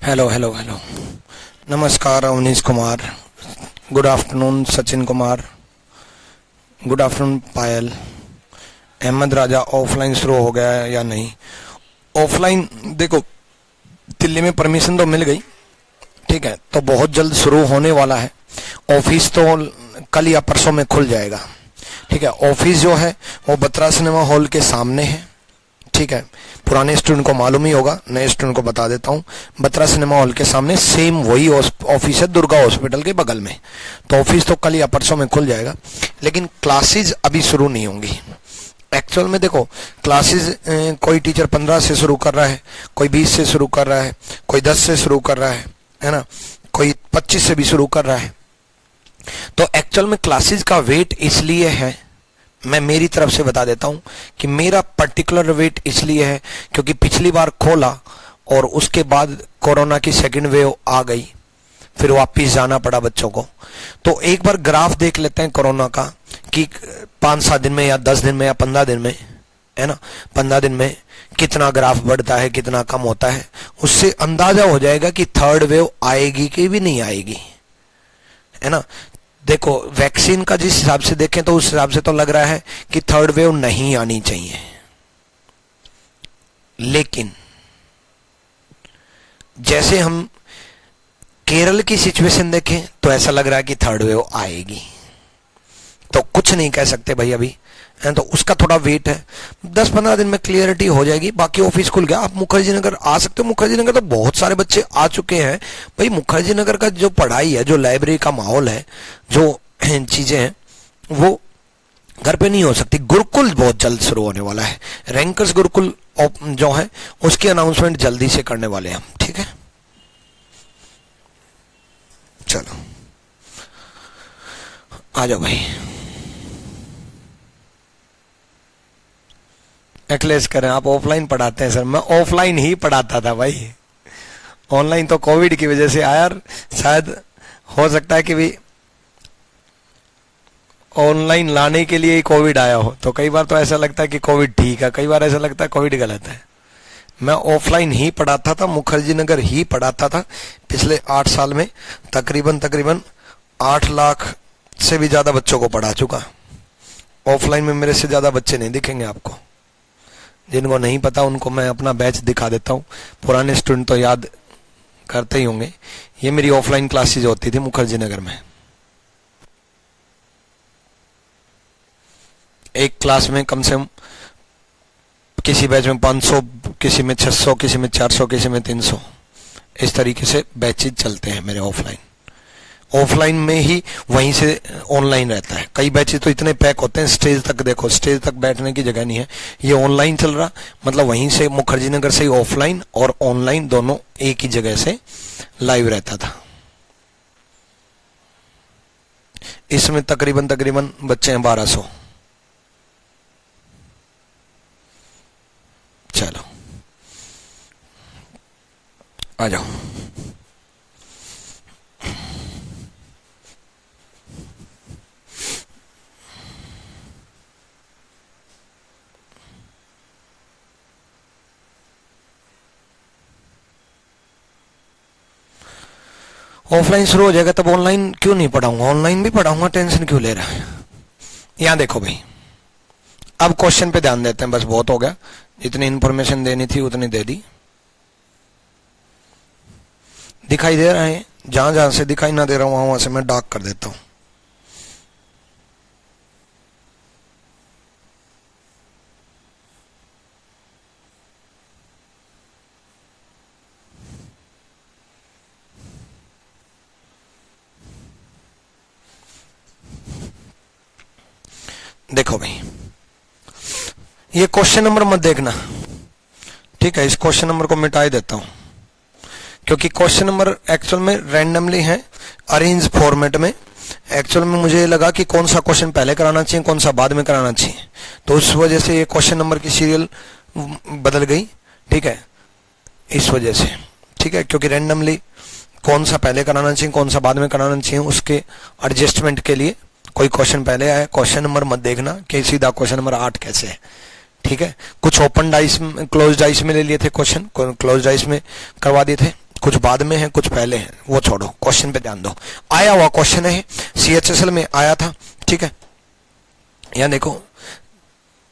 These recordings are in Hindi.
Hello hello hello. नमस्कार Avnish Kumar. Good afternoon Sachin Kumar. Good afternoon Payal. Ahmad Raja, offline शुरू हो गया है या नहीं? ऑफलाइन देखो, दिल्ली में परमिशन तो मिल गई, ठीक है, तो बहुत जल्द शुरू होने वाला है। ऑफिस तो कल या परसों में खुल जाएगा, ठीक है। ऑफिस जो है वो बत्रा सिनेमा हॉल के सामने है, ठीक है। पुराने स्टूडेंट को मालूम ही होगा, नए स्टूडेंट को बता देता हूँ। बत्रा सिनेमा हॉल के सामने सेम वही ऑफिस है, दुर्गा हॉस्पिटल के बगल में। तो ऑफिस तो कल या परसों में खुल जाएगा, लेकिन क्लासेज अभी शुरू नहीं होंगी। एक्चुअल में देखो, क्लासेज कोई टीचर 15 से शुरू कर रहा है, कोई 20 से शुरू कर रहा है, कोई 10 से शुरू कर रहा है ना, कोई 25 से भी शुरू कर रहा है। तो एक्चुअल में क्लासेज का वेट इसलिए है, मैं मेरी तरफ से बता देता हूं कि मेरा पर्टिकुलर वेट इसलिए है क्योंकि पिछली बार खोला और उसके बाद कोरोना की सेकंड वेव आ गई, फिर वापिस जाना पड़ा बच्चों को। तो एक बार ग्राफ देख लेते हैं कोरोना का कि 5-7 दिन में या 10 दिन में या 15 दिन में, है ना, 15 दिन में कितना ग्राफ बढ़ता है, कितना कम होता है। उससे अंदाजा हो जाएगा कि थर्ड वेव आएगी कि भी नहीं आएगी, है ना। देखो, वैक्सीन का जिस हिसाब से देखें तो उस हिसाब से तो लग रहा है कि थर्ड वेव नहीं आनी चाहिए, लेकिन जैसे हम केरल की सिचुएशन देखें तो ऐसा लग रहा है कि थर्ड वेव आएगी। तो कुछ नहीं कह सकते भाई अभी, तो उसका थोड़ा वेट है। 10-15 दिन में क्लियरिटी हो जाएगी। बाकी ऑफिस खुल गया, आप मुखर्जी नगर आ सकते हो। मुखर्जी नगर तो बहुत सारे बच्चे आ चुके हैं भाई। मुखर्जी नगर का जो पढ़ाई है, जो लाइब्रेरी का माहौल है, जो चीजें हैं, वो घर पे नहीं हो सकती। गुरुकुल बहुत जल्द शुरू होने वाला है। रैंकर्स गुरुकुल जो है उसकी अनाउंसमेंट जल्दी से करने वाले हैं हम, ठीक है। चलो आ जाओ भाई। एक्लेस करें, आप ऑफलाइन पढ़ाते हैं? सर मैं ऑफलाइन ही पढ़ाता था भाई, ऑनलाइन तो कोविड की वजह से आया। शायद हो सकता है कि भी ऑनलाइन लाने के लिए ही कोविड आया हो। तो कई बार तो ऐसा लगता है कि कोविड ठीक है, कई बार ऐसा लगता है कोविड गलत है। मैं ऑफलाइन ही पढ़ाता था, मुखर्जी नगर ही पढ़ाता था पिछले 8 साल में। तकरीबन 8 लाख से भी ज्यादा बच्चों को पढ़ा चुका। ऑफलाइन में मेरे से ज्यादा बच्चे नहीं दिखेंगे आपको। जिनको नहीं पता उनको मैं अपना बैच दिखा देता हूँ। पुराने स्टूडेंट तो याद करते ही होंगे। ये मेरी ऑफलाइन क्लासेज होती थी मुखर्जी नगर में। एक क्लास में कम से कम किसी बैच में 500, किसी में 600, किसी में 400, किसी में 300, इस तरीके से बैचेज चलते हैं मेरे ऑफलाइन। ऑफलाइन में ही वहीं से ऑनलाइन रहता है। कई बैचेज तो इतने पैक होते हैं, स्टेज तक देखो, स्टेज तक बैठने की जगह नहीं है। ये ऑनलाइन चल रहा, मतलब वहीं से मुखर्जी नगर से ही ऑफलाइन और ऑनलाइन दोनों एक ही जगह से लाइव रहता था। इसमें तकरीबन बच्चे हैं 1200। चलो आ जाओ। ऑफलाइन शुरू हो जाएगा तब ऑनलाइन क्यों नहीं पढ़ाऊंगा? ऑनलाइन भी पढ़ाऊंगा, टेंशन क्यों ले रहा है? यहां देखो भाई, अब क्वेश्चन पे ध्यान देते हैं, बस बहुत हो गया। जितनी इंफॉर्मेशन देनी थी उतनी दे दी। दिखाई दे रहा है? जहां जहां से दिखाई ना दे रहा हूं वहां से मैं डार्क कर देता हूं। देखो भाई, ये क्वेश्चन नंबर मत देखना, ठीक है। इस क्वेश्चन नंबर को मिटा ही देता हूं क्योंकि क्वेश्चन नंबर एक्चुअल में रैंडमली है, अरेंज फॉर्मेट में। एक्चुअल में मुझे लगा कि कौन सा क्वेश्चन पहले कराना चाहिए, कौन सा बाद में कराना चाहिए, तो उस वजह से ये क्वेश्चन नंबर की सीरियल बदल गई, ठीक है, इस वजह से, ठीक है। क्योंकि रैंडमली कौन सा पहले कराना चाहिए, कौन सा बाद में कराना चाहिए, उसके एडजस्टमेंट के लिए कोई क्वेश्चन पहले आया। क्वेश्चन नंबर मत देखना कि सीधा क्वेश्चन नंबर 8 कैसे है, ठीक है। कुछ ओपन डाइस, क्लोज डाइस में ले लिए थे क्वेश्चन, क्लोज डाइस में करवा दिए थे, कुछ बाद में है, कुछ पहले है, वो छोड़ो, क्वेश्चन पे ध्यान दो। आया हुआ क्वेश्चन है, CHSL में आया था, ठीक है। यहां देखो,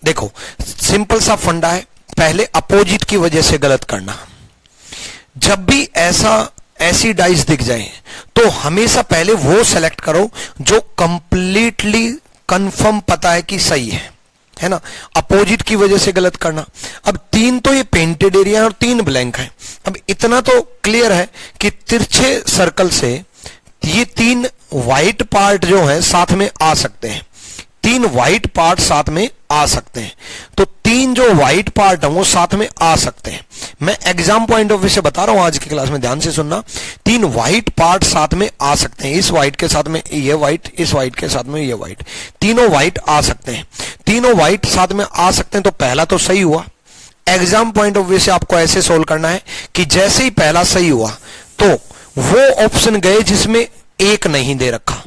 देखो सिंपल सा फंडा है, पहले अपोजिट की वजह से गलत करना। जब भी ऐसी डाइस दिख जाए तो हमेशा पहले वो सेलेक्ट करो जो कंप्लीटली कंफर्म पता है कि सही है ना। अपोजिट की वजह से गलत करना। अब 3 तो ये पेंटेड एरिया है और 3 ब्लैंक है। अब इतना तो क्लियर है कि तिरछे सर्कल से ये 3 व्हाइट पार्ट जो है साथ में आ सकते हैं, 3 व्हाइट पार्ट साथ में आ सकते हैं। तो 3 जो व्हाइट पार्ट है वो साथ में आ सकते हैं। मैं एग्जाम पॉइंट ऑफ व्यू से बता रहा हूं, आज की क्लास में ध्यान से सुनना। 3 व्हाइट पार्ट साथ में आ सकते हैं, इस व्हाइट के साथ में ये व्हाइट, इस व्हाइट के साथ में ये व्हाइट, तीनों व्हाइट आ सकते हैं। तीनों व्हाइट साथ में आ सकते हैं, तो पहला तो सही हुआ। एग्जाम पॉइंट ऑफ व्यू से आपको ऐसे सोल्व करना है कि जैसे ही पहला सही हुआ तो वो ऑप्शन गए जिसमें एक नहीं दे रखा,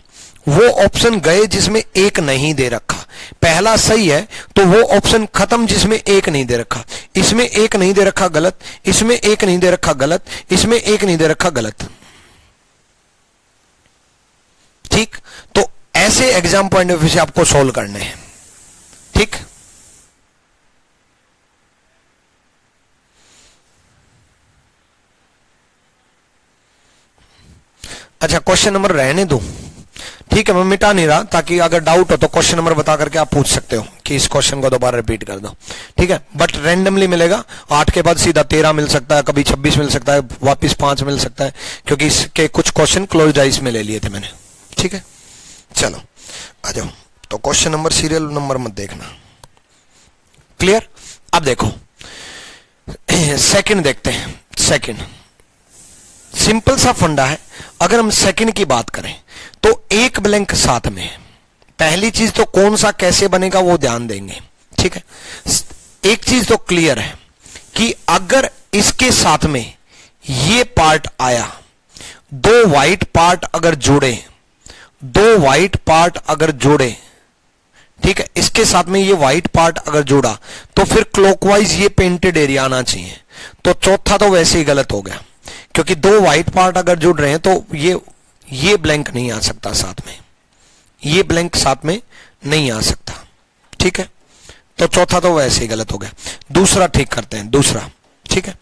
वो ऑप्शन गए जिसमें एक नहीं दे रखा। पहला सही है तो वो ऑप्शन खत्म जिसमें एक नहीं दे रखा। इसमें एक नहीं दे रखा गलत, इसमें एक नहीं दे रखा गलत, इसमें एक नहीं दे रखा गलत। ठीक, तो ऐसे एग्जाम पॉइंट ऑफ व्यू से आपको सोल्व करने हैं। ठीक, अच्छा क्वेश्चन नंबर रहने दो, ठीक है, मैं मिटा नहीं रहा, ताकि अगर डाउट हो तो क्वेश्चन नंबर बता करके आप पूछ सकते हो कि इस क्वेश्चन को दोबारा रिपीट कर दो, ठीक है। बट रैंडमली मिलेगा, 8 के बाद सीधा 13 मिल सकता है, कभी 26 मिल सकता है, वापिस 5 मिल सकता है, क्योंकि इसके कुछ क्वेश्चन क्लोज आइस में ले लिए थे मैंने, ठीक है। चलो आ जाओ, तो क्वेश्चन नंबर सीरियल नंबर मत देखना, क्लियर। अब देखो सेकंड देखते हैं। सेकंड सिंपल सा फंडा है। अगर हम सेकंड की बात करें तो एक ब्लैंक साथ में है। पहली चीज तो कौन सा कैसे बनेगा वो ध्यान देंगे, ठीक है। एक चीज तो क्लियर है कि अगर इसके साथ में ये पार्ट आया, 2 व्हाइट पार्ट अगर जुड़े, 2 व्हाइट पार्ट अगर जुड़े, ठीक है, इसके साथ में ये व्हाइट पार्ट अगर जुड़ा तो फिर क्लॉकवाइज ये पेंटेड एरिया आना चाहिए। तो चौथा तो वैसे ही गलत हो गया, क्योंकि 2 व्हाइट पार्ट अगर जुड़ रहे हैं तो ये ब्लैंक नहीं आ सकता साथ में, ये ब्लैंक साथ में नहीं आ सकता, ठीक है। तो चौथा तो वैसे ही गलत हो गया। दूसरा ठीक करते हैं, दूसरा, ठीक है।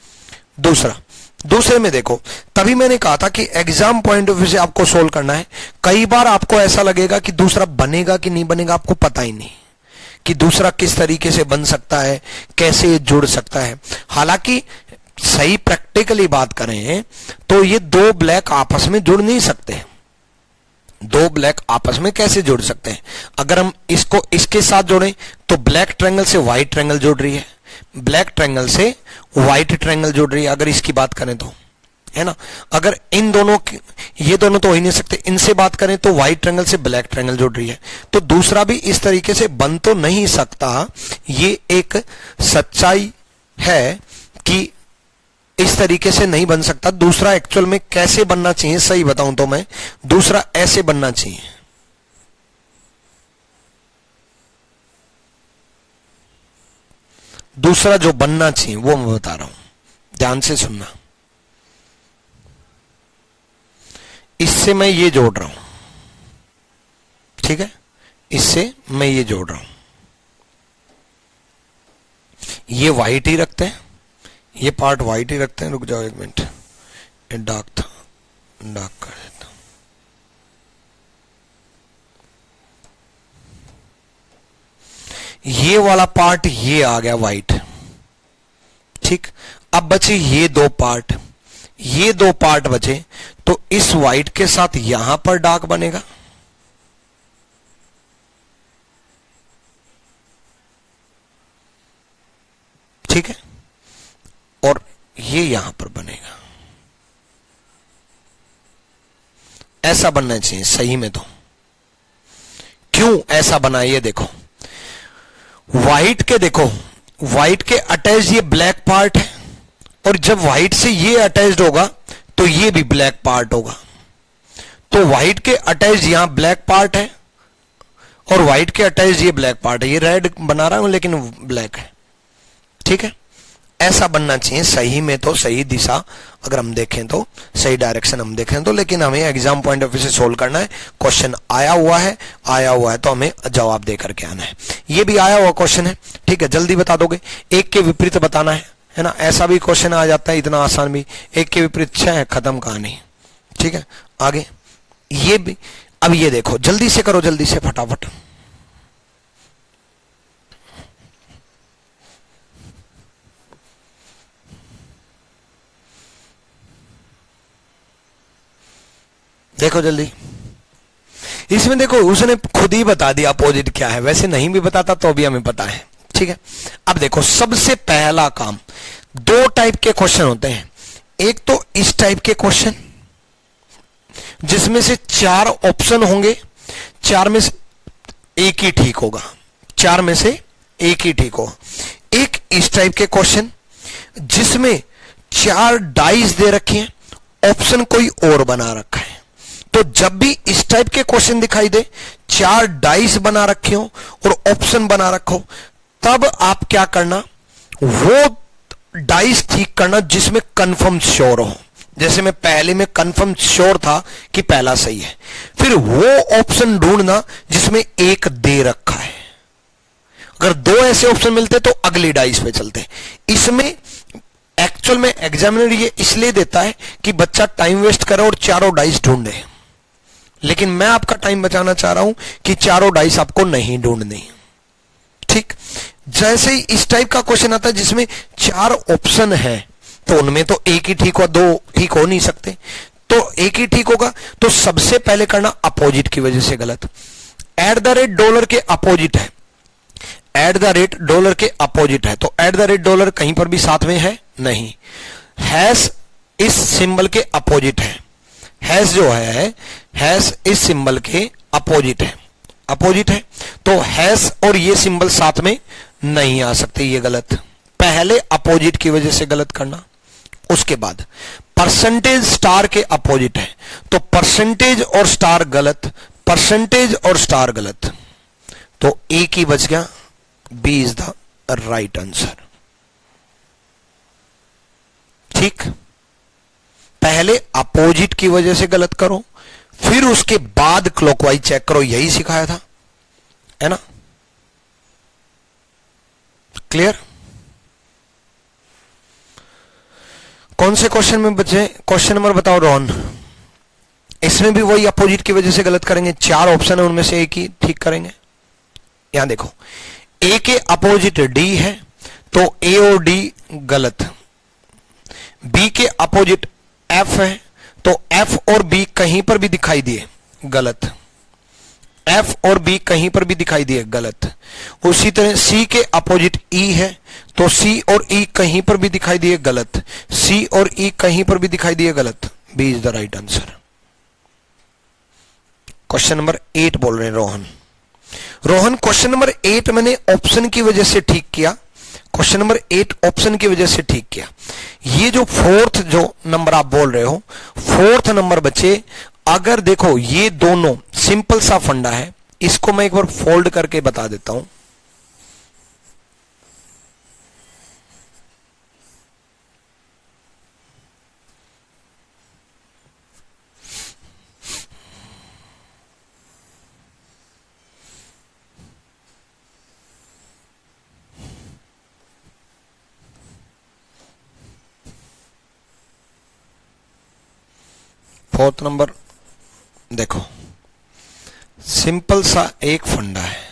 दूसरे में देखो, तभी मैंने कहा था कि एग्जाम पॉइंट ऑफ व्यू से आपको सोल्व करना है। कई बार आपको ऐसा लगेगा कि दूसरा बनेगा कि नहीं बनेगा, आपको पता ही नहीं कि दूसरा किस तरीके से बन सकता है, कैसे जुड़ सकता है। हालांकि सही प्रैक्टिकली बात करें तो ये 2 ब्लैक आपस में जुड़ नहीं सकते। 2 ब्लैक आपस में कैसे जुड़ सकते हैं? अगर हम इसको इसके साथ जोड़ें तो ब्लैक ट्रायंगल से व्हाइट ट्रायंगल जुड़ रही है, ब्लैक ट्रायंगल से व्हाइट ट्रायंगल जुड़ रही है, अगर इसकी बात करें तो, है ना। अगर इन दोनों ये दोनों तो हो ही नहीं सकते, इनसे बात करें तो व्हाइट ट्रायंगल से ब्लैक ट्रायंगल जुड़ रही है, तो दूसरा भी इस तरीके से बन तो नहीं सकता। ये एक सच्चाई है कि इस तरीके से नहीं बन सकता। दूसरा एक्चुअल में कैसे बनना चाहिए, सही बताऊं तो मैं, दूसरा ऐसे बनना चाहिए। दूसरा जो बनना चाहिए वो मैं बता रहा हूं, ध्यान से सुनना। इससे मैं ये जोड़ रहा हूं, ठीक है, इससे मैं ये जोड़ रहा हूं। ये व्हाइट ही रखते हैं, ये पार्ट व्हाइट ही रखते हैं। रुक जाओ एक मिनट, ये डार्क था, डार्क कर देता हूं। ये वाला पार्ट ये आ गया व्हाइट, ठीक। अब बचे ये 2 पार्ट, ये 2 पार्ट बचे, तो इस व्हाइट के साथ यहां पर डार्क बनेगा, ठीक है, और ये यहां पर बनेगा। ऐसा बनना चाहिए सही में। तो क्यों ऐसा बना ये देखो, व्हाइट के देखो, व्हाइट के अटैच ये ब्लैक पार्ट है, और जब व्हाइट से ये अटैच्ड होगा तो ये भी ब्लैक पार्ट होगा। तो व्हाइट के अटैच यहां ब्लैक पार्ट है और व्हाइट के अटैच ये ब्लैक पार्ट है। ये रेड बना रहा हूं लेकिन ब्लैक है, ठीक है। ऐसा बनना चाहिए सही में, तो सही दिशा अगर हम देखें तो, सही डायरेक्शन हम देखें तो, लेकिन हमें एग्जाम पॉइंट ऑफ व्यू से सोल्व करना है। क्वेश्चन आया हुआ है तो हमें जवाब दे करके आना है। ये भी आया हुआ क्वेश्चन है, ठीक है, जल्दी बता दोगे। एक के विपरीत बताना है ना, ऐसा भी क्वेश्चन आ जाता है, इतना आसान भी। एक के विपरीत 6 है, खत्म कहानी, ठीक है। आगे ये भी, अब ये देखो, जल्दी से करो, जल्दी से फटाफट। देखो जल्दी, इसमें देखो उसने खुद ही बता दिया अपोजिट क्या है, वैसे नहीं भी बताता तो भी हमें पता है, ठीक है। अब देखो सबसे पहला काम, दो टाइप के क्वेश्चन होते हैं। एक तो इस टाइप के क्वेश्चन जिसमें से 4 ऑप्शन होंगे, 4 में से एक ही ठीक होगा, 4 में से एक ही ठीक होगा। एक इस टाइप के क्वेश्चन जिसमें 4 डाइस दे रखे हैं, ऑप्शन कोई और बना रखा है। तो जब भी इस टाइप के क्वेश्चन दिखाई दे, 4 डाइस बना रखे हो और ऑप्शन बना रखो, तब आप क्या करना, वो डाइस ठीक करना जिसमें कंफर्म श्योर हो। जैसे मैं पहले में कंफर्म श्योर था कि पहला सही है, फिर वो ऑप्शन ढूंढना जिसमें एक दे रखा है। अगर 2 ऐसे ऑप्शन मिलते तो अगली डाइस पे चलते। इसमें एक्चुअल में एग्जामिनर ये इसलिए देता है कि बच्चा टाइम वेस्ट करे और 4 डाइस ढूंढे, लेकिन मैं आपका टाइम बचाना चाह रहा हूं कि 4 डाइस आपको नहीं ढूंढनी, ठीक। जैसे ही इस टाइप का क्वेश्चन आता है जिसमें 4 ऑप्शन है, तो उनमें तो एक ही ठीक हो, 2 ठीक हो नहीं सकते, तो एक ही ठीक होगा। तो सबसे पहले करना अपोजिट की वजह से गलत। $$ के अपोजिट है, $$ के अपोजिट है, तो $$ कहीं पर भी साथ में है नहीं। हैश इस सिंबल के अपोजिट है, हैश जो है, हैश इस सिंबल के अपोजिट है, अपोजिट है, तो हैश और ये सिंबल साथ में नहीं आ सकते, ये गलत। पहले अपोजिट की वजह से गलत करना। उसके बाद परसेंटेज स्टार के अपोजिट है, तो परसेंटेज और स्टार गलत, परसेंटेज और स्टार गलत, तो एक ही बच गया, B is the right answer, ठीक। पहले अपोजिट की वजह से गलत करो, फिर उसके बाद क्लॉकवाइज चेक करो, यही सिखाया था, है ना, क्लियर। कौन से क्वेश्चन में बचे, क्वेश्चन नंबर बताओ रोहन। इसमें भी वही अपोजिट की वजह से गलत करेंगे, 4 ऑप्शन है उनमें से एक ही ठीक करेंगे। यहां देखो, ए के अपोजिट डी है, तो ए और डी गलत। बी के अपोजिट एफ है, तो एफ और बी कहीं पर भी दिखाई दिए गलत, एफ और बी कहीं पर भी दिखाई दिए गलत। उसी तरह सी के अपोजिट ई है, तो सी और ई कहीं पर भी दिखाई दिए गलत, सी और ई कहीं पर भी दिखाई दिए गलत, B is the right answer. Question number 8 बोल रहे हैं रोहन। रोहन क्वेश्चन नंबर 8 मैंने ऑप्शन की वजह से ठीक किया, क्वेश्चन नंबर 8 ऑप्शन की वजह से ठीक किया। ये जो 4th जो नंबर आप बोल रहे हो, 4th नंबर बच्चे, अगर देखो ये दोनों सिंपल सा फंडा है, इसको मैं एक बार फोल्ड करके बता देता हूं। फोर्थ नंबर देखो, सिंपल सा एक फंडा है,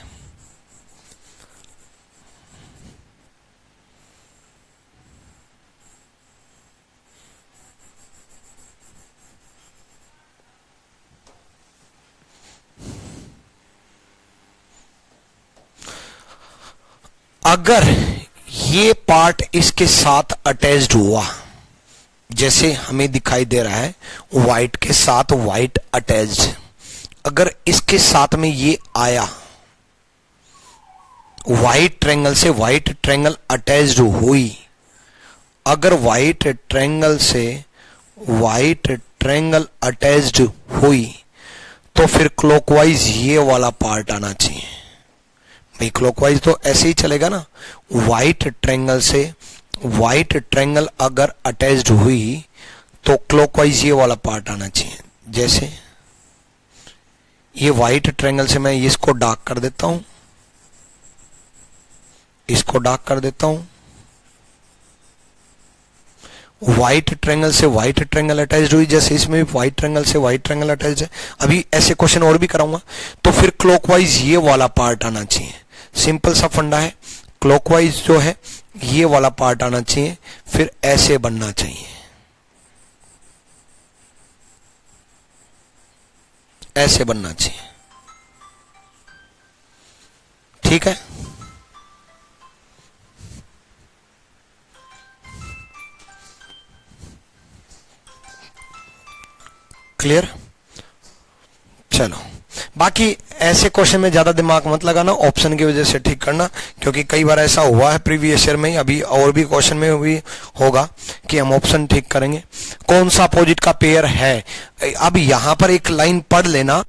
अगर ये पार्ट इसके साथ अटैच्ड हुआ, जैसे हमें दिखाई दे रहा है व्हाइट के साथ व्हाइट अटैच्ड, अगर इसके साथ में ये आया, व्हाइट ट्रायंगल से व्हाइट ट्रायंगल अटैच्ड हुई, अगर व्हाइट ट्रायंगल से व्हाइट ट्रायंगल अटैच्ड हुई, तो फिर क्लॉकवाइज ये वाला पार्ट आना चाहिए। भाई क्लॉकवाइज तो ऐसे ही चलेगा ना, व्हाइट ट्रायंगल से व्हाइट ट्रायंगल अगर अटैच्ड हुई तो क्लॉकवाइज ये वाला पार्ट आना चाहिए। जैसे ये व्हाइट ट्रायंगल से मैं इसको डार्क कर देता हूं, इसको डार्क कर देता हूं। व्हाइट ट्रायंगल से व्हाइट ट्रायंगल अटैच्ड हुई, जैसे इसमें भी व्हाइट ट्रायंगल से व्हाइट ट्रायंगल अटैच्ड है। अभी ऐसे क्वेश्चन और भी कराऊंगा, तो फिर क्लॉकवाइज ये वाला पार्ट आना चाहिए। सिंपल सा फंडा है, क्लॉकवाइज जो है ये वाला पार्ट आना चाहिए, फिर ऐसे बनना चाहिए, ऐसे बनना चाहिए। ठीक है, क्लियर। चलो, बाकी ऐसे क्वेश्चन में ज्यादा दिमाग मत लगाना, ऑप्शन की वजह से ठीक करना, क्योंकि कई बार ऐसा हुआ है प्रीवियस ईयर में, अभी और भी क्वेश्चन में भी होगा कि हम ऑप्शन ठीक करेंगे। कौन सा अपोजिट का पेयर है, अब यहां पर एक लाइन पढ़ लेना।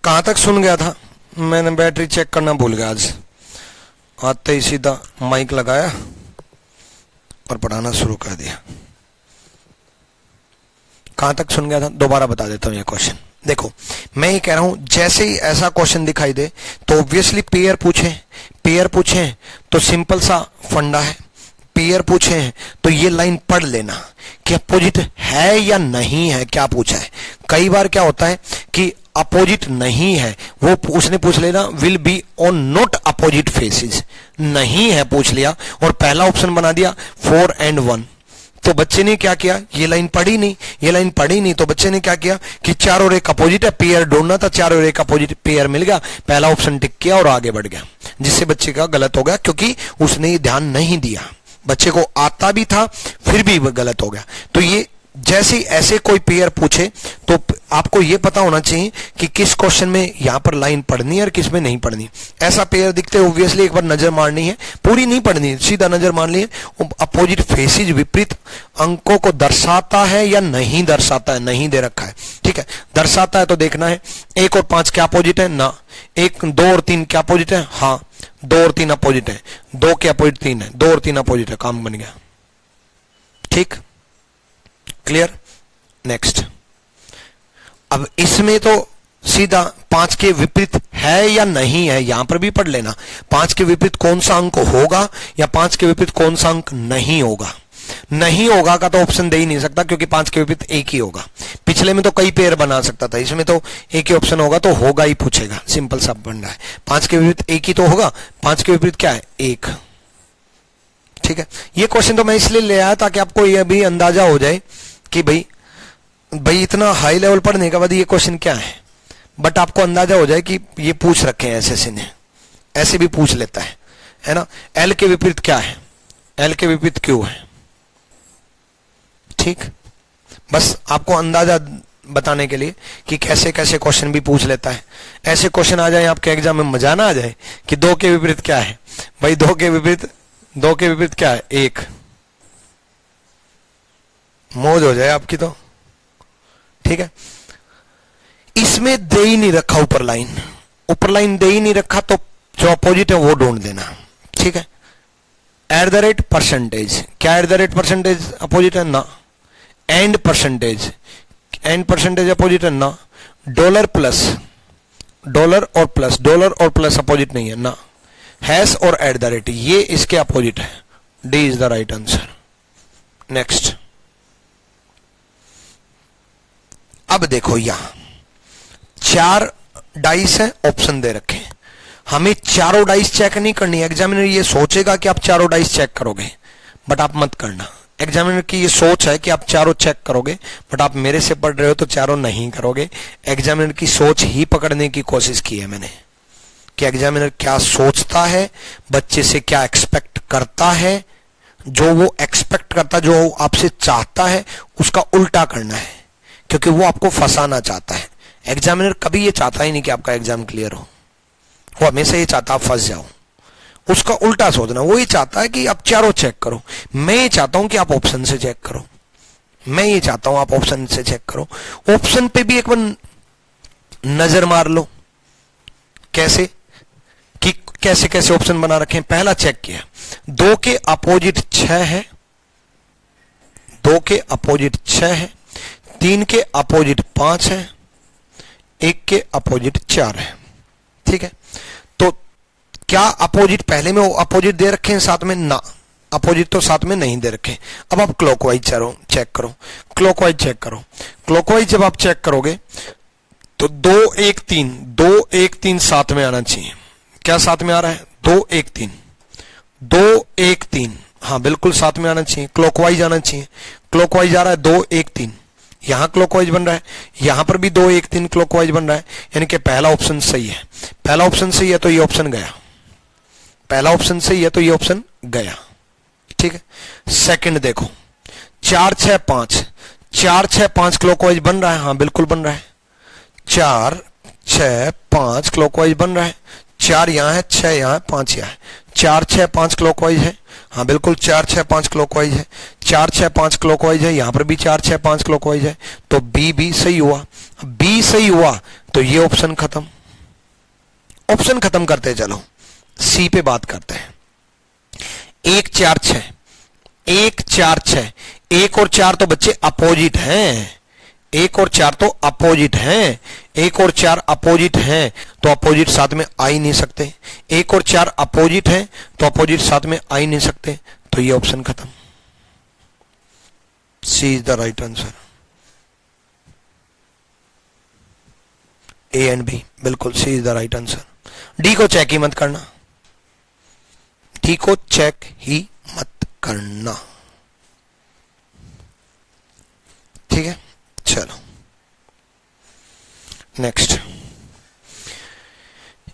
कहां तक सुन गया था? मैंने बैटरी चेक करना भूल गया आज, आते ही सीधा माइक लगाया और पढ़ाना शुरू कर दिया। कहां तक सुन गया था दोबारा बता देता हूं ये क्वेश्चन। देखो, मैं ये कह रहा हूं, जैसे ही ऐसा क्वेश्चन दिखाई दे तो ऑब्वियसली पेयर पूछे, पेयर पूछे तो सिंपल सा फंडा है, पेयर पूछे तो ये लाइन पढ़ लेना कि अपोजिट है या नहीं है। क्या पूछा है, कई बार क्या होता है कि अपोजिट नहीं है, वो उसने पूछ लेना will be on not opposite faces, नहीं है पूछ लिया और पहला ऑप्शन बना दिया 4 and 1। तो बच्चे ने क्या किया, ये लाइन पढ़ी नहीं, ये लाइन पढ़ी नहीं, तो बच्चे ने क्या किया कि चार और एक अपोजिट है, पेयर ढूंढना था, चार और एक अपोजिट पेयर मिल गया, पहला ऑप्शन टिक किया और आगे बढ़ गया, जिससे बच्चे का गलत हो गया, क्योंकि उसने ध्यान नहीं दिया। बच्चे को आता भी था फिर भी गलत हो गया। तो ये जैसे ऐसे कोई पेयर पूछे तो आपको यह पता होना चाहिए कि किस क्वेश्चन में यहां पर लाइन पढ़नी है और किस में नहीं पढ़नी। ऐसा पेयर दिखते ऑब्वियसली एक बार नजर मारनी है, पूरी नहीं पढ़नी, सीधा नजर मार ली है। अपोजिट फेसेज विपरीत अंकों को दर्शाता है या नहीं दर्शाता है, नहीं दे रखा है, ठीक है। दर्शाता है तो देखना है 1 और 5 क्या अपोजिट है, ना। 1, 2 और 3 क्या अपोजिट है, हाँ 2 और 3 अपोजिट है, 2 के अपोजिट 3 है, 2 और 3 अपोजिट है, काम बन गया, ठीक, क्लियर। नेक्स्ट, अब इसमें तो सीधा 5 के विपरीत है या नहीं है, यहां पर भी पढ़ लेना 5 के विपरीत कौन सा अंक होगा या 5 के विपरीत कौन सा अंक नहीं होगा। नहीं होगा का तो ऑप्शन दे ही नहीं सकता, क्योंकि 5 के विपरीत एक ही होगा। पिछले में तो कई पेयर बना सकता था, इसमें तो एक ही ऑप्शन होगा, तो होगा ही पूछेगा, सिंपल सा बन रहा है। 5 के विपरीत एक ही तो होगा, 5 के विपरीत क्या है, 1, ठीक है। ये क्वेश्चन तो मैं इसलिए ले आया ताकि आपको यह भी अंदाजा हो जाए कि भाई इतना हाई लेवल पढ़ने के बाद ये क्वेश्चन क्या है, बट आपको अंदाजा हो जाए कि ये पूछ रखे हैं ऐसे ने, ऐसे भी पूछ लेता है ना। एल के विपरीत क्या है, एल के विपरीत क्यू है, ठीक। बस आपको अंदाजा बताने के लिए कि कैसे कैसे क्वेश्चन भी पूछ लेता है। ऐसे क्वेश्चन आ जाए आपके एग्जाम में, मजा ना आ जाए कि 2 के विपरीत क्या है, भाई 2 के विपरीत क्या है, 1, मौज हो जाए आपकी तो, ठीक है। इसमें दे ही नहीं रखा ऊपर लाइन दे ही नहीं रखा, तो जो अपोजिट है वो ढूंढ देना, ठीक है। @ परसेंटेज, क्या @ परसेंटेज अपोजिट है, ना। एंड परसेंटेज अपोजिट है, ना। डॉलर और प्लस अपोजिट नहीं है, ना। हैश और एट द रेट, ये इसके अपोजिट है। D is the right answer. Next, अब देखो यहां 4 डाइस है, ऑप्शन दे रखे हैं, हमें चारों डाइस चेक नहीं करनी। एग्जामिनर ये सोचेगा कि आप चारों डाइस चेक करोगे, बट आप मत करना। एग्जामिनर की ये सोच है कि आप चारों चेक करोगे, बट आप मेरे से पढ़ रहे हो तो चारों नहीं करोगे। एग्जामिनर की सोच ही पकड़ने की कोशिश की है मैंने, कि एग्जामिनर क्या सोचता है, बच्चे से क्या एक्सपेक्ट करता है, जो वो एक्सपेक्ट करता, जो आपसे चाहता है उसका उल्टा करना है, क्योंकि वो आपको फंसाना चाहता है। एग्जामिनर कभी ये चाहता ही नहीं कि आपका एग्जाम क्लियर हो, वो हमेशा ये चाहता आप फंस जाओ। उसका उल्टा सोचना, वो ये चाहता है कि आप चारों चेक करो। मैं ये चाहता हूं कि आप ऑप्शन से चेक करो, मैं ये चाहता हूं आप ऑप्शन से चेक करो। ऑप्शन पे भी एक बार नजर मार लो, कैसे कि कैसे कैसे ऑप्शन बना रखे हैं। पहला चेक किया, 2 के अपोजिट 6 है, 2 के अपोजिट 6 है, 3 के अपोजिट 5 है, 1 के अपोजिट 4 है। ठीक है, तो क्या अपोजिट पहले में अपोजिट दे रखे हैं साथ में? ना, अपोजिट तो साथ में नहीं दे रखे। अब आप क्लॉकवाइज चेक करो, क्लॉकवाइज चेक करो। क्लॉकवाइज जब आप चेक करोगे तो 2 1 3, 2 1 3 साथ में आना चाहिए। क्या साथ में आ रहा है? 2 1 3, 2 1 3, हाँ बिल्कुल साथ में आना चाहिए, क्लॉकवाइज आना चाहिए। क्लॉकवाइज आ रहा है 2 1 3, यहां क्लॉकवाइज बन रहा है, यहां पर भी 2 1 3 क्लॉकवाइज बन रहा है, यानी कि पहला ऑप्शन सही है। पहला ऑप्शन सही है तो ये ऑप्शन गया, पहला ऑप्शन सही है तो ये ऑप्शन गया। ठीक है, सेकंड देखो, 4 6 5, 4 6 5 क्लॉकवाइज बन रहा है, हाँ बिल्कुल बन रहा है। 4 6 5 क्लॉकवाइज बन रहा है, 4 यहां है, 6 यहां है, 5 यहां है, 4 6 5 क्लॉकवाइज है, हाँ बिल्कुल 4 6 5 क्लॉकवाइज है, 4 6 5 क्लॉकवाइज है, यहां पर भी 4 6 5 क्लॉकवाइज है, तो बी भी सही हुआ। बी सही हुआ तो ये ऑप्शन खत्म। ऑप्शन खत्म करते चलो, सी पे बात करते हैं। 1 4 6, 1 4 6, 1 और 4 तो बच्चे अपोजिट हैं, 1 और 4 तो अपोजिट हैं, 1 और 4 अपोजिट हैं तो अपोजिट साथ में आ ही नहीं सकते। 1 और 4 अपोजिट हैं तो अपोजिट साथ में आ ही नहीं सकते, तो ये ऑप्शन खत्म। C is the right answer. A and B, बिल्कुल C is the right answer. D को चेक ही मत करना, डी को चेक ही मत करना। ठीक है, चलो नेक्स्ट।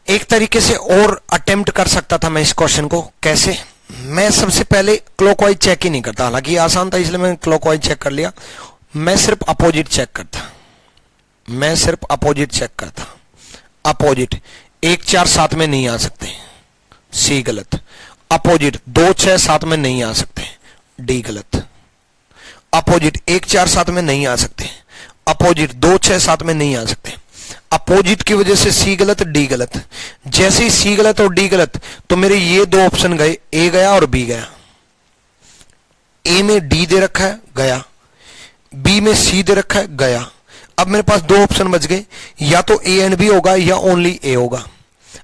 एक तरीके से और अटेम्प्ट कर सकता था मैं इस क्वेश्चन को, कैसे? मैं सबसे पहले क्लॉकवाइज चेक ही नहीं करता, हालांकि आसान था इसलिए मैंने क्लॉकवाइज चेक कर लिया। मैं सिर्फ अपोजिट चेक करता, मैं सिर्फ अपोजिट चेक करता। अपोजिट 1 4 साथ में नहीं आ सकते, सी गलत। अपोजिट 2 6 साथ में नहीं आ सकते, डी गलत। अपोजिट 1 4 साथ में नहीं आ सकते, अपोजिट 2 6 साथ में नहीं आ सकते। अपोजिट की वजह से सी गलत, डी गलत। जैसे ही सी गलत और डी गलत तो मेरे ये 2 ऑप्शन गए, ए गया और बी गया। ए में डी दे रखा है, गया। बी में सी दे रखा है, गया। अब मेरे पास 2 ऑप्शन बच गए, या तो ए एंड बी होगा या ओनली ए होगा।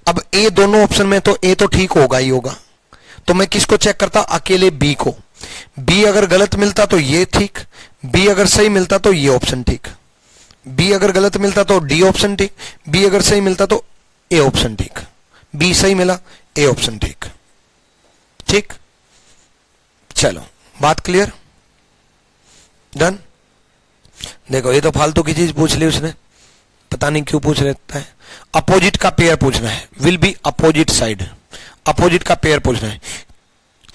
अब ए दोनों ऑप्शन में तो ए तो ठीक होगा ही होगा, तो मैं किसको चेक करता? अकेले बी को। बी अगर गलत मिलता तो ये ठीक, बी अगर सही मिलता तो ये ऑप्शन ठीक, बी अगर गलत मिलता तो डी ऑप्शन ठीक, बी अगर सही मिलता तो ए ऑप्शन ठीक। बी सही मिला, ए ऑप्शन ठीक। ठीक, चलो बात क्लियर, डन। देखो ये तो फालतू की चीज पूछ ली उसने, पता नहीं क्यों पूछ लेता है। अपोजिट का पेयर पूछना है, will be opposite side, opposite का पेयर पूछना है।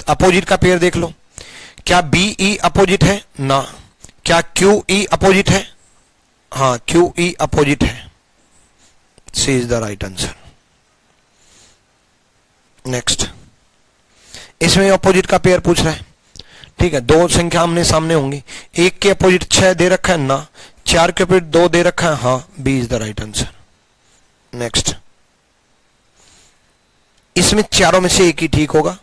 अपोजिट का पेयर देख लो, क्या बी ई अपोजिट है? ना। क्या क्यू ई अपोजिट है? हाँ क्यू ई अपोजिट है। C is the right answer. Next, इसमें अपोजिट का पेयर पूछ रहा है। ठीक है, 2 संख्या आमने सामने होंगी, 1 के अपोजिट 6 दे रखा है, ना। 4 के अपोजिट 2 दे रखा है, हाँ, B is the right answer. Next, इसमें चारों में से एक ही ठीक होगा,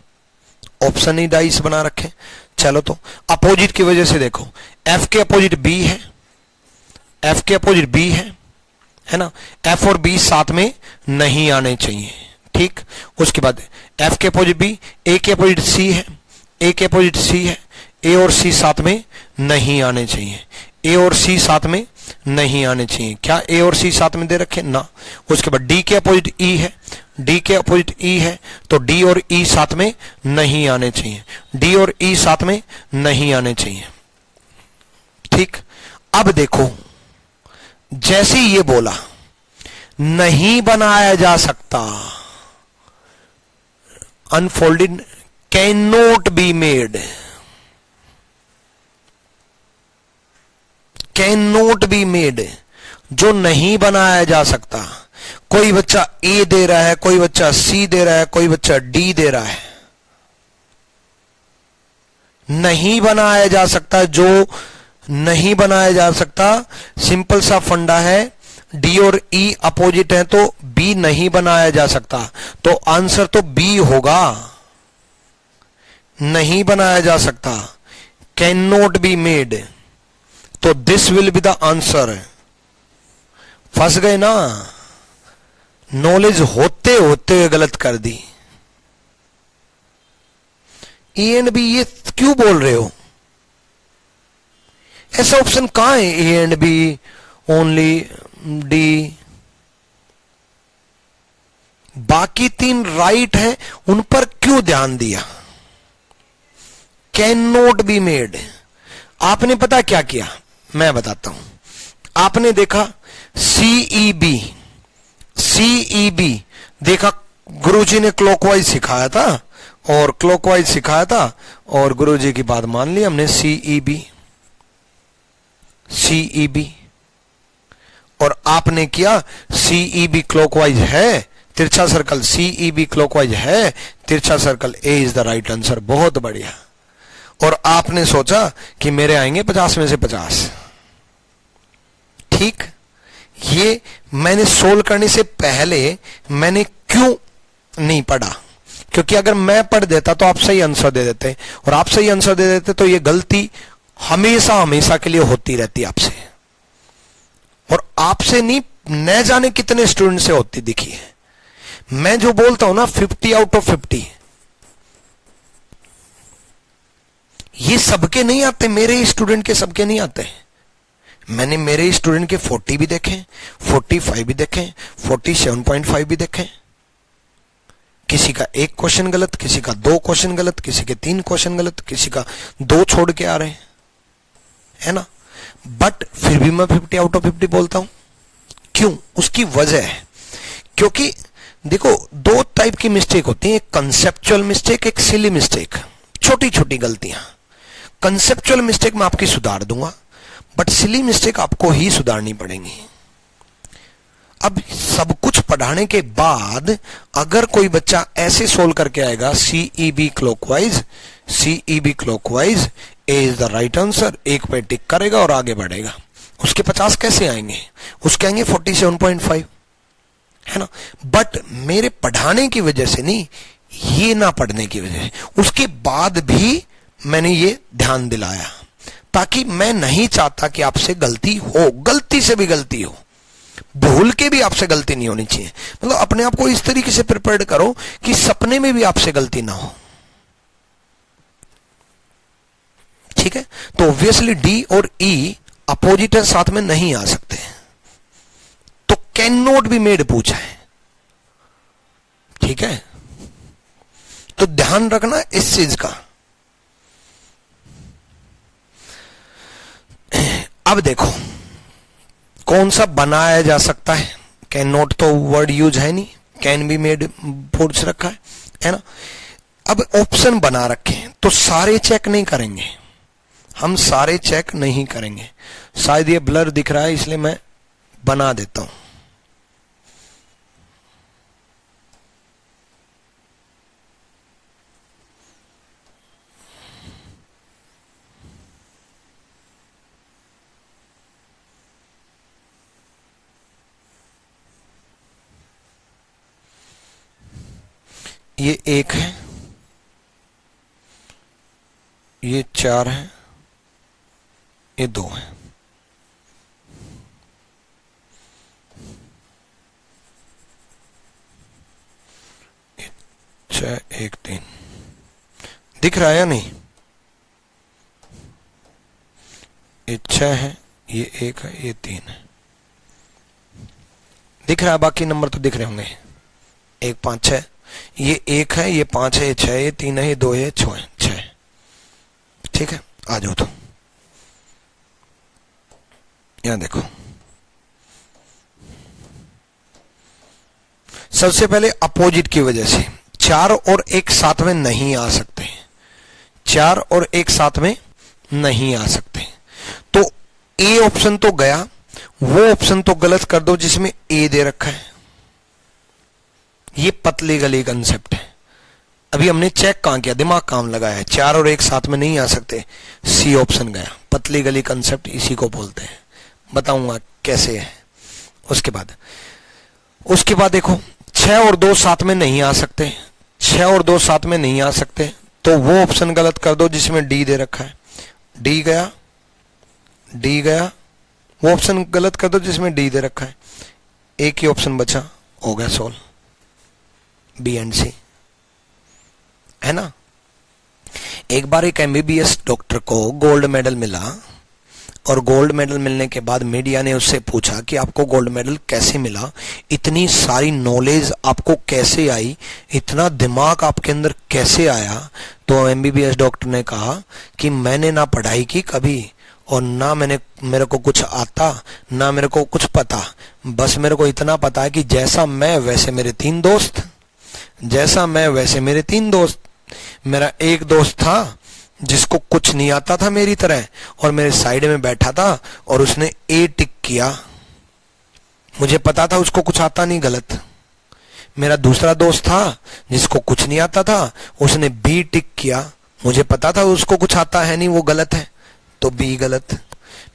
ऑप्शन ही डाइस बना रखे। चलो तो अपोजिट की वजह से देखो, एफ के अपोजिट बी है, एफ के अपोजिट बी है ना। एफ और बी साथ में नहीं आने चाहिए, ठीक। उसके बाद एफ के अपोजिट बी, ए के अपोजिट सी है, ए के अपोजिट सी है, ए और सी साथ में नहीं आने चाहिए, ए और सी साथ में नहीं आने चाहिए। क्या ए और सी साथ में दे रखे ना। उसके बाद डी के अपोजिट ई है, डी के अपोजिट ई है, तो डी और ई साथ में नहीं आने चाहिए, डी और ई साथ में नहीं आने चाहिए। ठीक। अब देखो, जैसे ये बोला नहीं बनाया जा सकता, unfolded can not be made, can not be made, जो नहीं बनाया जा सकता। कोई बच्चा ए दे रहा है, कोई बच्चा सी दे रहा है, कोई बच्चा डी दे रहा है, नहीं बनाया जा सकता, जो नहीं बनाया जा सकता। सिंपल सा फंडा है, डी और ई अपोजिट है तो बी नहीं बनाया जा सकता, तो आंसर तो बी होगा, नहीं बनाया जा सकता, कैन नॉट बी मेड, तो this will be the answer. फंस गए ना, नॉलेज होते होते गलत कर दी। ए एंड बी ये क्यों बोल रहे हो, ऐसा ऑप्शन कहां है, A and B only D, बाकी तीन राइट है, उन पर क्यों ध्यान दिया। कैन नॉट बी मेड, आपने पता क्या किया, मैं बताता हूं। आपने देखा सीईबी, सीईबी देखा, गुरुजी ने क्लॉकवाइज सिखाया था और क्लॉकवाइज सिखाया था और गुरुजी की बात मान ली हमने, सीईबी, सीईबी, और आपने किया सीईबी क्लॉकवाइज है, तिरछा सर्कल सीईबी क्लॉकवाइज है, तिरछा circle, A is the right answer. बहुत बढ़िया। और आपने सोचा कि मेरे आएंगे 50 में से 50। ठीक। ये मैंने सोल्व करने से पहले मैंने क्यों नहीं पढ़ा, क्योंकि अगर मैं पढ़ देता तो आप सही आंसर दे देते, और आप सही आंसर दे देते तो ये गलती हमेशा हमेशा के लिए होती रहती आपसे, और आपसे नहीं, न जाने कितने स्टूडेंट से होती दिखी है। मैं जो बोलता हूं ना 50 आउट ऑफ 50, ये सबके नहीं आते, मेरे स्टूडेंट के सबके नहीं आते। मैंने मेरे स्टूडेंट के 40 भी देखे, 45 भी देखे, 47.5 भी देखे। किसी का एक क्वेश्चन गलत, किसी का 2 क्वेश्चन गलत, किसी के 3 क्वेश्चन गलत, किसी का 2 छोड़ के आ रहे हैं, है ना। बट फिर भी मैं 50 आउट ऑफ 50 बोलता हूं। क्यों, उसकी वजह है, क्योंकि देखो 2 टाइप की मिस्टेक होती है, एक कंसेप्चुअल मिस्टेक, एक सिली मिस्टेक, छोटी छोटी गलतियां। कंसेप्चुअल मिस्टेक मैं आपकी सुधार दूंगा, बट सिली मिस्टेक आपको ही सुधारनी पड़ेगी। अब सब कुछ पढ़ाने के बाद अगर कोई बच्चा ऐसे सोल्व करके आएगा, CEB clockwise, CEB clockwise, A is the right answer, एक पे टिक करेगा और आगे बढ़ेगा, उसके 50 कैसे आएंगे, उसके आएंगे 47.5, है ना। बट मेरे पढ़ाने की वजह से नहीं, ये ना पढ़ने की वजह से, उसके बाद भी मैंने ये ध्यान दिलाया, ताकि मैं नहीं चाहता कि आपसे गलती हो, गलती से भी गलती हो, भूल के भी आपसे गलती नहीं होनी चाहिए। मतलब अपने आप को इस तरीके से प्रिपेयर करो कि सपने में भी आपसे गलती ना हो। ठीक है, तो ऑब्वियसली डी और ई अपोजिट साथ में नहीं आ सकते, तो कैन नॉट बी मेड पूछा है। ठीक है, तो ध्यान रखना इस चीज का। अब देखो कौन सा बनाया जा सकता है, कैन नॉट तो वर्ड यूज है नहीं, कैन बी मेड पूछ रखा है ना। अब ऑप्शन बना रखे हैं तो सारे चेक नहीं करेंगे, हम सारे चेक नहीं करेंगे। शायद ये ब्लर दिख रहा है इसलिए मैं बना देता हूं। ये 1 है, ये 4 है, ये 2 है। 6 1 3 दिख रहा है या नहीं? ये 6 है, ये 1 है, ये 3 है, दिख रहा है? बाकी नंबर तो दिख रहे होंगे। 1 5 6, ये 1 है, ये 5 है, ये 6 है, ये 3 है, ये 2 है, ये 6 है। ठीक है, आ जाओ तो यहां देखो। सबसे पहले अपोजिट की वजह से 4 और 1 साथ में नहीं आ सकते, 4 और 1 साथ में नहीं आ सकते, तो ए ऑप्शन तो गया, वो ऑप्शन तो गलत कर दो जिसमें ए दे रखा है। ये पतली गली कंसेप्ट है। अभी हमने चेक कहां किया, दिमाग काम लगाया है। 4 और 1 साथ में नहीं आ सकते, सी ऑप्शन गया। पतली गली कंसेप्ट इसी को बोलते हैं, बताऊंगा कैसे है। उसके बाद देखो 6 और 2 साथ में नहीं आ सकते, 6 और 2 साथ में नहीं आ सकते, तो वो ऑप्शन गलत कर दो जिसमें डी दे रखा है। डी गया, डी गया, वो ऑप्शन गलत कर दो जिसमें डी दे रखा है। एक ही ऑप्शन बचा, हो गया सोल्व, बी एंड सी, है ना। एक बार एक एमबीबीएस डॉक्टर को गोल्ड मेडल मिला, और गोल्ड मेडल मिलने के बाद मीडिया ने उससे पूछा कि आपको गोल्ड मेडल कैसे मिला, इतनी सारी नॉलेज आपको कैसे आई, इतना दिमाग आपके अंदर कैसे आया। तो एमबीबीएस डॉक्टर ने कहा कि मैंने ना पढ़ाई की कभी, और ना मेरे को कुछ आता, ना मेरे को कुछ पता, बस मेरे को इतना पता है कि जैसा मैं वैसे मेरे 3 दोस्त, जैसा मैं वैसे मेरे 3 दोस्त। मेरा एक दोस्त था जिसको कुछ नहीं आता था मेरी तरह, और मेरे साइड में बैठा था और उसने ए टिक किया, मुझे पता था उसको कुछ आता नहीं, गलत। मेरा दूसरा दोस्त था जिसको कुछ नहीं आता था, उसने बी टिक किया, मुझे पता था उसको कुछ आता है नहीं, वो गलत है, तो बी गलत।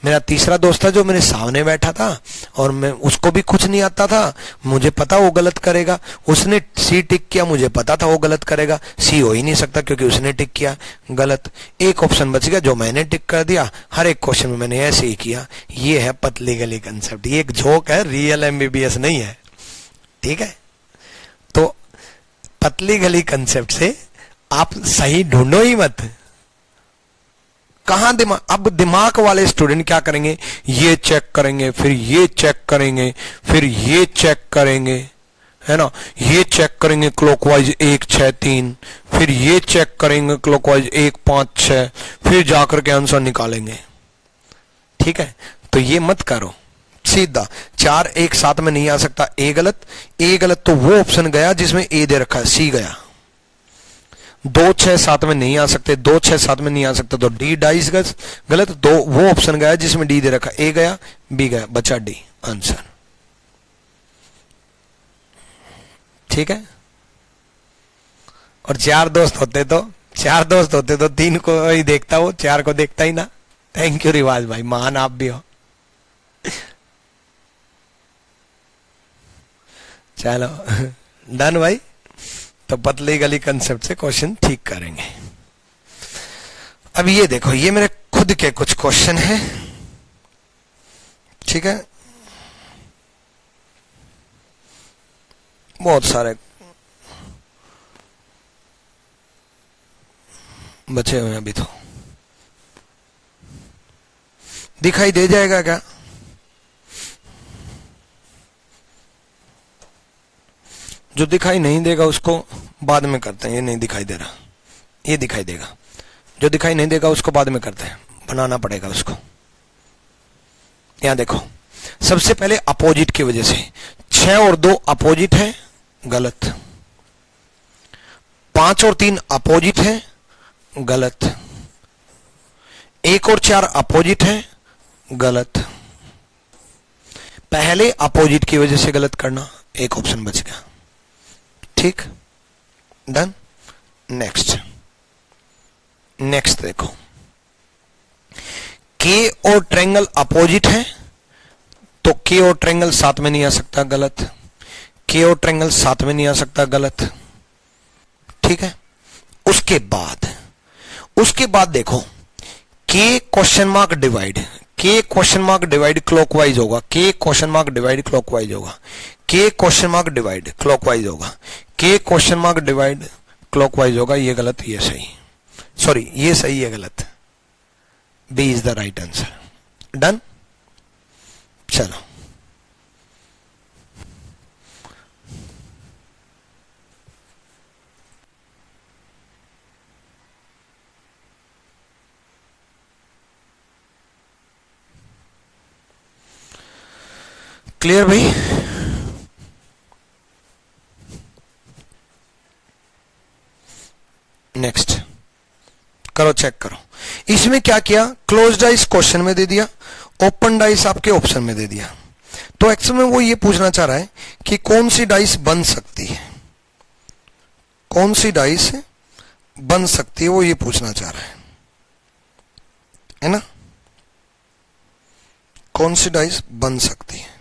मेरा तीसरा दोस्त था जो मेरे सामने बैठा था और मैं उसको भी कुछ नहीं आता था, मुझे पता वो गलत करेगा, उसने सी टिक किया, मुझे पता था वो गलत करेगा, सी हो ही नहीं सकता क्योंकि उसने टिक किया, गलत। एक ऑप्शन बच गया जो मैंने टिक कर दिया, हर एक क्वेश्चन में मैंने ऐसे ही किया। ये है पतली गली कंसेप्ट, ये एक जोक है, रियल एमबीबीएस नहीं है, ठीक है। तो पतली गली कंसेप्ट से आप सही ढूंढो ही मत, कहां दिमाग। अब दिमाग वाले स्टूडेंट क्या करेंगे, ये चेक करेंगे, फिर ये चेक करेंगे, फिर ये चेक करेंगे, है ना, ये चेक करेंगे क्लॉकवाइज 1 6 3, फिर ये चेक करेंगे क्लॉकवाइज 1 5 6, फिर जाकर के आंसर निकालेंगे, ठीक है। तो ये मत करो, सीधा 4 1 साथ में नहीं आ सकता, ए गलत, ए गलत, तो वो ऑप्शन गया जिसमें ए दे रखा है, सी गया। 2 6 साथ में नहीं आ सकते, 2 6 साथ में नहीं आ सकता, तो डी डाइस गलत, तो वो ऑप्शन गया जिसमें डी दे रखा, ए गया, बी गया, बचा डी आंसर, ठीक है। और 4 दोस्त होते तो 3 को ही देखता, वो 4 को देखता ही ना। थैंक यू रिवाज भाई, महान आप भी हो। चलो डन भाई, तो पतली गली कंसेप्ट से क्वेश्चन ठीक करेंगे। अब ये देखो, ये मेरे खुद के कुछ क्वेश्चन हैं, ठीक है, बहुत सारे बचे हुए हैं अभी। तो दिखाई दे जाएगा क्या? जो दिखाई नहीं देगा उसको बाद में करते हैं, ये नहीं दिखाई दे रहा, ये दिखाई देगा। जो दिखाई नहीं देगा उसको बाद में करते हैं, बनाना पड़ेगा उसको। यहां देखो, सबसे पहले अपोजिट की वजह से 6 और 2 अपोजिट है, गलत। 5 और 3 अपोजिट है, गलत। 1 और 4 अपोजिट है, गलत। पहले अपोजिट की वजह से गलत करना, एक ऑप्शन बच गया, ठीक, डन। नेक्स्ट देखो, के और ट्रायंगल अपोजिट है, तो के और ट्रायंगल साथ में नहीं आ सकता, गलत। के और ट्रायंगल साथ में नहीं आ सकता, गलत, ठीक है। उसके बाद देखो, के क्वेश्चन मार्क डिवाइड, के क्वेश्चन मार्क डिवाइड क्लॉकवाइज होगा, के क्वेश्चन मार्क डिवाइड क्लॉकवाइज होगा, के क्वेश्चन मार्क डिवाइड क्लॉकवाइज होगा, के क्वेश्चन मार्क डिवाइड क्लॉकवाइज होगा, ये गलत ये सही, सॉरी ये सही ये गलत, B is the right answer. Done, चलो क्लियर भाई। नेक्स्ट करो, चेक करो। इसमें क्या किया, क्लोज डाइस क्वेश्चन में दे दिया, ओपन डाइस आपके ऑप्शन में दे दिया। तो एक्चुअल में वो ये पूछना चाह रहा है कि कौन सी डाइस बन सकती है, कौन सी डाइस बन सकती है, वो ये पूछना चाह रहा है ना, कौन सी डाइस बन सकती है।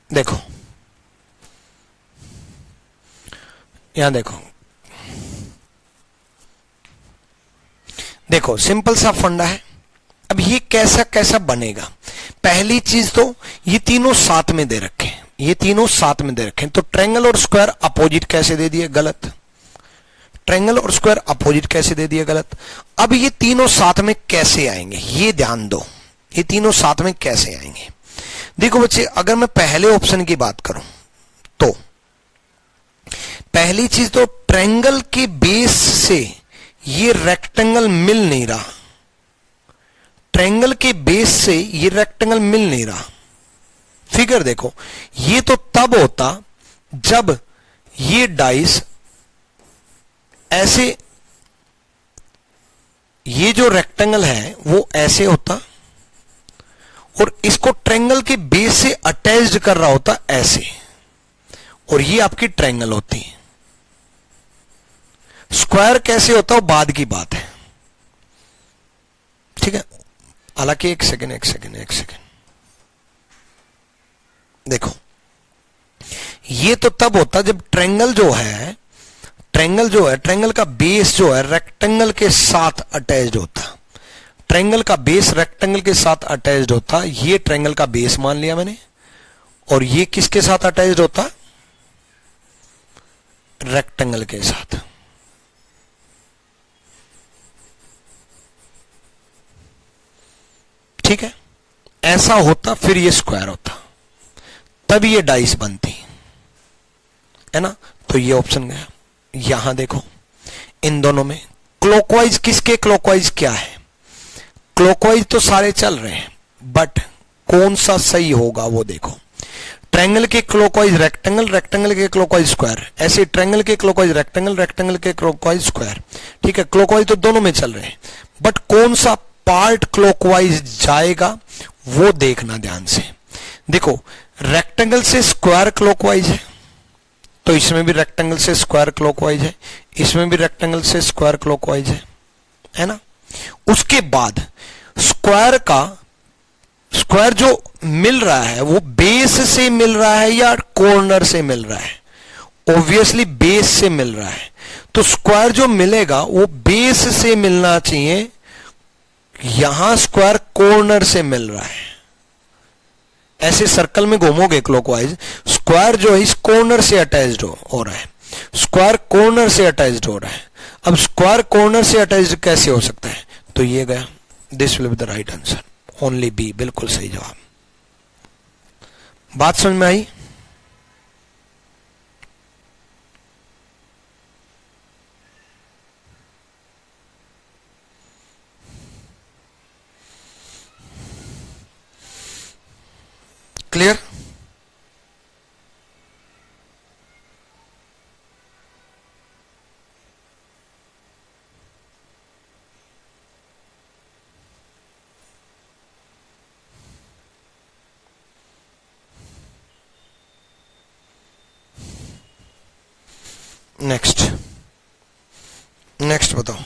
देखो यहां देखो, देखो सिंपल सा फंडा है। अब ये कैसा कैसा बनेगा, पहली चीज तो ये तीनों साथ में दे रखे हैं, ये तीनों साथ में दे रखे हैं, तो ट्रायंगल और स्क्वायर अपोजिट कैसे दे दिए, गलत। ट्रायंगल और स्क्वायर अपोजिट कैसे दे दिए, गलत। अब ये तीनों साथ में कैसे आएंगे, ये ध्यान दो, ये तीनों साथ में कैसे आएंगे। देखो बच्चे, अगर मैं पहले ऑप्शन की बात करूं तो पहली चीज तो ट्रायंगल के बेस से ये रेक्टेंगल मिल नहीं रहा, ट्रायंगल के बेस से ये रेक्टेंगल मिल नहीं रहा। फिगर देखो, ये तो तब होता जब ये डाइस ऐसे, ये जो रेक्टेंगल है वो ऐसे होता और इसको ट्रायंगल के बेस से अटैच्ड कर रहा होता ऐसे, और ये आपकी ट्रायंगल होती है। स्क्वायर कैसे होता है बाद की बात है, ठीक है। हालांकि एक सेकेंड देखो, ये तो तब होता जब ट्रायंगल जो है, ट्रायंगल का बेस जो है रेक्टेंगल के साथ अटैच्ड होता, ट्रायंगल का बेस रेक्टेंगल के साथ अटैच्ड होता। ये ट्रायंगल का बेस मान लिया मैंने, और ये किसके साथ अटैच्ड होता, रेक्टेंगल के साथ। ठीक है, ऐसा होता, फिर ये स्क्वायर होता, तब ये डाइस बनती है ना। तो ये ऑप्शन गया। यहां देखो, इन दोनों में क्लॉकवाइज, किसके क्लॉकवाइज क्या है, क्लॉकवाइज तो सारे चल रहे हैं, बट कौन सा सही होगा वो देखो। ट्रायंगल के क्लॉकवाइज रेक्टेंगल, रेक्टेंगल के क्लॉकवाइज स्क्वायर, ऐसे ट्रायंगल के क्लॉकवाइज रेक्टेंगल, रेक्टेंगल के क्लॉकवाइज स्क्वायर। ठीक है, क्लॉकवाइज तो दोनों में चल रहे हैं, बट कौन सा पार्ट क्लॉकवाइज जाएगा वो देखना ध्यान से। देखो, रेक्टेंगल से स्क्वायर क्लॉकवाइज है, तो इसमें भी रेक्टेंगल से स्क्वायर क्लॉकवाइज है, इसमें भी रेक्टेंगल से स्क्वायर क्लॉकवाइज है ना। उसके बाद स्क्वायर का, स्क्वायर जो मिल रहा है वो बेस से मिल रहा है या कॉर्नर से मिल रहा है, ऑब्वियसली बेस से मिल रहा है। तो स्क्वायर जो मिलेगा वो बेस से मिलना चाहिए, यहां स्क्वायर कॉर्नर से मिल रहा है। ऐसे सर्कल में घूमोगे क्लॉकवाइज, स्क्वायर जो है इस कॉर्नर से अटैच्ड हो रहा है, स्क्वायर कॉर्नर से अटैच्ड हो रहा है। अब स्क्वायर कॉर्नर से अटैच्ड कैसे हो सकता है, तो ये गया, this will be the right answer, only B, बिल्कुल सही जवाब। बात समझ में आई। क्लियर। नेक्स्ट, नेक्स्ट बताओ।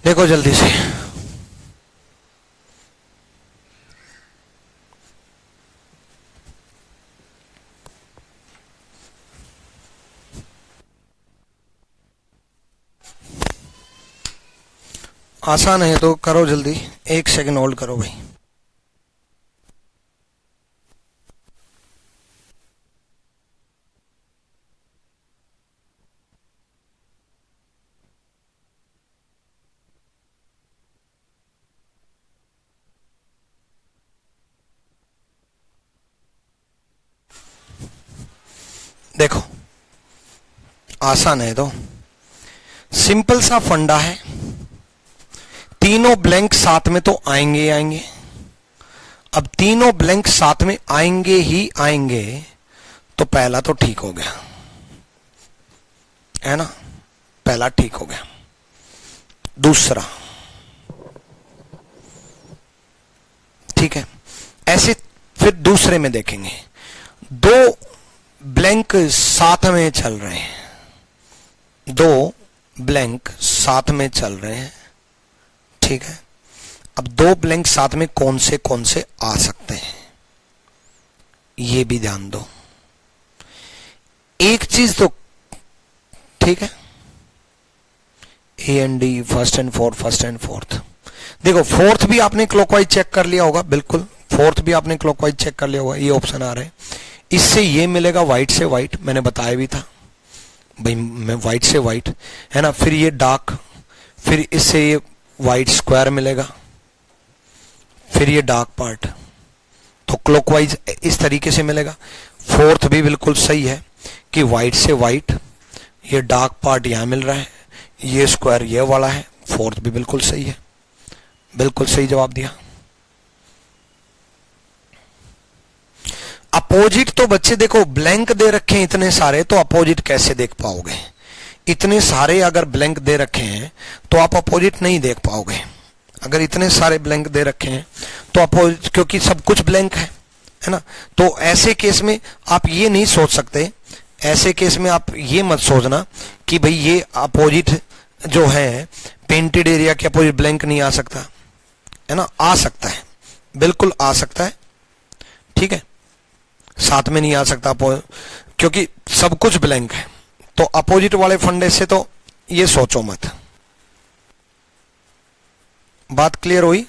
देखो जल्दी से, आसान है तो करो जल्दी, 1 सेकंड होल्ड करो भाई। देखो आसान है तो, सिंपल सा फंडा है, तीनों ब्लैंक साथ में तो आएंगे ही आएंगे। अब तीनों ब्लैंक साथ में आएंगे ही आएंगे, तो पहला तो ठीक हो गया है ना, पहला ठीक हो गया। दूसरा ठीक है, ऐसे फिर दूसरे में देखेंगे, दो ब्लैंक साथ में चल रहे हैं, दो ब्लैंक साथ में चल रहे हैं, ठीक है। अब दो ब्लैंक साथ में कौन से आ सकते हैं, ये भी ध्यान दो। एक चीज तो ठीक है, A and D, first and fourth. देखो फोर्थ भी आपने क्लॉकवाइज चेक कर लिया होगा, बिल्कुल फोर्थ भी आपने क्लॉकवाइज चेक कर लिया होगा, ये ऑप्शन आ रहे हैं। इससे ये मिलेगा व्हाइट से व्हाइट, मैंने बताया भी था भाई, मैं व्हाइट से व्हाइट है ना, फिर ये डार्क, फिर इससे ये व्हाइट स्क्वायर मिलेगा, फिर ये डार्क पार्ट, तो क्लॉकवाइज इस तरीके से मिलेगा। फोर्थ भी बिल्कुल सही है कि व्हाइट से व्हाइट, ये डार्क पार्ट यहां मिल रहा है, ये स्क्वायर ये वाला है, फोर्थ भी बिल्कुल सही है, बिल्कुल सही जवाब दिया। अपोजिट तो बच्चे देखो ब्लैंक दे रखे हैं इतने सारे, तो अपोजिट कैसे देख पाओगे, इतने सारे अगर ब्लैंक दे रखे हैं तो आप अपोजिट नहीं देख पाओगे। अगर इतने सारे ब्लैंक दे रखे हैं तो अपोजिट, क्योंकि सब कुछ ब्लैंक है ना, तो ऐसे केस में आप ये नहीं सोच सकते, ऐसे केस में आप ये मत सोचना कि भाई ये अपोजिट जो है पेंटेड एरिया के अपोजिट ब्लैंक नहीं आ सकता है ना, आ सकता है, बिल्कुल आ सकता है, ठीक है, साथ में नहीं आ सकता क्योंकि सब कुछ ब्लैंक है। तो अपोजिट वाले फंडे से तो ये सोचो मत। बात क्लियर हुई?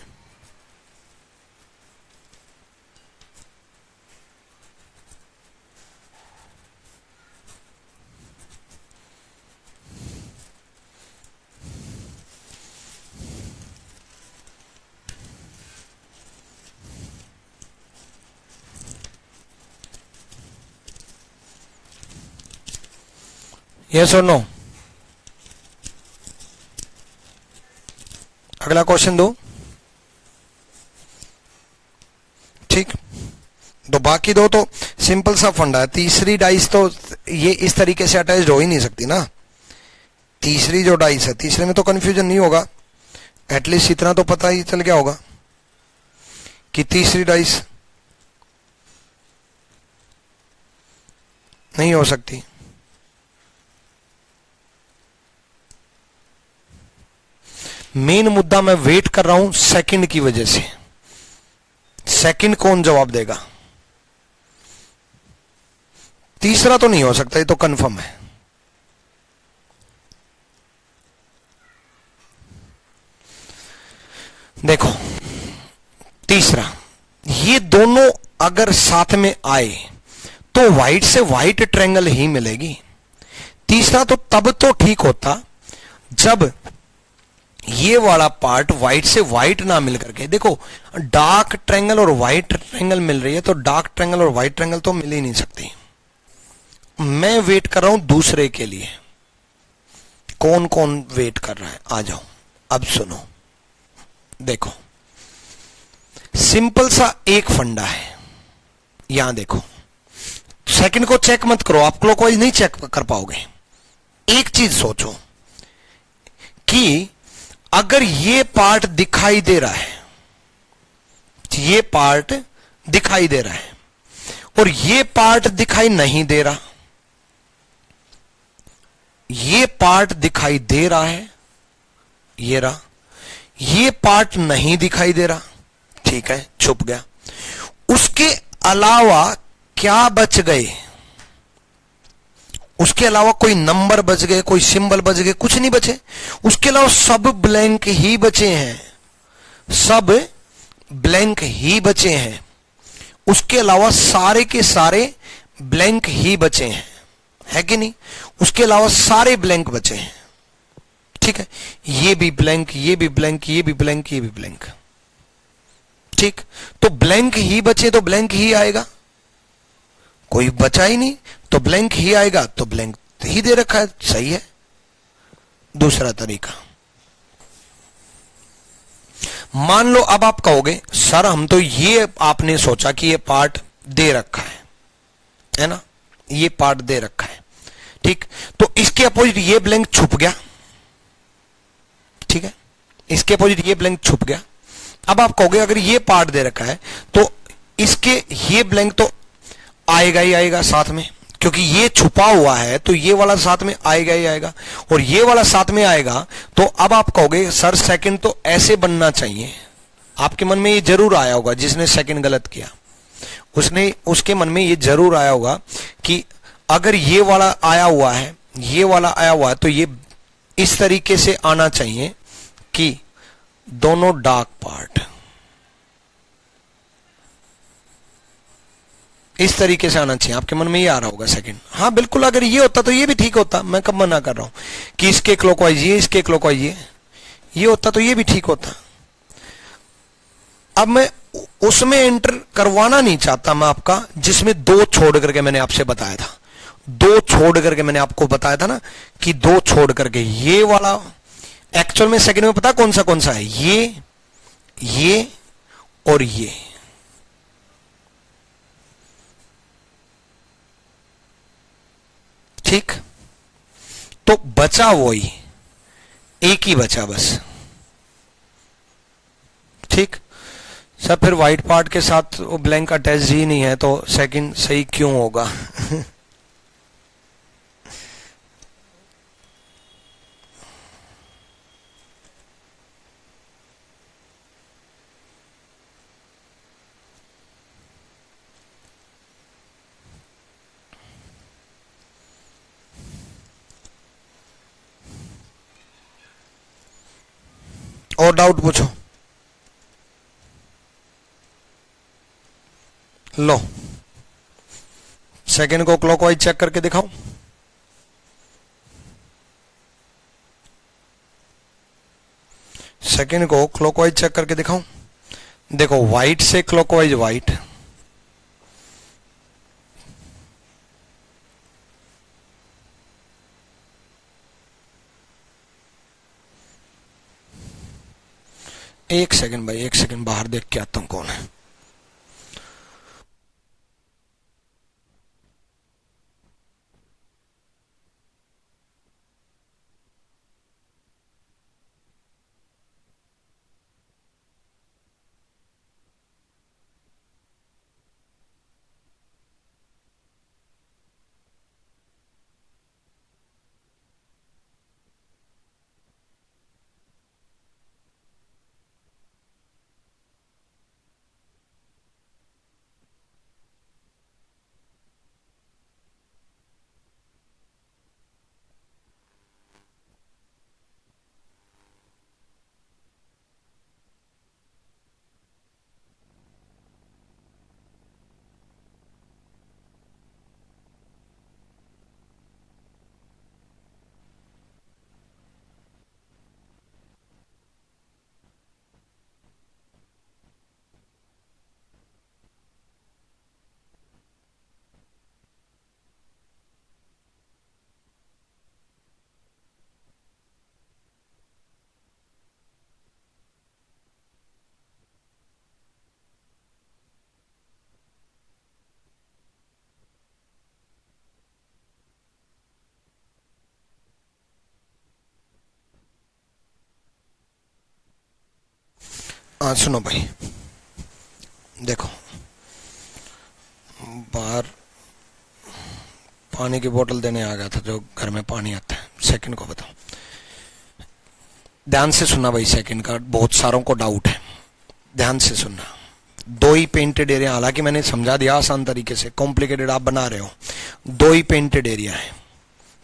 यस और नो? अगला क्वेश्चन दो, ठीक। तो बाकी दो तो सिंपल सा फंडा है। तीसरी डाइस तो ये इस तरीके से अटैच हो ही नहीं सकती ना, तीसरी जो डाइस है, तीसरे में तो कंफ्यूजन नहीं होगा, एटलीस्ट इतना तो पता ही चल गया होगा कि तीसरी डाइस नहीं हो सकती। मेन मुद्दा मैं वेट कर रहा हूं सेकंड की वजह से, सेकंड कौन जवाब देगा। तीसरा तो नहीं हो सकता, ये तो कंफर्म है। देखो तीसरा, ये दोनों अगर साथ में आए तो व्हाइट से व्हाइट ट्रायंगल ही मिलेगी। तीसरा तो तब तो ठीक होता जब ये वाला पार्ट व्हाइट से व्हाइट ना मिल करके, देखो डार्क ट्रायंगल और व्हाइट ट्रायंगल मिल रही है, तो डार्क ट्रायंगल और व्हाइट ट्रायंगल तो मिल ही नहीं सकती। मैं वेट कर रहा हूं दूसरे के लिए, कौन कौन वेट कर रहा है, आ जाओ। अब सुनो, देखो सिंपल सा एक फंडा है, यहां देखो, सेकंड को चेक मत करो, आप क्लॉकवाइज नहीं चेक कर पाओगे। एक चीज सोचो कि अगर ये पार्ट दिखाई दे रहा है, ये पार्ट दिखाई दे रहा है और ये पार्ट दिखाई नहीं दे रहा, ये पार्ट दिखाई दे रहा है, ये रहा, ये पार्ट नहीं दिखाई दे रहा, ठीक है, छुप गया। उसके अलावा क्या बच गए? उसके अलावा कोई नंबर बच गए, कोई सिंबल बच गए? कुछ नहीं बचे। उसके अलावा सब ब्लैंक ही बचे हैं, सब ब्लैंक ही बचे हैं। उसके अलावा सारे के सारे ब्लैंक ही बचे हैं, है कि नहीं? उसके अलावा सारे ब्लैंक बचे हैं, ठीक है। ये भी ब्लैंक, ये भी ब्लैंक, ये भी ब्लैंक, ये भी ब्लैंक, ठीक। तो ब्लैंक ही बचे तो ब्लैंक ही आएगा, कोई बचा ही नहीं तो ब्लैंक ही आएगा, तो ब्लैंक ही दे रखा है, सही है। दूसरा तरीका, मान लो अब आप कहोगे सर हम तो ये आपने सोचा कि ये पार्ट दे रखा है ना, ये पार्ट दे रखा है, ठीक। तो इसके अपोजिट ये ब्लैंक छुप गया, ठीक है, इसके अपोजिट ये ब्लैंक छुप गया। अब आप कहोगे अगर ये पार्ट दे रखा है तो इसके ये ब्लैंक तो आएगा ही आएगा साथ में, क्योंकि ये छुपा हुआ है तो ये वाला साथ में आएगा ही आएगा, और ये वाला साथ में आएगा। तो अब आप कहोगे सर सेकंड तो ऐसे बनना चाहिए। आपके मन में ये जरूर आया होगा, जिसने सेकंड गलत किया उसके मन में ये जरूर आया होगा कि अगर ये वाला आया हुआ है, ये वाला आया हुआ है, तो ये इस तरीके से आना चाहिए कि दोनों डार्क पार्ट इस तरीके से आना चाहिए। आपके मन में ये आ रहा होगा सेकंड। हाँ बिल्कुल, अगर ये होता तो ये भी ठीक होता, मैं कब मना कर रहा हूं कि इसके क्लॉकवाइज ये, इसके क्लॉकवाइज ये होता तो ये भी ठीक होता। अब मैं उसमें एंटर करवाना नहीं चाहता मैं आपका, जिसमें दो छोड़ करके मैंने आपसे बताया था, दो छोड़ करके मैंने आपको बताया था ना कि दो छोड़ करके ये वाला एक्चुअल में सेकंड में पता कौन सा है, ये और ये, ठीक। तो बचा वही, एक ही बचा बस, ठीक। सर फिर व्हाइट पार्ट के साथ वो ब्लैंक अटैच ही नहीं है तो सेकंड सही क्यों होगा? और डाउट पूछो। लो सेकंड को क्लॉकवाइज चेक करके दिखाओ। सेकंड को क्लॉकवाइज चेक करके दिखाओ। देखो व्हाइट से क्लॉकवाइज व्हाइट, एक सेकंड भाई, एक सेकंड बाहर देख के आता हूं कौन है। हाँ सुनो भाई, देखो बाहर पानी की बोतल देने आ गया था, जो घर में पानी आता है। सेकंड को बताओ, ध्यान से सुनना भाई, सेकंड का बहुत सारों को डाउट है, ध्यान से सुनना। दो ही पेंटेड एरिया, हालांकि मैंने समझा दिया आसान तरीके से, कॉम्प्लिकेटेड आप बना रहे हो। दो ही पेंटेड एरिया है,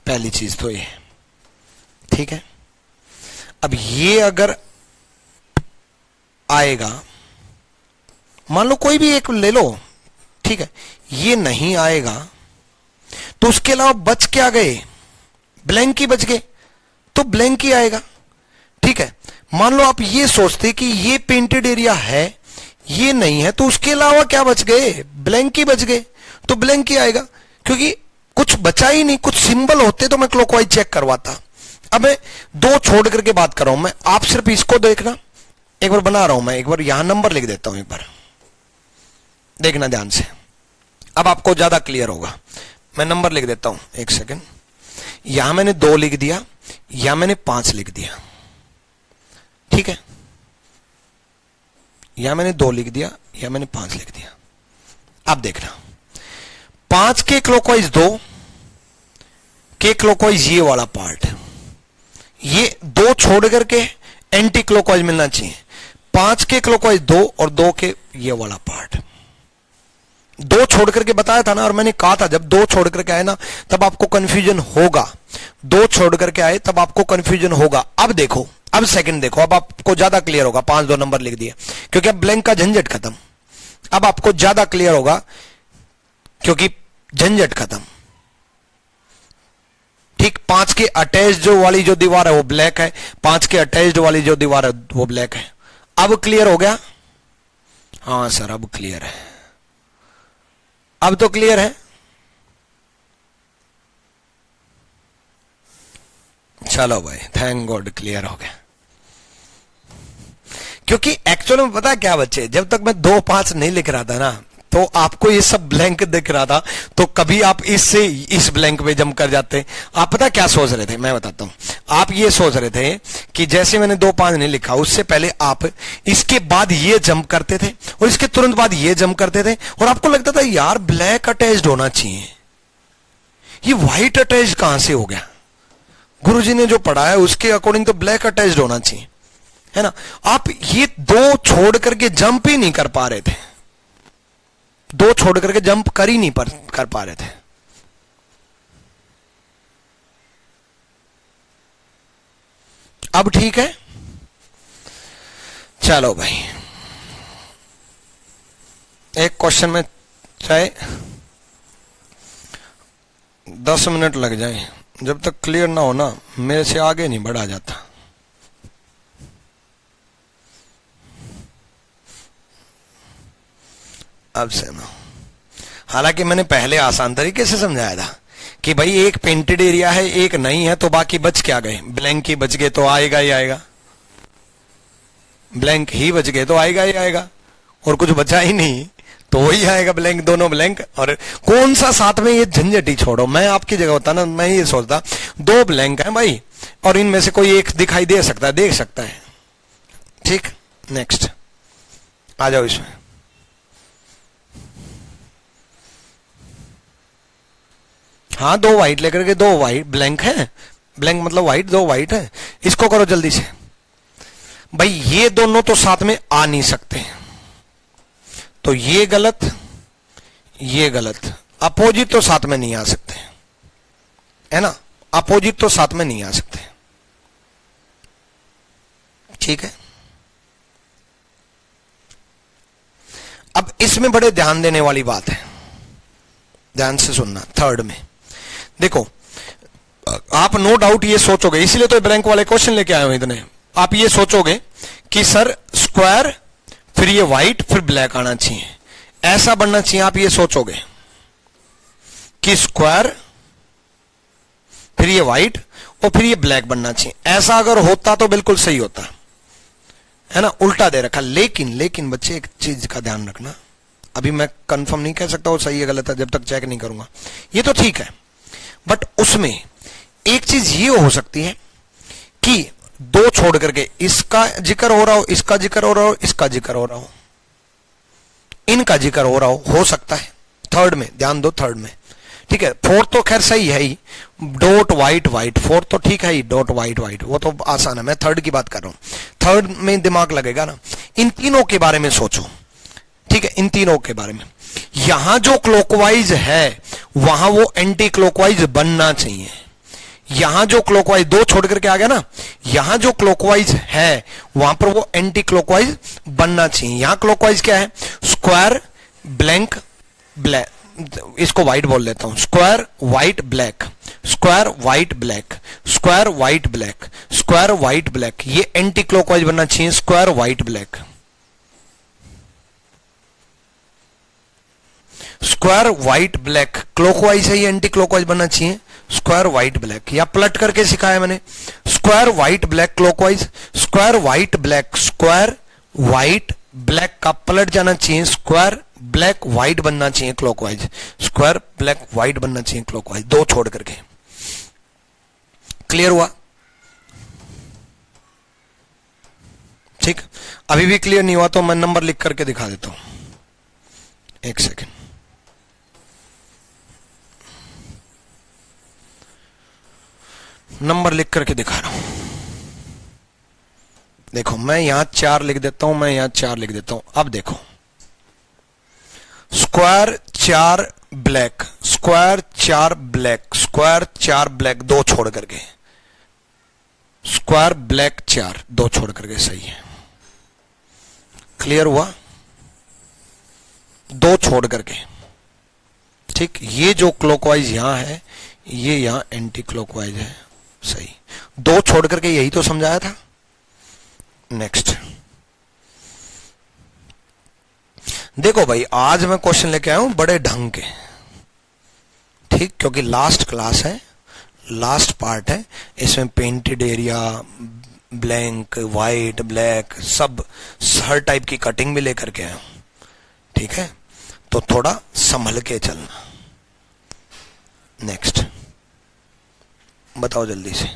पहली चीज तो ये, ठीक है। अब ये अगर आएगा, मान लो कोई भी एक ले लो, ठीक है, ये नहीं आएगा तो उसके अलावा बच क्या गए, ब्लैंक ही बच गए, तो ब्लैंक ही आएगा, ठीक है। मान लो आप ये सोचते कि ये पेंटेड एरिया है, ये नहीं है, तो उसके अलावा क्या बच गए, ब्लैंक ही बच गए, तो ब्लैंक ही आएगा, क्योंकि कुछ बचा ही नहीं। कुछ सिंबल होते तो मैं क्लॉकवाइज चेक करवाता। अब मैं दो छोड़ करके बात कर रहा हूं, मैं आप सिर्फ इसको देखना, एक बार बना रहा हूं मैं, एक बार यहां नंबर लिख देता हूं, एक बार देखना ध्यान से, अब आपको ज्यादा क्लियर होगा। मैं नंबर लिख देता हूं, एक सेकंड। यहां मैंने 2 लिख दिया, यहां मैंने 5 लिख दिया, ठीक है। यहां मैंने 2 लिख दिया, यहां मैंने 5 लिख दिया। अब देखना, 5 के क्लॉकवाइज 2 के क्लॉकवाइज ये वाला पार्ट, ये 2 छोड़ करके एंटी क्लॉकवाइज मिलना चाहिए। 5 के क्लॉकवाइज 2 और 2 के ये वाला पार्ट, 2 छोड़ करके बताया था ना, और मैंने कहा था जब 2 छोड़ करके आए ना तब आपको कंफ्यूजन होगा, 2 छोड़ करके आए तब आपको कंफ्यूजन होगा। अब देखो, अब सेकंड देखो, अब आपको ज्यादा क्लियर होगा। 5 2 नंबर लिख दिया, क्योंकि अब ब्लैंक का झंझट खत्म, अब आपको ज्यादा क्लियर होगा, क्योंकि झंझट खत्म, ठीक। 5 के अटैच्ड वाली जो दीवार है वो ब्लैक है, 5 के अटैच्ड वाली जो दीवार है वो ब्लैक है। अब क्लियर हो गया? हाँ सर, अब क्लियर है, अब तो क्लियर है। चलो भाई, थैंक गॉड क्लियर हो गया। क्योंकि एक्चुअल में पता क्या बच्चे, जब तक मैं 2 5 नहीं लिख रहा था ना, तो आपको ये सब ब्लैंक दिख रहा था, तो कभी आप इससे इस ब्लैंक पे जंप कर जाते। आप पता क्या सोच रहे थे, मैं बताता हूं। आप ये सोच रहे थे कि जैसे मैंने 2 5 नहीं लिखा, उससे पहले आप इसके बाद ये जंप करते थे और इसके तुरंत बाद ये जंप करते थे, और आपको लगता था यार ब्लैक अटैच्ड होना चाहिए, ये व्हाइट अटैच्ड कहां से हो गया। गुरुजी ने जो पढ़ाया उसके अकॉर्डिंग तो ब्लैक अटैच्ड होना चाहिए, है ना। आप ये 2 छोड़ करके जंप ही नहीं कर पा रहे थे, 2 छोड़ करके जंप कर ही नहीं कर पा रहे थे। अब ठीक है, चलो भाई, एक क्वेश्चन में चाहे 10 मिनट लग जाए, जब तक क्लियर ना हो ना मेरे से आगे नहीं बढ़ा जाता। अब से ना, हालांकि मैंने पहले आसान तरीके से समझाया था कि भाई एक पेंटेड एरिया है, एक नहीं है, तो बाकी बच क्या गए, ब्लैंक ही बच गए, तो आएगा ही आएगा, ब्लैंक ही बच गए तो आएगा ही आएगा, और कुछ बचा ही नहीं तो वही आएगा ब्लैंक, दोनों ब्लैंक। और कौन सा साथ में, ये झंझट ही छोड़ो। मैं आपकी जगह होता ना, मैं ये सोचता 2 ब्लैंक है भाई, और इनमें से कोई एक दिखाई दे सकता है, देख सकता है, ठीक। नेक्स्ट आ जाओ इसमें। हाँ, 2 व्हाइट लेकर के 2 व्हाइट ब्लैंक है, ब्लैंक मतलब व्हाइट, 2 व्हाइट है। इसको करो जल्दी से भाई, ये दोनों तो साथ में आ नहीं सकते, तो ये गलत, ये गलत, अपोजिट तो साथ में नहीं आ सकते, है ना, अपोजिट तो साथ में नहीं आ सकते, ठीक है। अब इसमें बड़े ध्यान देने वाली बात है, ध्यान से सुनना। थर्ड में देखो, आप नो डाउट ये सोचोगे, इसीलिए तो ब्लैंक वाले क्वेश्चन लेके आए हो इतने। आप ये सोचोगे कि सर स्क्वायर, फिर ये व्हाइट, फिर ब्लैक आना चाहिए, ऐसा बनना चाहिए। आप ये सोचोगे कि स्क्वायर, फिर ये व्हाइट और फिर ये ब्लैक बनना चाहिए। ऐसा अगर होता तो बिल्कुल सही होता, है ना, उल्टा दे रखा। लेकिन बच्चे एक चीज का ध्यान रखना, अभी मैं कंफर्म नहीं कह सकता वो सही है गलत है जब तक चेक नहीं करूंगा। ये तो ठीक है, बट उसमें एक चीज ये हो सकती है कि 2 छोड़ करके इसका जिक्र हो रहा हो, इसका जिक्र हो रहा हो, इसका जिक्र हो रहा हो, इनका जिक्र हो रहा हो सकता है। थर्ड में ध्यान दो, थर्ड में, ठीक है, फोर्थ तो खैर सही है ही, डॉट वाइट वाइट, फोर्थ तो ठीक है ही, डॉट वाइट वाइट वो तो आसान है, मैं थर्ड की बात कर रहा हूं, थर्ड में दिमाग लगेगा ना। इन तीनों के बारे में सोचो, ठीक है, इन तीनों के बारे में। यहां जो क्लॉकवाइज है वहां वो एंटी क्लॉकवाइज बनना चाहिए। यहां जो क्लॉकवाइज दो छोड़ करके आ गया ना, यहां जो क्लॉकवाइज है वहां पर वो एंटी क्लॉकवाइज बनना चाहिए। यहां क्लॉकवाइज क्या है, स्क्वायर ब्लैंक ब्लैक, इसको व्हाइट बोल देता हूं, square white black, square white black, square white black, square white black, ये एंटी क्लॉकवाइज बनना चाहिए, square white black. Square white black clockwise है, ये एंटी क्लॉकवाइज बनना चाहिए, स्क्वायर व्हाइट ब्लैक, या पलट करके सिखाया मैंने, square white black clockwise, square white black, square white black का पलट जाना चाहिए, स्क्वायर ब्लैक व्हाइट बनना चाहिए क्लॉकवाइज, स्क्वायर ब्लैक व्हाइट बनना चाहिए क्लॉकवाइज, दो छोड़ करके। क्लियर हुआ? ठीक, अभी भी क्लियर नहीं हुआ तो मैं नंबर लिख करके दिखा देता हूं, एक सेकेंड। नंबर लिख करके दिखा रहा हूं, देखो मैं यहां 4 लिख देता हूं, मैं यहां 4 लिख देता हूं। अब देखो, square 4 black, square 4 black, square 4 black, दो छोड़ करके, स्क्वायर ब्लैक 4 दो छोड़ करके, सही है। क्लियर हुआ? दो छोड़ करके, ठीक, ये जो क्लॉकवाइज यहां है ये यहां एंटी क्लॉकवाइज है, सही, दो छोड़ करके, यही तो समझाया था। नेक्स्ट देखो भाई, आज मैं क्वेश्चन लेके आया हूं बड़े ढंग के, ठीक, क्योंकि लास्ट क्लास है, लास्ट पार्ट है, इसमें painted area, blank, white, black, सब हर टाइप की कटिंग भी लेकर के आया हूं, ठीक है, तो थोड़ा संभल के चलना। नेक्स्ट बताओ जल्दी से।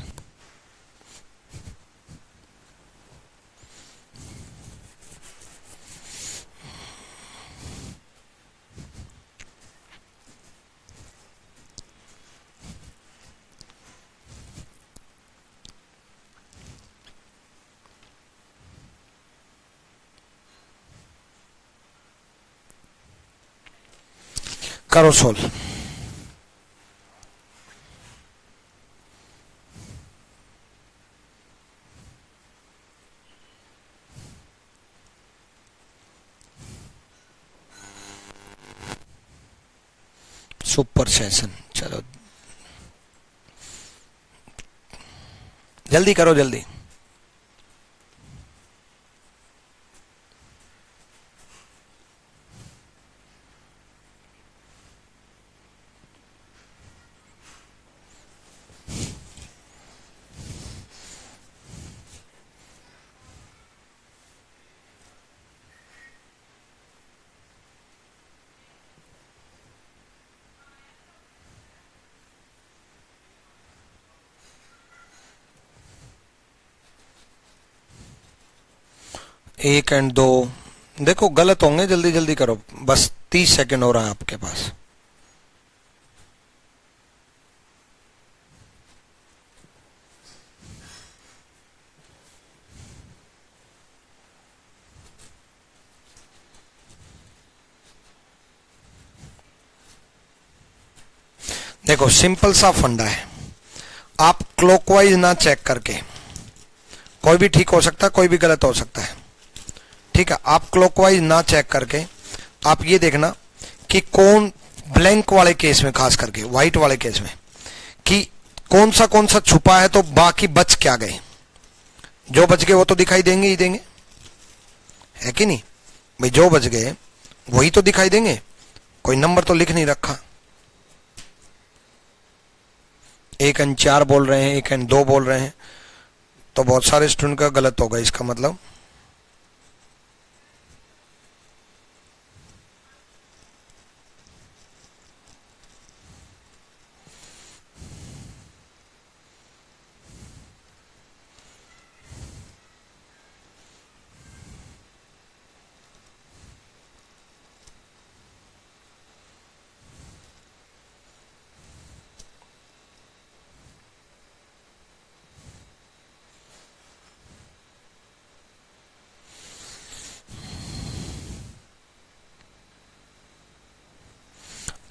करो सोल्व। सुपर सेशन, चलो जल्दी करो, जल्दी। एक एंड दो, देखो गलत होंगे, जल्दी जल्दी करो, बस 30 सेकंड हो रहा है आपके पास। देखो सिंपल सा फंडा है, आप क्लॉकवाइज ना चेक करके, कोई भी ठीक हो सकता है, कोई भी गलत हो सकता है, ठीक है, आप क्लॉकवाइज ना चेक करके आप ये देखना कि कौन ब्लैंक वाले केस में, खास करके व्हाइट वाले केस में, कि कौन सा छुपा है, तो बाकी बच क्या गए, जो बच गए वो तो दिखाई देंगे ही देंगे, है कि नहीं भाई, जो बच गए वही तो दिखाई देंगे, कोई नंबर तो लिख नहीं रखा, एक एंड 4 बोल रहे हैं, एक एंड 2 बोल रहे हैं, तो बहुत सारे स्टूडेंट का गलत होगा, इसका मतलब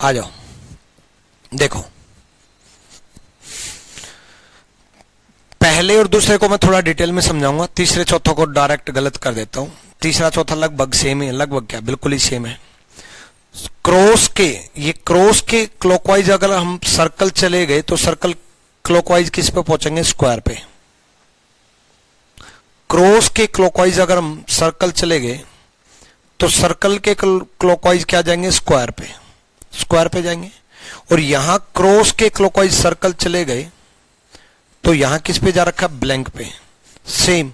आ जाओ, देखो पहले और दूसरे को मैं थोड़ा डिटेल में समझाऊंगा, तीसरे चौथे को डायरेक्ट गलत कर देता हूं। तीसरा चौथा लगभग सेम है, लगभग क्या बिल्कुल ही सेम है। क्रॉस के, ये क्रॉस के क्लॉकवाइज अगर हम सर्कल चले गए तो सर्कल क्लॉकवाइज किस पे पहुंचेंगे? स्क्वायर पे। क्रॉस के क्लॉकवाइज अगर हम सर्कल चले गए तो सर्कल के क्लॉकवाइज क्या जाएंगे? स्क्वायर पे, स्क्वायर पे जाएंगे। और यहां क्रॉस के क्लॉकवाइज सर्कल चले गए तो यहां किस पे जा रखा? ब्लैंक पे। सेम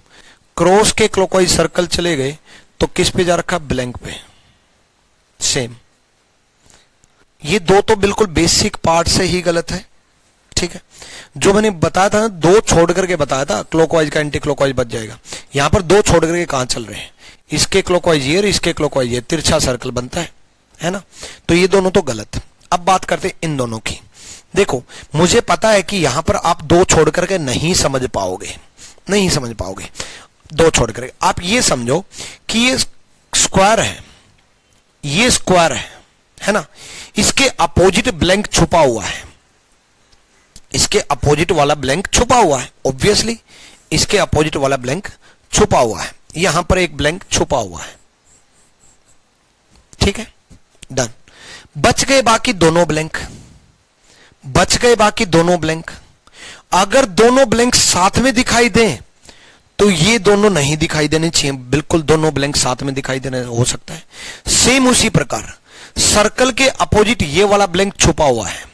क्रॉस के क्लॉकवाइज सर्कल चले गए तो किस पे जा रखा? ब्लैंक पे। सेम। ये दो तो बिल्कुल बेसिक पार्ट से ही गलत है, ठीक है। जो मैंने बताया था ना, दो छोड़ करके बताया था, क्लॉकवाइज का एंटी क्लॉकवाइज बच जाएगा। यहां पर दो छोड़ करके कहां चल रहे हैं? इसके क्लॉकवाइज ये और इसके क्लॉकवाइज ये, तिरछा सर्कल बनता है ना। तो ये दोनों तो गलत। अब बात करते हैं इन दोनों की। देखो मुझे पता है कि यहां पर आप दो छोड़ करके नहीं समझ पाओगे, नहीं समझ पाओगे दो छोड़ करके। आप ये समझो कि ये स्क्वायर है, ये स्क्वायर है ना, इसके अपोजिट ब्लैंक छुपा हुआ है, इसके अपोजिट वाला ब्लैंक छुपा हुआ है। ऑब्वियसली इसके अपोजिट वाला ब्लैंक छुपा हुआ है, यहां पर एक ब्लैंक छुपा हुआ है, ठीक है, डन। बच गए बाकी दोनों ब्लैंक, बच गए बाकी दोनों ब्लैंक। अगर दोनों ब्लैंक साथ में दिखाई दें तो ये दोनों नहीं दिखाई देने चाहिए, बिल्कुल दोनों ब्लैंक साथ में दिखाई देने हो सकता है। सेम उसी प्रकार सर्कल के अपोजिट ये वाला ब्लैंक छुपा हुआ है,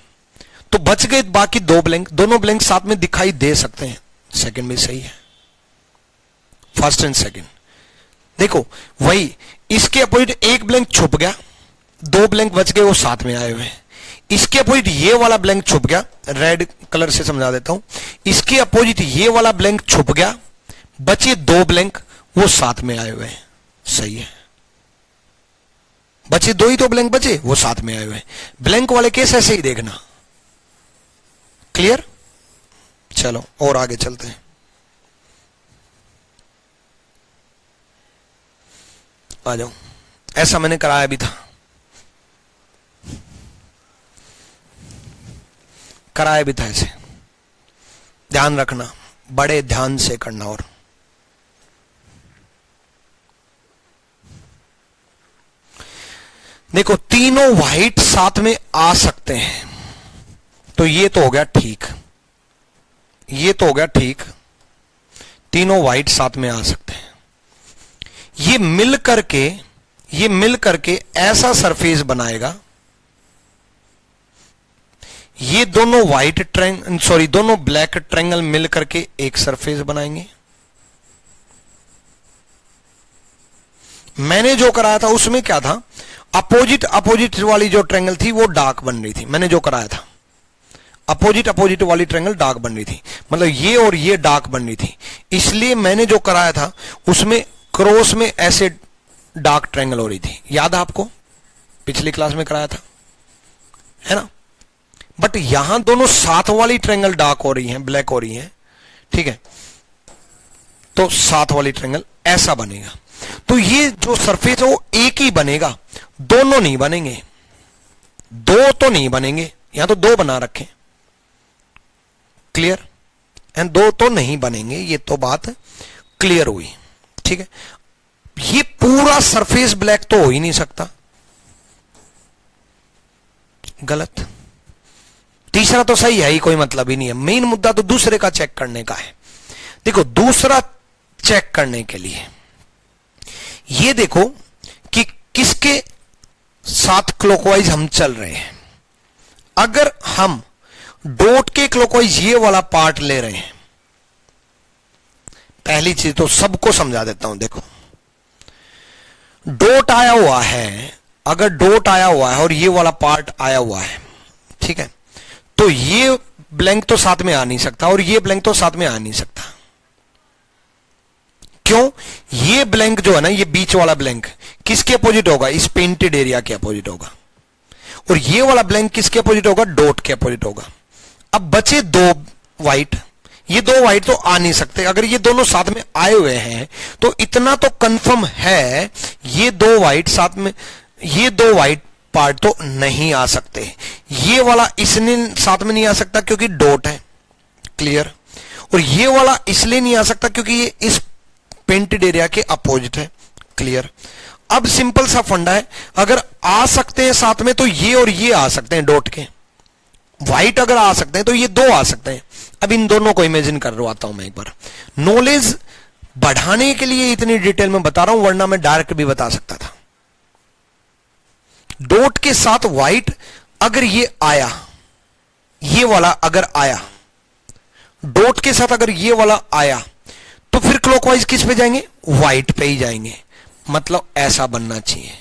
तो बच गए बाकी दो ब्लैंक, दोनों ब्लैंक साथ में दिखाई दे सकते हैं। सेकंड भी सही है, फर्स्ट एंड सेकंड। देखो वही इसके अपोजिट एक ब्लैंक छुप गया, दो ब्लैंक बच गए वो साथ में आए हुए हैं। इसके अपोजिट ये वाला ब्लैंक छुप गया, रेड कलर से समझा देता हूं, इसके अपोजिट ये वाला ब्लैंक छुप गया, बचे दो ब्लैंक वो साथ में आए हुए हैं। सही है, बचे दो ही तो ब्लैंक बचे वो साथ में आए हुए हैं। ब्लैंक वाले केस ऐसे ही देखना, क्लियर। चलो और आगे चलते हैं। आ जाओ, ऐसा मैंने कराया भी था, कराया भी था ऐसे, ध्यान रखना, बड़े ध्यान से करना। और देखो तीनों व्हाइट साथ में आ सकते हैं, तो ये तो हो गया ठीक, ये तो हो गया ठीक, तीनों व्हाइट साथ में आ सकते हैं। ये मिल करके ऐसा सरफेस बनाएगा, ये दोनों दोनों ब्लैक ट्रायंगल मिल करके एक सरफेस बनाएंगे। मैंने जो कराया था उसमें क्या था? अपोजिट वाली जो ट्रायंगल थी वो डार्क बन रही थी। मैंने जो कराया था अपोजिट वाली ट्रायंगल डार्क बन रही थी, मतलब ये और ये डार्क बन रही थी। इसलिए मैंने जो कराया था उसमें क्रॉस में ऐसे डार्क ट्रायंगल हो रही थी। याद है आपको? पिछली क्लास में कराया था, है ना। बट यहां दोनों साथ वाली ट्रायंगल डार्क हो रही हैं, ब्लैक हो रही हैं, ठीक है। तो साथ वाली ट्रायंगल ऐसा बनेगा। तो ये जो सरफेस है वो एक ही बनेगा, दोनों नहीं बनेंगे, दो तो नहीं बनेंगे। यहां तो दो बना रखे, क्लियर, एंड दो तो नहीं बनेंगे, ये तो बात क्लियर हुई, ठीक है। ये पूरा सरफेस ब्लैक तो हो ही नहीं सकता, गलत। तीसरा तो सही है ही, कोई मतलब ही नहीं है। मेन मुद्दा तो दूसरे का चेक करने का है। देखो दूसरा चेक करने के लिए ये देखो कि किसके साथ क्लॉकवाइज हम चल रहे हैं। अगर हम डॉट के क्लॉकवाइज ये वाला पार्ट ले रहे हैं, पहली चीज तो सबको समझा देता हूं। देखो डॉट आया हुआ है, अगर डॉट आया हुआ है और ये वाला पार्ट आया हुआ है, ठीक है, तो ये ब्लैंक तो साथ में आ नहीं सकता और ये ब्लैंक तो साथ में आ नहीं सकता। क्यों? ये ब्लैंक जो है ना, ये बीच वाला ब्लैंक किसके अपोजिट होगा? इस पेंटेड एरिया के अपोजिट होगा। और ये वाला ब्लैंक किसके अपोजिट होगा? डॉट के अपोजिट होगा। अब बचे दो व्हाइट, ये दो व्हाइट तो आ नहीं सकते। अगर ये दोनों साथ में आए हुए हैं तो इतना तो कंफर्म है, ये दो व्हाइट साथ में, ये दो व्हाइट पार्ट तो नहीं आ सकते। ये वाला इसलिए साथ में नहीं आ सकता क्योंकि डॉट है, क्लियर। और ये वाला इसलिए नहीं आ सकता क्योंकि ये इस पेंटेड एरिया के अपोजिट है, क्लियर। अब सिंपल सा फंडा है, अगर आ सकते हैं साथ में तो ये और ये आ सकते हैं डॉट के। व्हाइट अगर आ सकते हैं तो ये दो आ सकते हैं। अब इन दोनों को इमेजिन करवाता हूं मैं एक बार, नॉलेज बढ़ाने के लिए इतनी डिटेल में बता रहा हूं, वरना मैं डायरेक्ट भी बता सकता था। डॉट के साथ व्हाइट अगर ये आया, ये वाला अगर आया, डॉट के साथ अगर ये वाला आया, तो फिर क्लॉकवाइज किस पे जाएंगे? व्हाइट पे ही जाएंगे। मतलब ऐसा बनना चाहिए।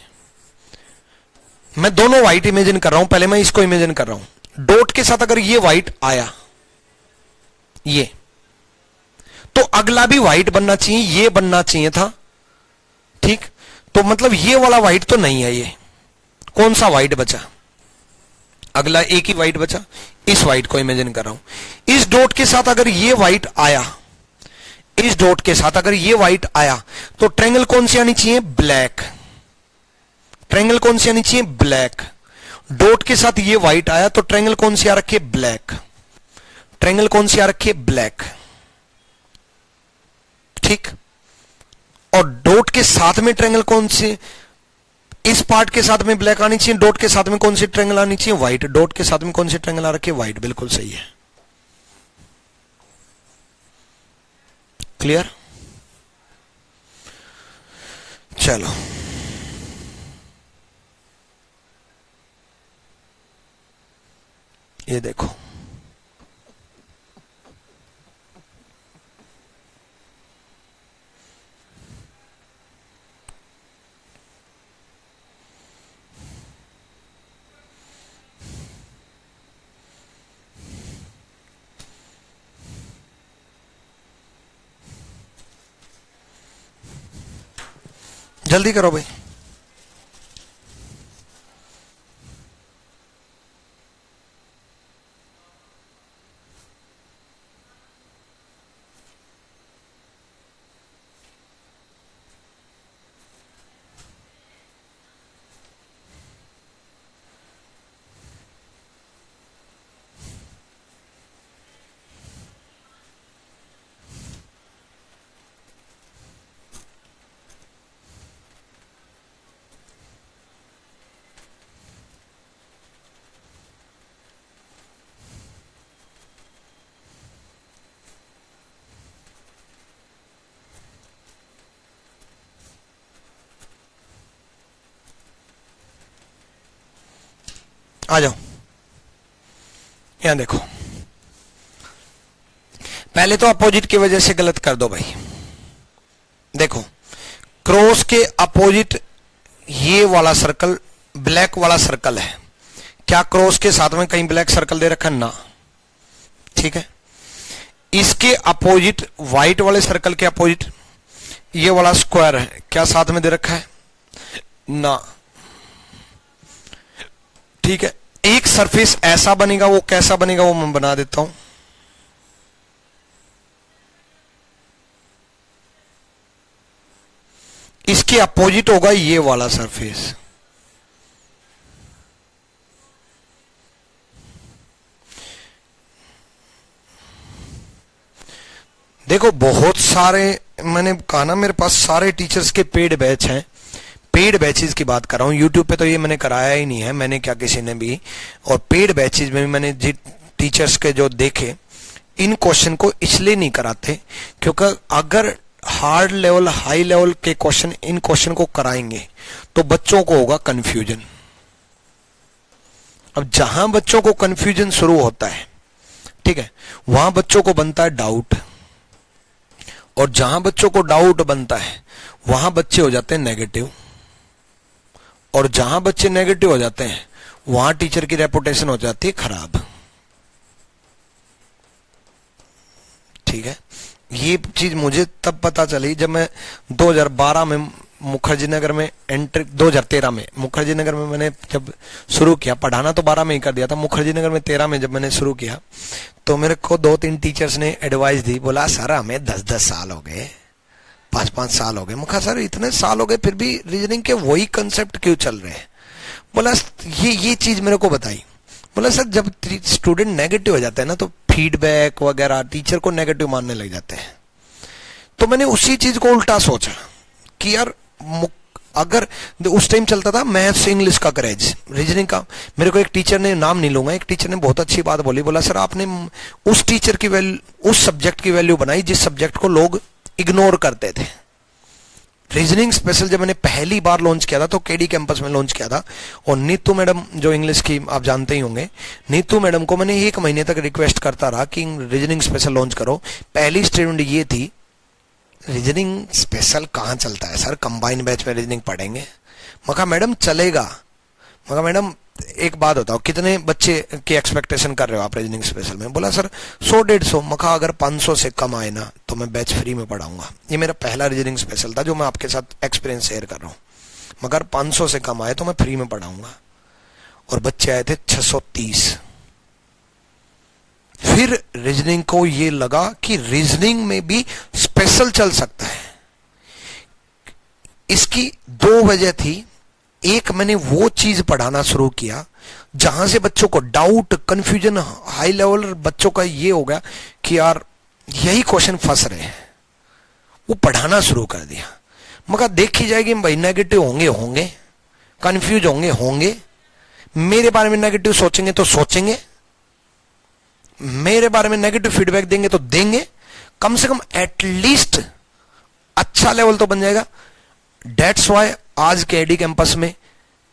मैं दोनों व्हाइट इमेजिन कर रहा हूं, पहले मैं इसको इमेजिन कर रहा हूं। डॉट के साथ अगर ये व्हाइट आया, ये, तो अगला भी व्हाइट बनना चाहिए, ये बनना चाहिए था, ठीक। तो मतलब ये वाला व्हाइट तो नहीं है, ये कौन सा व्हाइट बचा? अगला एक ही व्हाइट बचा, इस व्हाइट को इमेजिन कर रहा हूं। इस डॉट के साथ अगर ये व्हाइट आया, इस डॉट के साथ अगर ये व्हाइट आया, तो ट्रायंगल कौन सी आनी चाहिए? ब्लैक। ट्रायंगल कौन सी आनी चाहिए? ब्लैक। डॉट के साथ ये व्हाइट आया तो ट्रायंगल कौन सी आ रखी है? ब्लैक। ट्रायंगल कौन सी आ रखी है? ब्लैक, ठीक। और डॉट के साथ में ट्रायंगल कौन सी? इस पार्ट के साथ में ब्लैक आनी चाहिए, डॉट के साथ में कौन सी ट्रायंगल आनी चाहिए? व्हाइट। डॉट के साथ में कौन सी ट्रायंगल आ रखी है? व्हाइट। बिल्कुल सही है, क्लियर। चलो ये देखो, जल्दी करो भाई। आ जाओ, यहां देखो। पहले तो अपोजिट की वजह से गलत कर दो भाई। देखो, क्रॉस के अपोजिट ये वाला सर्कल, ब्लैक वाला सर्कल है। क्या क्रॉस के साथ में कहीं ब्लैक सर्कल दे रखा है? ना, ठीक है। इसके अपोजिट, व्हाइट वाले सर्कल के अपोजिट ये वाला स्क्वायर है, क्या साथ में दे रखा है? ना, ठीक है। एक सरफेस ऐसा बनेगा, वो कैसा बनेगा वो मैं बना देता हूं। इसके अपोजिट होगा ये वाला सरफेस। देखो, बहुत सारे, मैंने कहा ना मेरे पास सारे टीचर्स के पेड बैच हैं। पेड बैचेस की बात कर रहा हूँ, यूट्यूब पे तो ये मैंने कराया ही नहीं है, मैंने क्या किसी ने भी। और पेड बैचेस में भी मैंने टीचर्स के जो देखे, इन क्वेश्चन को इसलिए नहीं कराते क्योंकि अगर हार्ड लेवल, हाई लेवल के क्वेश्चन, इन क्वेश्चन को कराएंगे तो बच्चों को होगा कंफ्यूजन। अब जहां बच्चों को कंफ्यूजन शुरू होता है, ठीक है, वहां बच्चों को बनता है डाउट। और जहां बच्चों को डाउट बनता है वहां बच्चे हो जाते हैं नेगेटिव। और जहां बच्चे नेगेटिव हो जाते हैं वहां टीचर की रेपुटेशन हो जाती है खराब, ठीक है। ये चीज मुझे तब पता चली जब मैं 2012 में मुखर्जी नगर में एंट्री, 2013 में मुखर्जी नगर में मैंने जब शुरू किया पढ़ाना, तो 12 में ही कर दिया था। मुखर्जी नगर में 13 में जब मैंने शुरू किया तो मेरे को 2-3 टीचर्स ने एडवाइस दी, बोला सर हमें 10-10 साल हो गए, 5-5 साल हो गए। मुखा सर इतने साल हो गए फिर भी रीजनिंग के वही कंसेप्ट क्यों चल रहे हैं? बोला ये चीज मेरे को बताई। बोला सर जब स्टूडेंट नेगेटिव हो जाता है ना तो फीडबैक वगैरह टीचर को नेगेटिव मानने लग जाते हैं। तो मैंने उसी चीज को उल्टा सोचा कि यार अगर उस टाइम चलता था मैथ्स इंग्लिश का क्रेज, रीजनिंग का। मेरे को एक टीचर ने, नाम नहीं लूंगा, एक टीचर ने बहुत अच्छी बात बोली। बोला सर आपने उस टीचर की वैल्यू, उस सब्जेक्ट की वैल्यू बनाई जिस सब्जेक्ट को लोग इग्नोर करते थे। रीजनिंग स्पेशल जब मैंने पहली बार लॉन्च किया था तो केडी कैंपस में लॉन्च किया था, और नीतू मैडम जो इंग्लिश की आप जानते ही होंगे, नीतू मैडम को मैंने 1 महीने तक रिक्वेस्ट करता रहा कि रीजनिंग स्पेशल लॉन्च करो। पहली स्टेटमेंट ये थी, रीजनिंग स्पेशल कहाँ चलता है सर, कंबाइंड बैच में रीजनिंग पढ़ेंगे। मका मैडम चलेगा। मका मैडम एक बात बताओ कितने बच्चे की एक्सपेक्टेशन कर रहे हो आप रीजनिंग स्पेशल में? बोला सर 100-150। मका अगर 500 से कम आए ना तो मैं बैच फ्री में पढ़ाऊंगा। ये मेरा पहला रीजनिंग स्पेशल था जो मैं आपके साथ एक्सपीरियंस शेयर कर रहा हूँ। मगर 500 से कम आए तो मैं फ्री में पढ़ाऊंगा। और बच्चे आए थे 630। फिर रीजनिंग को ये लगा कि रीजनिंग में भी स्पेशल चल सकता है। इसकी 2 वजह थी। एक, मैंने वो चीज पढ़ाना शुरू किया जहां से बच्चों को डाउट, कंफ्यूजन, हाई लेवल बच्चों का ये हो गया कि यार यही क्वेश्चन फंस रहे हैं, वो पढ़ाना शुरू कर दिया। मगर देखी जाएगी भाई नेगेटिव होंगे, कंफ्यूज होंगे, मेरे बारे में नेगेटिव सोचेंगे तो सोचेंगे, मेरे बारे में नेगेटिव फीडबैक देंगे तो देंगे, कम से कम एटलीस्ट अच्छा लेवल तो बन जाएगा। डेट्स वाई आज के एडी कैंपस में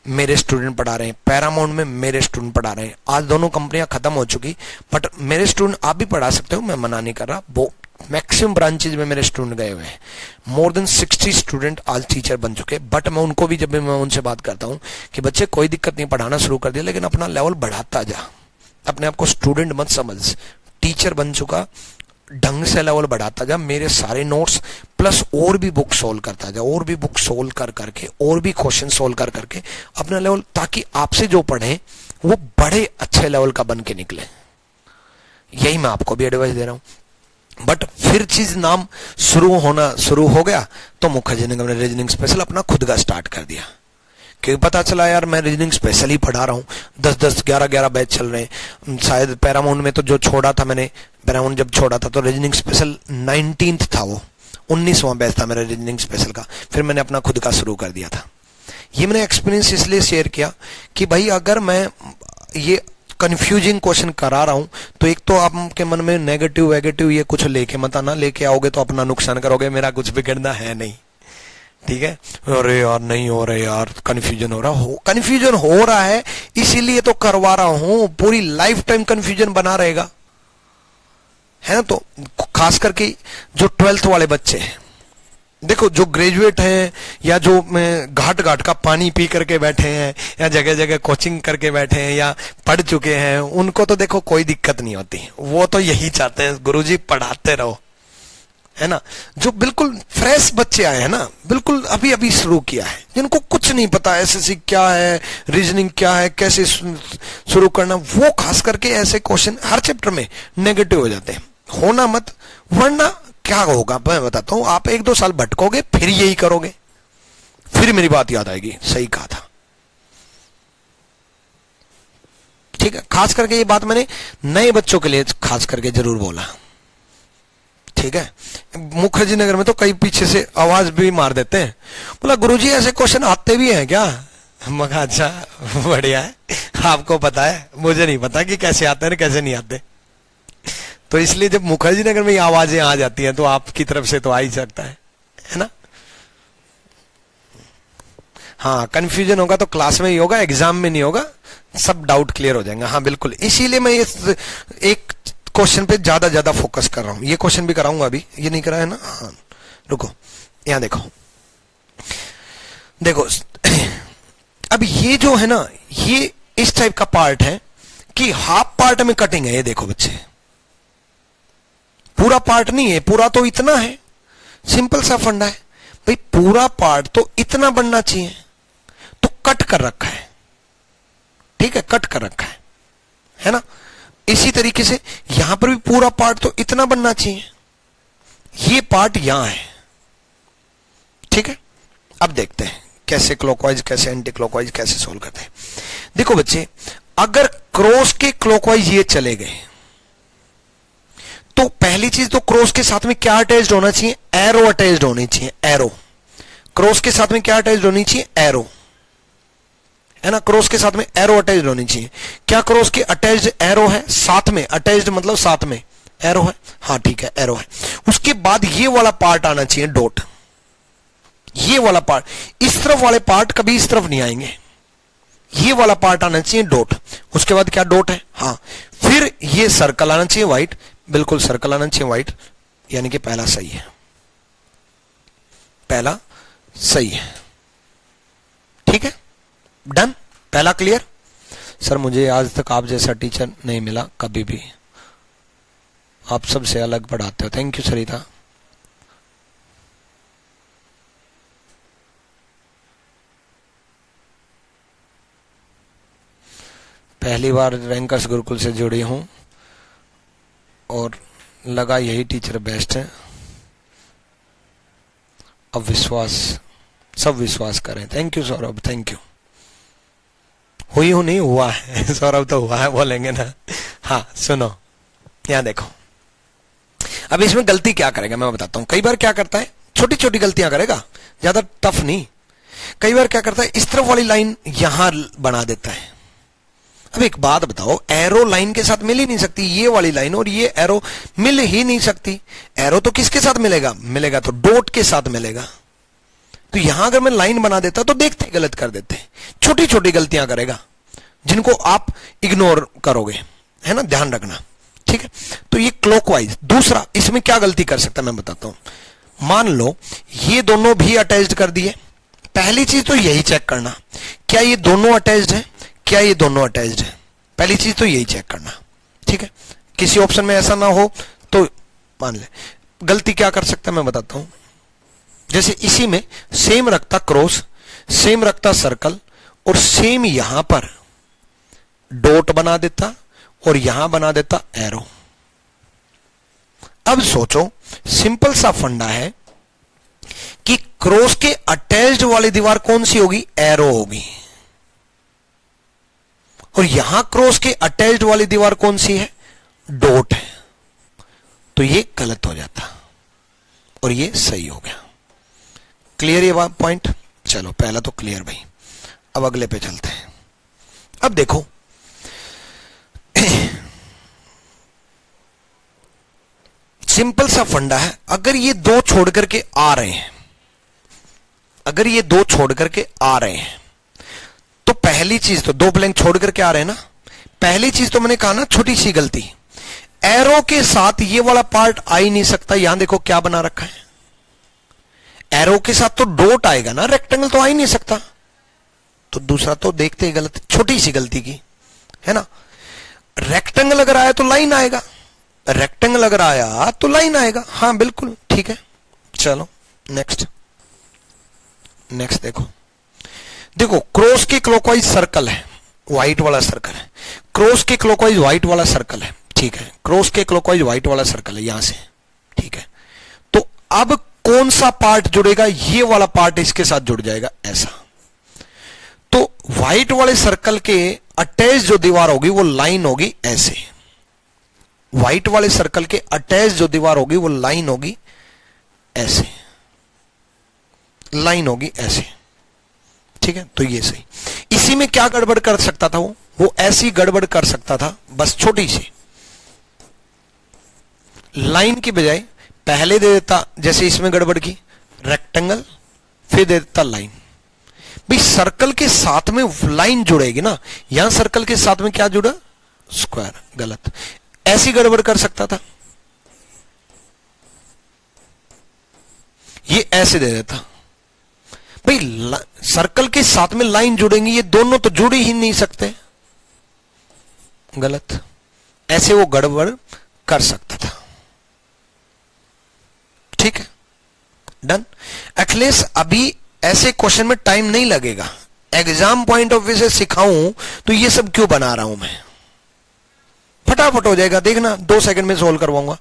मेरे स्टूडेंट पढ़ा रहे हैं, पैरामाउंट में मेरे स्टूडेंट पढ़ा रहे हैं। आज दोनों कंपनियां खत्म हो चुकी, बट मेरे स्टूडेंट आप भी पढ़ा सकते हो, मैं मना नहीं कर रहा। वो मैक्सिमम ब्रांचेज में मेरे स्टूडेंट गए हुए हैं। मोर देन 60 स्टूडेंट आज टीचर बन चुके। बट मैं उनको भी, जब भी मैं उनसे बात करता हूं कि बच्चे कोई दिक्कत नहीं, पढ़ाना शुरू कर दिया, लेकिन अपना लेवल बढ़ाता जा, अपने आप को स्टूडेंट मत समझ, टीचर बन चुका, ढंग से लेवल बढ़ाता जा। मेरे सारे नोट्स प्लस और भी बुक सोल्व करता जा, और भी बुक सोल्व कर करके, और भी क्वेश्चन सोल्व कर करके अपना लेवल, ताकि आपसे जो पढ़े वो बड़े अच्छे लेवल का बन के निकले। यही मैं आपको भी एडवाइस दे रहा हूं। बट फिर चीज नाम शुरू हो गया तो मुखर्जी ने अपने रीजनिंग स्पेशल अपना खुद का स्टार्ट कर दिया। क्योंकि पता चला यार मैं रीजनिंग स्पेशल ही पढ़ा रहा हूँ, 10-10, 11-11 बैच चल रहे हैं। शायद पैरामाउंट में तो जो छोड़ा था मैंने, पैरामाउंट जब छोड़ा था तो रीजनिंग स्पेशल 19th था, वो 19वां बैच था मेरा रीजनिंग स्पेशल का। फिर मैंने अपना खुद का शुरू कर दिया था। ये मैंने एक्सपीरियंस इसलिए शेयर किया कि भाई अगर मैं ये कंफ्यूजिंग क्वेश्चन करा रहा हूं तो एक तो आपके मन में नेगेटिव ये कुछ लेके मत आना, लेके आओगे तो अपना नुकसान करोगे, मेरा कुछ बिगड़ना है नहीं, ठीक है। अरे यार नहीं हो रहे यार, कंफ्यूजन हो रहा है इसीलिए तो करवा रहा हूं, पूरी लाइफ टाइम कंफ्यूजन बना रहेगा, है ना। तो खास करके जो 12th वाले बच्चे हैं, देखो जो ग्रेजुएट हैं या जो घाट घाट का पानी पी करके बैठे हैं या जगह जगह कोचिंग करके बैठे हैं या पढ़ चुके हैं, उनको तो देखो कोई दिक्कत नहीं होती। वो तो यही चाहते हैं गुरुजी पढ़ाते रहो, है ना। जो बिल्कुल फ्रेश बच्चे आए हैं ना, बिल्कुल अभी अभी शुरू किया है, जिनको कुछ नहीं पता एसएससी क्या है, रीजनिंग क्या है, कैसे शुरू करना, वो खास करके ऐसे क्वेश्चन हर चैप्टर में नेगेटिव हो जाते हैं। होना मत, वरना क्या होगा मैं बताता हूं, आप 1-2 साल भटकोगे, फिर यही करोगे, फिर मेरी बात याद आएगी, सही कहा था, ठीक है। खास करके ये बात मैंने नए बच्चों के लिए खास करके जरूर बोला, ठीक है। मुखर्जी नगर में तो कई पीछे से आवाज भी मार देते हैं, बोला गुरुजी ऐसे क्वेश्चन आते भी हैं क्या? मगर अच्छा बढ़िया है, आपको पता है, मुझे नहीं पता कि कैसे आते हैं कैसे नहीं आते। तो इसलिए जब मुखर्जी नगर में ये आवाजें आ जाती हैं तो आपकी तरफ से तो आ ही सकता है ना। हाँ, कंफ्यूजन होगा तो क्लास में ही होगा, एग्जाम में नहीं होगा, सब डाउट क्लियर हो जाएंगे। हाँ बिल्कुल, इसीलिए मैं ये एक क्वेश्चन पे ज्यादा फोकस कर रहा हूं। ये क्वेश्चन भी कराऊंगा अभी, ये नहीं करा है ना। हाँ रुको, यहां देखो अब ये जो है ना, ये इस टाइप का पार्ट है कि हाफ पार्ट में कटिंग है। ये देखो बच्चे, पूरा पार्ट नहीं है, पूरा तो इतना है, सिंपल सा फंडा है भाई, पूरा पार्ट तो इतना बनना चाहिए, तो कट कर रखा है, ठीक है, कट कर रखा है ना। इसी तरीके से यहां पर भी पूरा पार्ट तो इतना बनना चाहिए, ये पार्ट यहां है, ठीक है। अब देखते हैं कैसे क्लॉकवाइज, कैसे एंटी क्लॉकवाइज, कैसे सोल्व करते हैं। देखो बच्चे, अगर क्रॉस के क्लॉकवाइज ये चले गए तो पहली चीज तो क्रॉस के साथ में क्या अटैच्ड होना चाहिए, एरो अटैच्ड होनी चाहिए। एरो, क्रॉस के साथ में क्या अटैच्ड होनी चाहिए, एरो, है ना। क्रॉस के साथ में एरो अटैच्ड होनी चाहिए। क्या क्रॉस के अटैच्ड एरो है, साथ में अटैच्ड मतलब साथ में एरो है, हाँ ठीक है एरो है। उसके बाद ये वाला पार्ट आना चाहिए डॉट, ये वाला पार्ट, इस तरफ वाले पार्ट कभी इस तरफ नहीं आएंगे, ये वाला पार्ट आना चाहिए डॉट। उसके बाद क्या डॉट है, हाँ, फिर ये सर्कल आना चाहिए व्हाइट, बिल्कुल सर्कल आना चाहिए व्हाइट, यानी कि पहला सही है, पहला सही है, ठीक है, डन, पहला क्लियर। सर मुझे आज तक आप जैसा टीचर नहीं मिला कभी भी, आप सबसे अलग पढ़ाते हो, थैंक यू सरिता। पहली बार रैंकर्स गुरुकुल से जुड़ी हूं और लगा यही टीचर बेस्ट है। अब विश्वास, सब विश्वास करें। Thank you Saurabh, thank you. हुई हूं नहीं, हुआ है सौरभ तो हुआ है बोलेंगे ना। हाँ सुनो, यहां देखो, अब इसमें गलती क्या करेगा मैं बताता हूं। कई बार क्या करता है, छोटी छोटी गलतियां करेगा, ज्यादा टफ नहीं। कई बार क्या करता है, इस तरफ वाली लाइन यहां बना देता है। अब एक बात बताओ, एरो लाइन के साथ मिल ही नहीं सकती, ये वाली लाइन और ये एरो मिल ही नहीं सकती। एरो तो किसके साथ मिलेगा, मिलेगा तो डॉट के साथ मिलेगा। तो यहां अगर मैं लाइन बना देता तो देखते गलत कर देते। छोटी छोटी गलतियां करेगा जिनको आप इग्नोर करोगे, है ना, ध्यान रखना, ठीक है। तो ये क्लॉकवाइज। दूसरा, इसमें क्या गलती कर सकता है मैं बताता हूं। मान लो ये दोनों भी अटैच्ड कर दिए, पहली चीज तो यही चेक करना, क्या ये दोनों अटैच्ड है, क्या ये दोनों अटैच्ड है, पहली चीज तो यही चेक करना, ठीक है। किसी ऑप्शन में ऐसा ना हो तो मान ले। गलती क्या कर सकता है मैं बताता हूं। जैसे इसी में सेम रखता क्रॉस, सेम रखता सर्कल और सेम यहां पर डॉट बना देता और यहां बना देता एरो। अब सोचो, सिंपल सा फंडा है कि क्रॉस के अटैच्ड वाली दीवार कौन सी होगी, एरो होगी, और यहां क्रॉस के अटैच्ड वाली दीवार कौन सी है, डॉट है। तो ये गलत हो जाता और ये सही हो गया। क्लियर ये पॉइंट। चलो पहला तो क्लियर भाई, अब अगले पे चलते हैं। अब देखो सिंपल सा फंडा है, अगर ये दो छोड़ करके आ रहे हैं, अगर ये दो छोड़ करके आ रहे हैं तो पहली चीज तो, दो ब्लैंक छोड़ करके आ रहे हैं ना, पहली चीज तो मैंने कहा ना छोटी सी गलती, एरो के साथ ये वाला पार्ट आ ही नहीं सकता। यहां देखो क्या बना रखा है, एरो के साथ तो डॉट आएगा ना, रेक्टेंगल तो आ ही नहीं सकता। तो दूसरा तो देखते ही गलत, छोटी सी गलती की, है ना। रेक्टेंगल अगर आया तो लाइन आएगा, रेक्टेंगल अगर आया तो लाइन आएगा, हाँ बिल्कुल ठीक है। चलो नेक्स्ट, नेक्स्ट देखो, देखो क्रॉस के क्लॉकवाइज सर्कल है, व्हाइट वाला सर्कल है, क्रॉस के क्लॉकवाइज व्हाइट वाला सर्कल है, ठीक है, क्रॉस के क्लॉकवाइज व्हाइट वाला सर्कल है यहां से, ठीक है। तो अब कौन सा पार्ट जुड़ेगा, ये वाला पार्ट इसके साथ जुड़ जाएगा ऐसा। तो व्हाइट वाले सर्कल के अटैच जो दीवार होगी वो लाइन होगी ऐसे, व्हाइट वाले सर्कल के अटैच जो दीवार होगी वो लाइन होगी ऐसे, लाइन होगी ऐसे, ठीक है। तो ये सही। इसी में क्या गड़बड़ कर सकता था वो ऐसी गड़बड़ कर सकता था, बस छोटी सी लाइन की बजाय पहले दे देता, जैसे इसमें गड़बड़ की रेक्टेंगल, फिर दे देता लाइन। भाई सर्कल के साथ में लाइन जुड़ेगी ना, यहां सर्कल के साथ में क्या जुड़ा, स्क्वायर, गलत। ऐसी गड़बड़ कर सकता था, ये ऐसे दे देता। भाई सर्कल के साथ में लाइन जुड़ेंगी, ये दोनों तो जुड़ ही नहीं सकते, गलत। ऐसे वो गड़बड़ कर सकता था, ठीक है, डन। अखिलेश अभी ऐसे क्वेश्चन में टाइम नहीं लगेगा, एग्जाम पॉइंट ऑफ व्यू से सिखाऊं तो ये सब क्यों बना रहा हूं मैं, फटाफट हो जाएगा, देखना 2 सेकंड में सोल्व करवाऊंगा।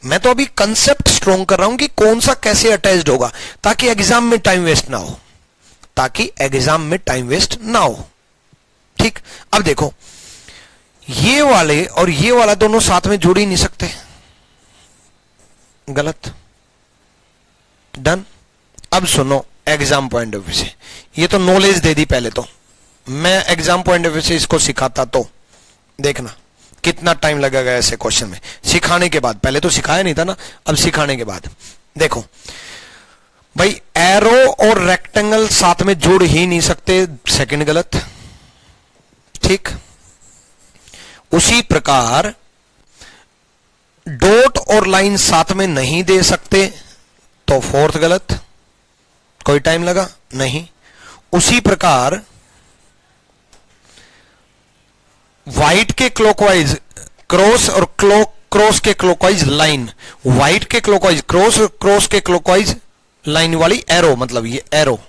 मैं तो अभी कंसेप्ट स्ट्रॉन्ग कर रहा हूं कि कौन सा कैसे अटैच्ड होगा, ताकि एग्जाम में टाइम वेस्ट ना हो। ताकि एग्जाम में टाइम वेस्ट ना हो। ठीक, अब देखो ये वाले और ये वाला दोनों साथ में जुड़ ही नहीं सकते, गलत। डन। अब सुनो एग्जाम पॉइंट ऑफ व्यू से, ये तो नॉलेज दे दी पहले, तो मैं एग्जाम पॉइंट ऑफ व्यू से इसको सिखाता तो देखना कितना टाइम लगेगा ऐसे क्वेश्चन में, सिखाने के बाद। पहले तो सिखाया नहीं था ना, अब सिखाने के बाद। देखो भाई, एरो और रेक्टेंगल साथ में जुड़ ही नहीं सकते, सेकंड गलत। ठीक, उसी प्रकार डॉट और लाइन साथ में नहीं दे सकते, तो फोर्थ गलत। कोई टाइम लगा नहीं। उसी प्रकार व्हाइट के क्लॉकवाइज क्रॉस और क्रॉस के क्लॉकवाइज लाइन, व्हाइट के क्लॉकवाइज क्रॉस और क्रॉस के क्लॉकवाइज लाइन वाली एरो, मतलब ये एरो,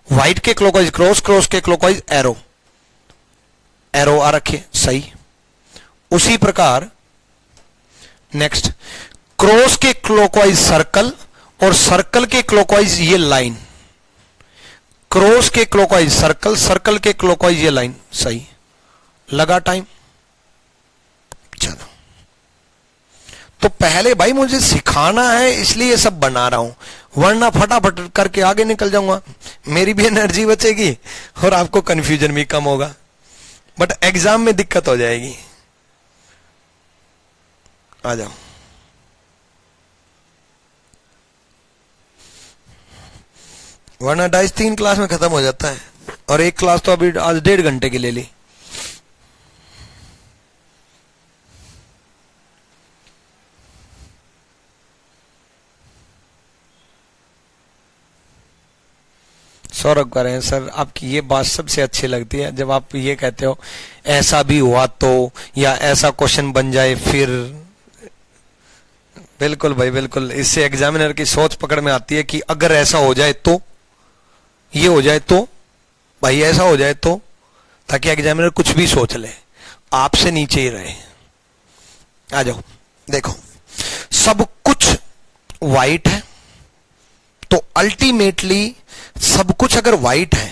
व्हाइट के क्लॉकवाइज क्रॉस, क्रॉस के क्लॉकवाइज एरो, एरो आ रखे, सही। उसी प्रकार नेक्स्ट, क्रॉस के क्लॉकवाइज सर्कल और सर्कल के क्लॉकवाइज ये लाइन, क्रॉस के क्लॉकवाइज सर्कल, सर्कल के क्लॉकवाइज ये लाइन, सही। लगा टाइम। चलो, तो पहले भाई मुझे सिखाना है इसलिए सब बना रहा हूं, वरना फटाफट करके आगे निकल जाऊंगा, मेरी भी एनर्जी बचेगी और आपको कंफ्यूजन भी कम होगा, बट एग्जाम में दिक्कत हो जाएगी। आ जाओ, वरना 2.5-3 क्लास में खत्म हो जाता है, और एक क्लास तो अभी आज 1.5 घंटे की ले ली। सौरभ कह रहे हैं सर आपकी ये बात सबसे अच्छी लगती है जब आप ये कहते हो ऐसा भी हुआ तो, या ऐसा क्वेश्चन बन जाए फिर। बिल्कुल भाई बिल्कुल, इससे एग्जामिनर की सोच पकड़ में आती है कि अगर ऐसा हो जाए तो, ये हो जाए तो, भाई ऐसा हो जाए तो, ताकि एग्जामिनर कुछ भी सोच ले, आपसे नीचे ही रहे। आ जाओ, देखो सब कुछ वाइट है, तो अल्टीमेटली सब कुछ अगर वाइट है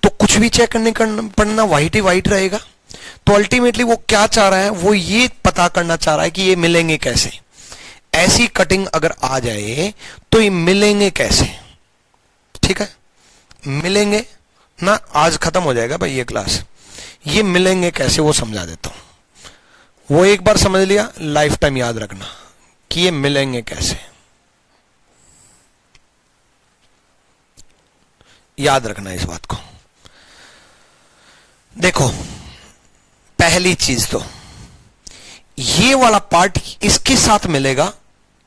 तो कुछ भी चेक करने पड़ना वाइट ही वाइट रहेगा। तो अल्टीमेटली वो क्या चाह रहा है, वो ये पता करना चाह रहा है कि ये मिलेंगे कैसे, ऐसी कटिंग अगर आ जाए तो ये मिलेंगे कैसे। ठीक है, मिलेंगे ना, आज खत्म हो जाएगा भाई ये क्लास, ये मिलेंगे कैसे वो समझा देता हूं। वो एक बार समझ लिया, लाइफ टाइम याद रखना कि ये मिलेंगे कैसे, याद रखना इस बात को। देखो पहली चीज तो ये वाला पार्ट इसके साथ मिलेगा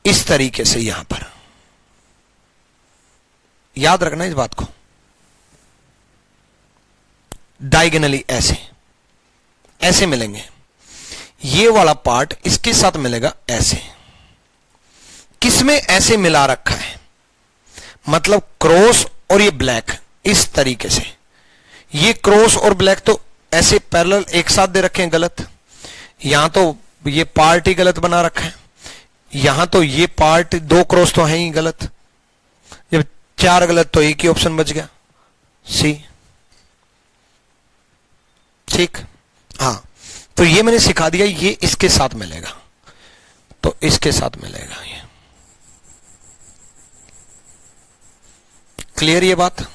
इस तरीके से, यहां पर याद रखना इस बात को, डायगोनली ऐसे ऐसे मिलेंगे। ये वाला पार्ट इसके साथ मिलेगा ऐसे। किसमें ऐसे मिला रखा है, मतलब क्रॉस और ये ब्लैक इस तरीके से, ये क्रॉस और ब्लैक तो ऐसे पैरेलल एक साथ दे रखे हैं, गलत। यहां तो ये पार्ट ही गलत बना रखा है, यहां तो ये पार्ट, दो क्रॉस तो है ही गलत, जब 4 गलत तो एक ही ऑप्शन बच गया, सी। ठीक, हाँ, तो ये मैंने सिखा दिया, ये इसके साथ मिलेगा तो इसके साथ मिलेगा, ये क्लियर ये बात।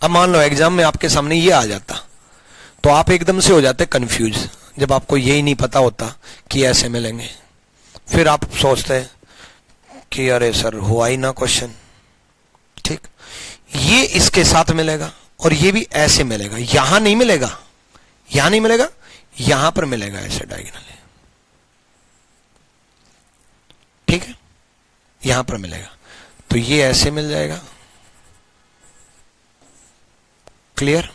अब मान लो एग्जाम में आपके सामने ये आ जाता तो आप एकदम से हो जाते कंफ्यूज, जब आपको यही नहीं पता होता कि ऐसे मिलेंगे, फिर आप सोचते कि अरे सर हुआ ही ना क्वेश्चन। ठीक, ये इसके साथ मिलेगा और ये भी ऐसे मिलेगा, यहां नहीं मिलेगा, यहां नहीं मिलेगा, यहां पर मिलेगा ऐसे डायगोनली। ठीक है, यहां पर मिलेगा तो ये ऐसे मिल जाएगा, क्लियर।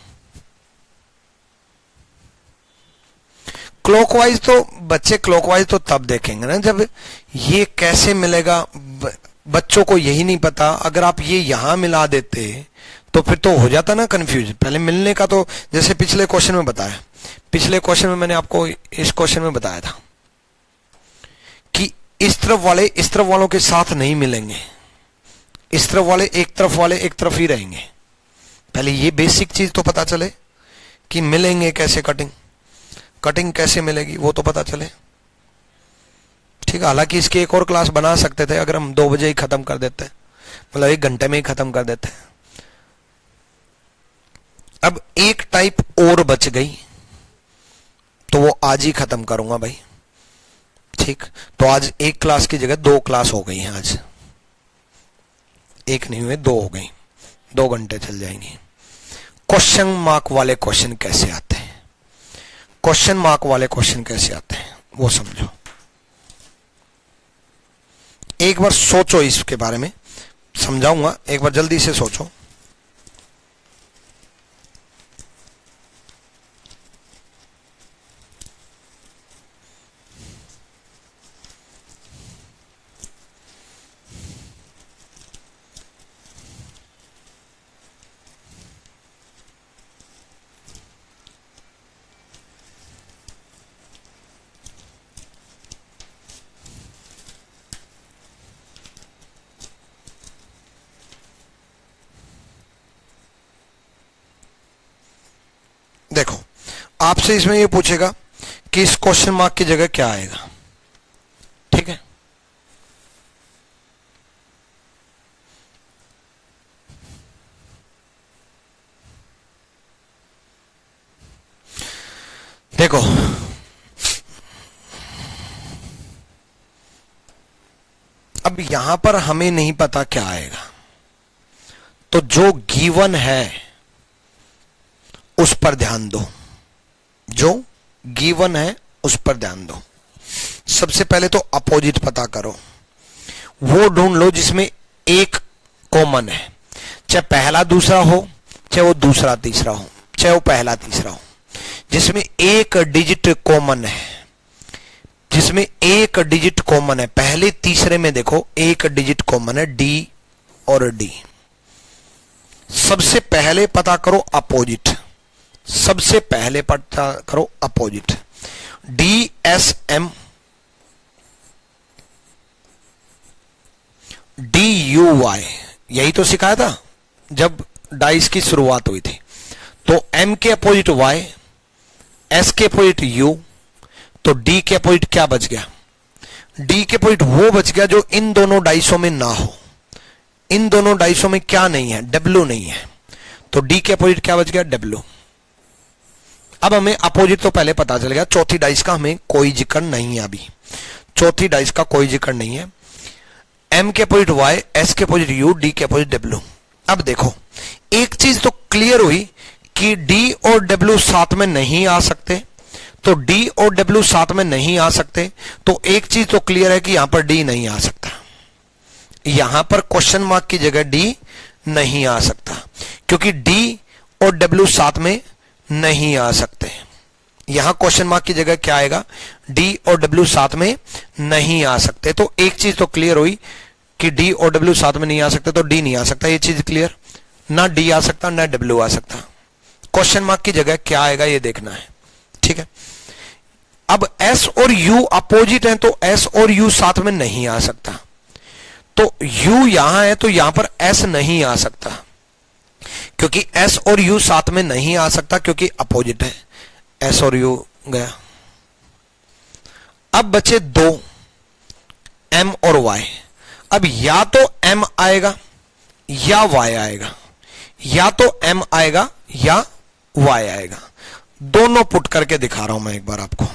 क्लॉकवाइज तो बच्चे क्लॉकवाइज तो तब देखेंगे ना जब ये कैसे मिलेगा, बच्चों को यही नहीं पता। अगर आप ये यहां मिला देते तो फिर तो हो जाता ना कंफ्यूज। पहले मिलने का तो जैसे पिछले क्वेश्चन में बताया, पिछले क्वेश्चन में मैंने आपको इस क्वेश्चन में बताया था कि इस तरफ वाले इस तरफ वालों के साथ नहीं मिलेंगे, इस तरफ वाले एक तरफ ही रहेंगे। पहले ये बेसिक चीज तो पता चले कि मिलेंगे कैसे, कटिंग कैसे मिलेगी वो तो पता चले। ठीक है, हालांकि इसकी एक और क्लास बना सकते थे अगर हम 2 बजे ही खत्म कर देते, मतलब 1 घंटे में ही खत्म कर देते। अब एक टाइप और बच गई तो वो आज ही खत्म करूंगा भाई। ठीक, तो आज एक क्लास की जगह 2 क्लास हो गई हैं। आज एक नहीं हुए, 2 हो गई, 2 घंटे चल जाएंगे। क्वेश्चन मार्क वाले क्वेश्चन कैसे आते हैं, क्वेश्चन मार्क वाले क्वेश्चन कैसे आते हैं वो समझो। एक बार सोचो, इसके बारे में समझाऊंगा, एक बार जल्दी से सोचो। देखो, आपसे इसमें ये पूछेगा कि इस क्वेश्चन मार्क की जगह क्या आएगा। ठीक है, देखो अब यहां पर हमें नहीं पता क्या आएगा, तो जो गिवन है उस पर ध्यान दो, जो गिवन है उस पर ध्यान दो। सबसे पहले तो अपोजिट पता करो, वो ढूंढ लो जिसमें एक कॉमन है, चाहे पहला दूसरा हो, चाहे वो दूसरा तीसरा हो, चाहे वो पहला तीसरा हो, जिसमें एक डिजिट कॉमन है, जिसमें एक डिजिट कॉमन है। पहले तीसरे में देखो एक डिजिट कॉमन है, डी और डी। सबसे पहले पता करो अपोजिट, सबसे पहले पता करो opposite. D S M D U Y, यही तो सिखाया था जब डाइस की शुरुआत हुई थी। तो एम के अपोजिट वाई, एस के अपोजिट यू, तो डी के अपोजिट क्या बच गया? डी के अपोजिट वो बच गया जो इन दोनों डाइसों में ना हो। इन दोनों डाइसों में क्या नहीं है? डब्ल्यू नहीं है, तो डी के अपोजिट क्या बच गया? डब्ल्यू। अब हमें अपोजिट तो पहले पता चल गया, चौथी डाइस का हमें कोई जिक्र नहीं है, अभी चौथी डाइस का कोई जिक्र नहीं है। एम के अपोजिट वाई, एस के अपोजिट यू, डी के अपोजिट डब्ल्यू। अब देखो एक चीज तो क्लियर हुई कि डी और डब्ल्यू साथ में नहीं आ सकते, तो डी और डब्ल्यू साथ में नहीं आ सकते, तो एक चीज तो क्लियर है कि यहां पर डी नहीं आ सकता, यहां पर क्वेश्चन मार्क की जगह डी नहीं आ सकता, क्योंकि डी और डब्ल्यू साथ में नहीं आ सकते। यहां क्वेश्चन मार्क की जगह क्या आएगा? डी और डब्ल्यू साथ में नहीं आ सकते। तो एक चीज तो क्लियर हुई कि डी और डब्ल्यू साथ में नहीं आ सकते, तो डी नहीं आ सकता, ये चीज क्लियर। ना डी आ सकता ना डब्ल्यू आ सकता, क्वेश्चन मार्क की जगह क्या आएगा ये देखना है। ठीक है, अब एस और यू अपोजिट हैं, तो एस और यू साथ में नहीं आ सकता, तो u यहां है तो यहां पर s नहीं आ सकता, क्योंकि s और u साथ में नहीं आ सकता क्योंकि अपोजिट है। s और u गया। अब बचे 2, m और y। अब या तो m आएगा या y आएगा, या तो m आएगा या y आएगा। दोनों पुट करके दिखा रहा हूं मैं एक बार आपको।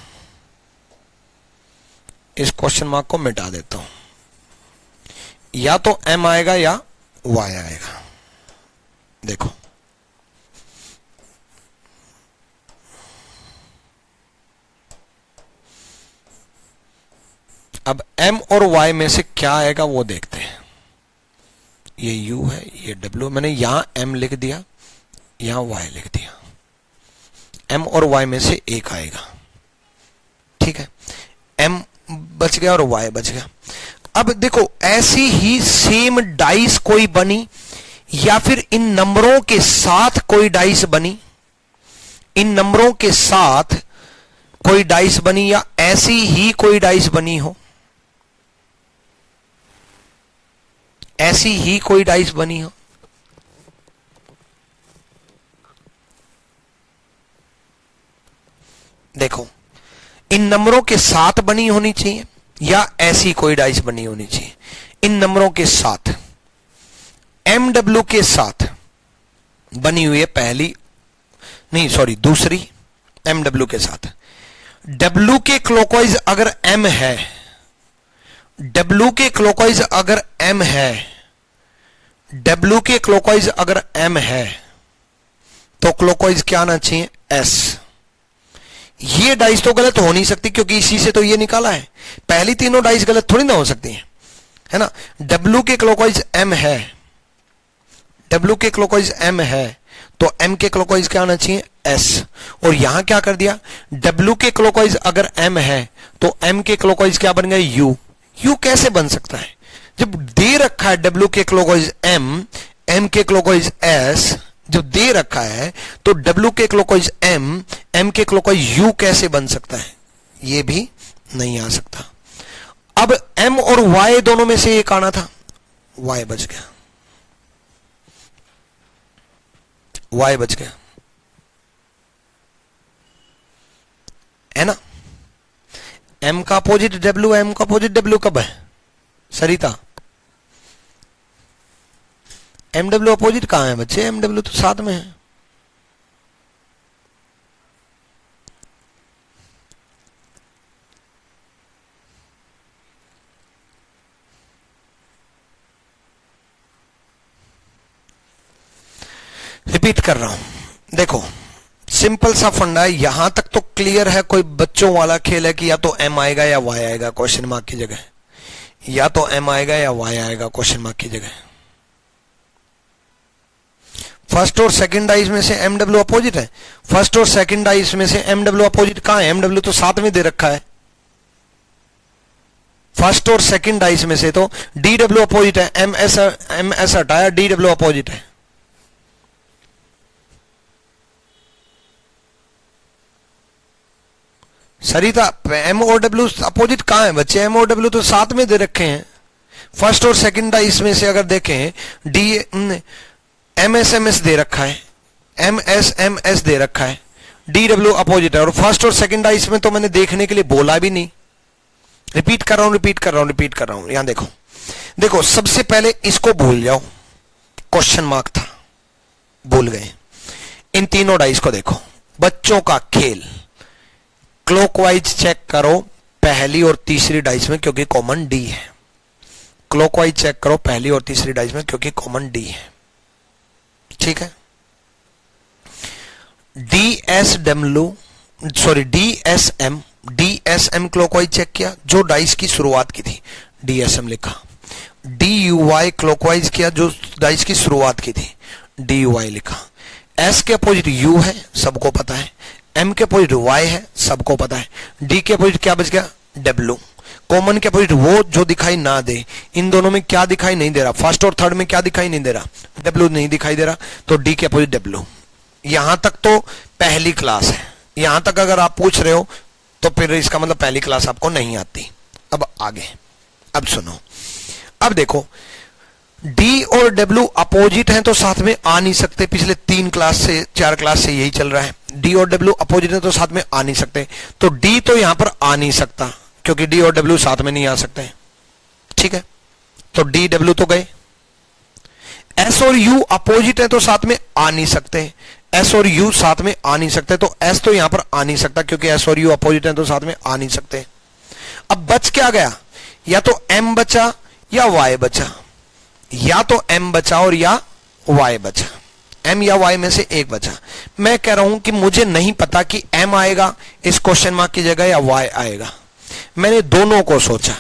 इस क्वेश्चन मार्क को मिटा देता हूं, या तो m आएगा या y आएगा। देखो अब m और y में से क्या आएगा वो देखते हैं। ये u है, ये w, मैंने यहां m लिख दिया, यहां y लिख दिया। m और y में से एक आएगा, ठीक है, m बच गया और y बच गया। अब देखो ऐसी ही सेम डाइस कोई बनी, या फिर इन नंबरों के साथ कोई डाइस बनी, इन नंबरों के साथ कोई डाइस बनी, या ऐसी ही कोई डाइस बनी हो, ऐसी ही कोई डाइस बनी हो। देखो इन नंबरों के साथ बनी होनी चाहिए या ऐसी कोई डाइस बनी होनी चाहिए। इन नंबरों के साथ MW के साथ बनी हुई है पहली, नहीं सॉरी दूसरी MW के साथ। W के क्लॉकवाइज अगर M है, W के क्लॉकवाइज अगर M है, W के क्लॉकवाइज अगर M है तो क्लॉकवाइज क्या आना चाहिए S। ये डाइस तो गलत हो नहीं सकती क्योंकि इसी से तो ये निकाला है। पहली तीनों डाइस गलत थोड़ी ना हो सकती है ना। W के क्लॉकवाइज M है, W के क्लॉकवाइज M है तो M के क्लॉकवाइज क्या आना चाहिए S। और यहां क्या कर दिया, W के क्लॉकवाइज अगर M है तो M के क्लॉकवाइज क्या बन गया U। U कैसे बन सकता है जब दे रखा है W के क्लॉकवाइज M, M के क्लॉकवाइज S जो दे रखा है, तो W के क्लॉकवाइज M, M के क्लॉकवाइज U कैसे बन सकता है, ये भी नहीं आ सकता। अब M और Y दोनों में से एक आना था, Y बच गया, Y बच गया, है ना। M का अपोजिट W, M का अपोजिट W कब है सरिता? MW अपोजिट कहां है बच्चे? MW तो साथ में है। रिपीट कर रहा हूं, देखो सिंपल सा फंडा है, यहां तक तो क्लियर है। कोई बच्चों वाला खेल है कि या तो M आएगा या Y आएगा क्वेश्चन मार्क की जगह, या तो M आएगा या Y आएगा क्वेश्चन मार्क की जगह। फर्स्ट और सेकंड डाइस में से MW अपोजिट है, फर्स्ट और सेकंड डाइस में से MW अपोजिट कहां है? MW तो साथ में दे रखा है। फर्स्ट और सेकंड डाइस में से तो DW अपोजिट है, MS हटाया, DW अपोजिट है। सरिता M और W अपोजिट कहां है बच्चे? M और W तो साथ में दे रखे हैं। फर्स्ट और सेकंड डाइस में से अगर देखें MS दे रखा है, MS दे रखा है, DW अपोजिट है। और फर्स्ट और सेकंड डाइस में तो मैंने देखने के लिए बोला भी नहीं। रिपीट कर रहा हूं, यहां देखो, देखो सबसे पहले इसको भूल जाओ, क्वेश्चन मार्क था, भूल गए। इन तीनों डाइस को देखो, बच्चों का खेल, क्लॉकवाइज चेक करो पहली और तीसरी डाइस में क्योंकि कॉमन D है। क्लॉकवाइज चेक करो पहली और तीसरी डाइस में क्योंकि कॉमन D है, ठीक है। DSM क्लॉकवाइज चेक किया, जो डाइस की शुरुआत की थी DSM लिखा। DUY क्लॉकवाइज किया, जो डाइस की शुरुआत की थी DUY लिखा। S के अपोजिट U है, सबको पता है। M के अपोजिट Y है, सबको पता है। D के अपोजिट क्या बच गया? W। कॉमन के अपोजिट वो जो दिखाई ना दे। इन दोनों में क्या दिखाई नहीं दे रहा? फर्स्ट और थर्ड में क्या दिखाई नहीं दे रहा? W नहीं दिखाई दे रहा, तो D के अपोजिट W। यहां तक तो पहली क्लास है, यहां तक अगर आप पूछ रहे हो तो फिर इसका मतलब पहली क्लास आपको नहीं आती। अब आगे, अब सुनो, अब देखो D और W अपोजिट हैं तो साथ में आ नहीं सकते। पिछले 4 क्लास से यही चल रहा है। D और W अपोजिट हैं तो साथ में आ नहीं सकते, तो D तो यहां पर आ नहीं सकता क्योंकि D और W साथ में नहीं आ सकते, ठीक है। तो D W तो गए। S और U अपोजिट है तो साथ में आ नहीं सकते, S और U साथ में आ नहीं सकते, तो S तो यहां पर आ नहीं सकता क्योंकि S और U अपोजिट है तो साथ में आ नहीं सकते। अब बच क्या गया? या तो M बचा या Y बचा, या तो M बचा और या Y बचा। M या Y में से एक बचा। मैं कह रहा हूं कि मुझे नहीं पता कि M आएगा इस क्वेश्चन मार्क की जगह या Y आएगा। मैंने दोनों को सोचा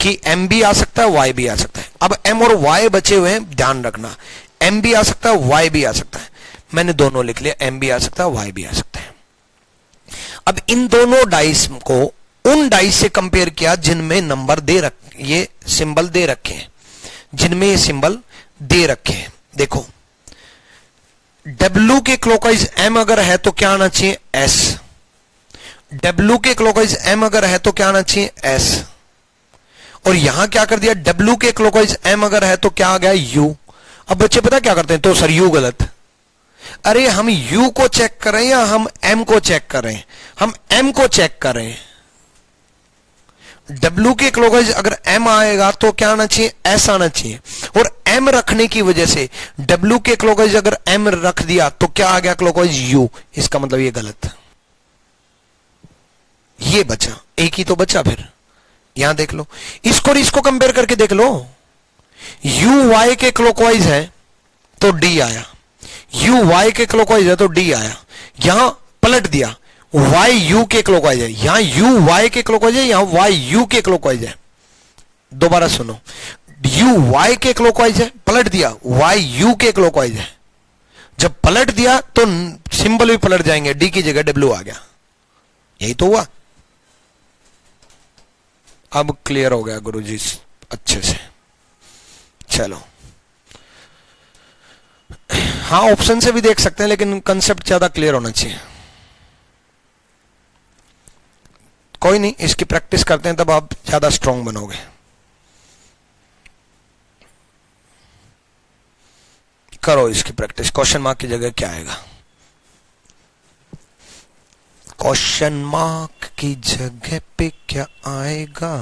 कि M भी आ सकता है, Y भी आ सकता है। अब M और Y बचे हुए हैं, ध्यान रखना, M भी आ सकता है, Y भी आ सकता है। मैंने दोनों लिख लिया, M भी आ सकता है, Y भी आ सकता है। अब इन दोनों डाइस को उन डाइस से कंपेयर किया जिनमें नंबर दे रखे, ये सिंबल दे रखे हैं, जिनमें ये सिंबल दे रखे हैं। देखो W के क्लॉकवाइज M अगर है तो क्या आना चाहिए? S। W के क्लॉकवाइज M अगर है तो क्या आना चाहिए? S। और यहां क्या कर दिया? W के क्लॉकवाइज M अगर है तो क्या आ गया? U। अब बच्चे पता क्या करते हैं? तो सर U गलत, अरे हम U को चेक कर रहे हैं या हम M को चेक कर रहे हैं? हम M को चेक कर रहे हैं। W के क्लॉकवाइज अगर M आएगा तो क्या आना चाहिए? S आना चाहिए। और M रखने की वजह से W के क्लॉकवाइज अगर M रख दिया तो क्या आ गया? Clockwise U। इसका मतलब ये गलत, ये बचा, एक ही तो बचा। फिर यहां देख लो, इसको और इसको कंपेयर करके देख लो। U Y के क्लॉकवाइज है तो D आया, U Y के क्लॉकवाइज है तो D आया। यहां पलट दिया, Y U के क्लॉकवाइज है, यहां U Y के क्लॉकवाइज है, यहां Y U के क्लॉकवाइज है। दोबारा सुनो, U Y के क्लॉकवाइज है, पलट दिया, Y U के क्लॉकवाइज है। जब पलट दिया तो सिंबल भी पलट जाएंगे, D की जगह W आ गया। यही तो हुआ। अब क्लियर हो गया गुरुजी अच्छे से। चलो, हाँ ऑप्शन से भी देख सकते हैं, लेकिन कंसेप्ट ज्यादा क्लियर होना चाहिए। कोई नहीं, इसकी प्रैक्टिस करते हैं तब आप ज्यादा स्ट्रांग बनोगे। करो इसकी प्रैक्टिस। क्वेश्चन मार्क की जगह क्या आएगा? क्वेश्चन मार्क की जगह पे क्या आएगा?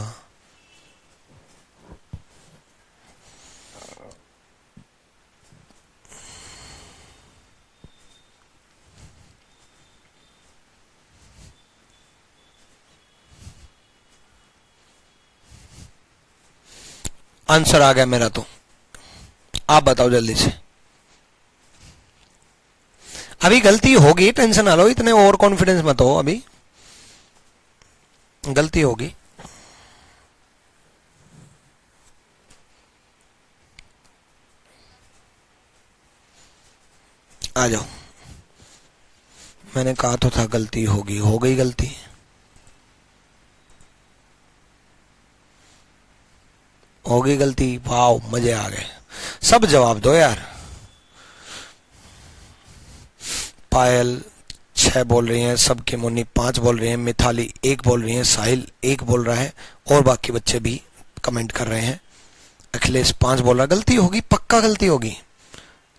आंसर आ गया मेरा, तो आप बताओ जल्दी से। अभी गलती होगी, टेंशन ना लो, इतने ओवर कॉन्फिडेंस मत हो, अभी गलती होगी। आ जाओ, मैंने कहा तो था गलती होगी, हो गई गलती। हो गई गलती, वाओ मजे आ गए। सब जवाब दो यार। पायल 6 बोल रही हैं, सबकी मुन्नी 5 बोल रही हैं, मिथाली 1 बोल रही हैं, साहिल 1 बोल रहा है, और बाकी बच्चे भी कमेंट कर रहे हैं। अखिलेश 5 बोल रहा है, गलती होगी, पक्का गलती होगी।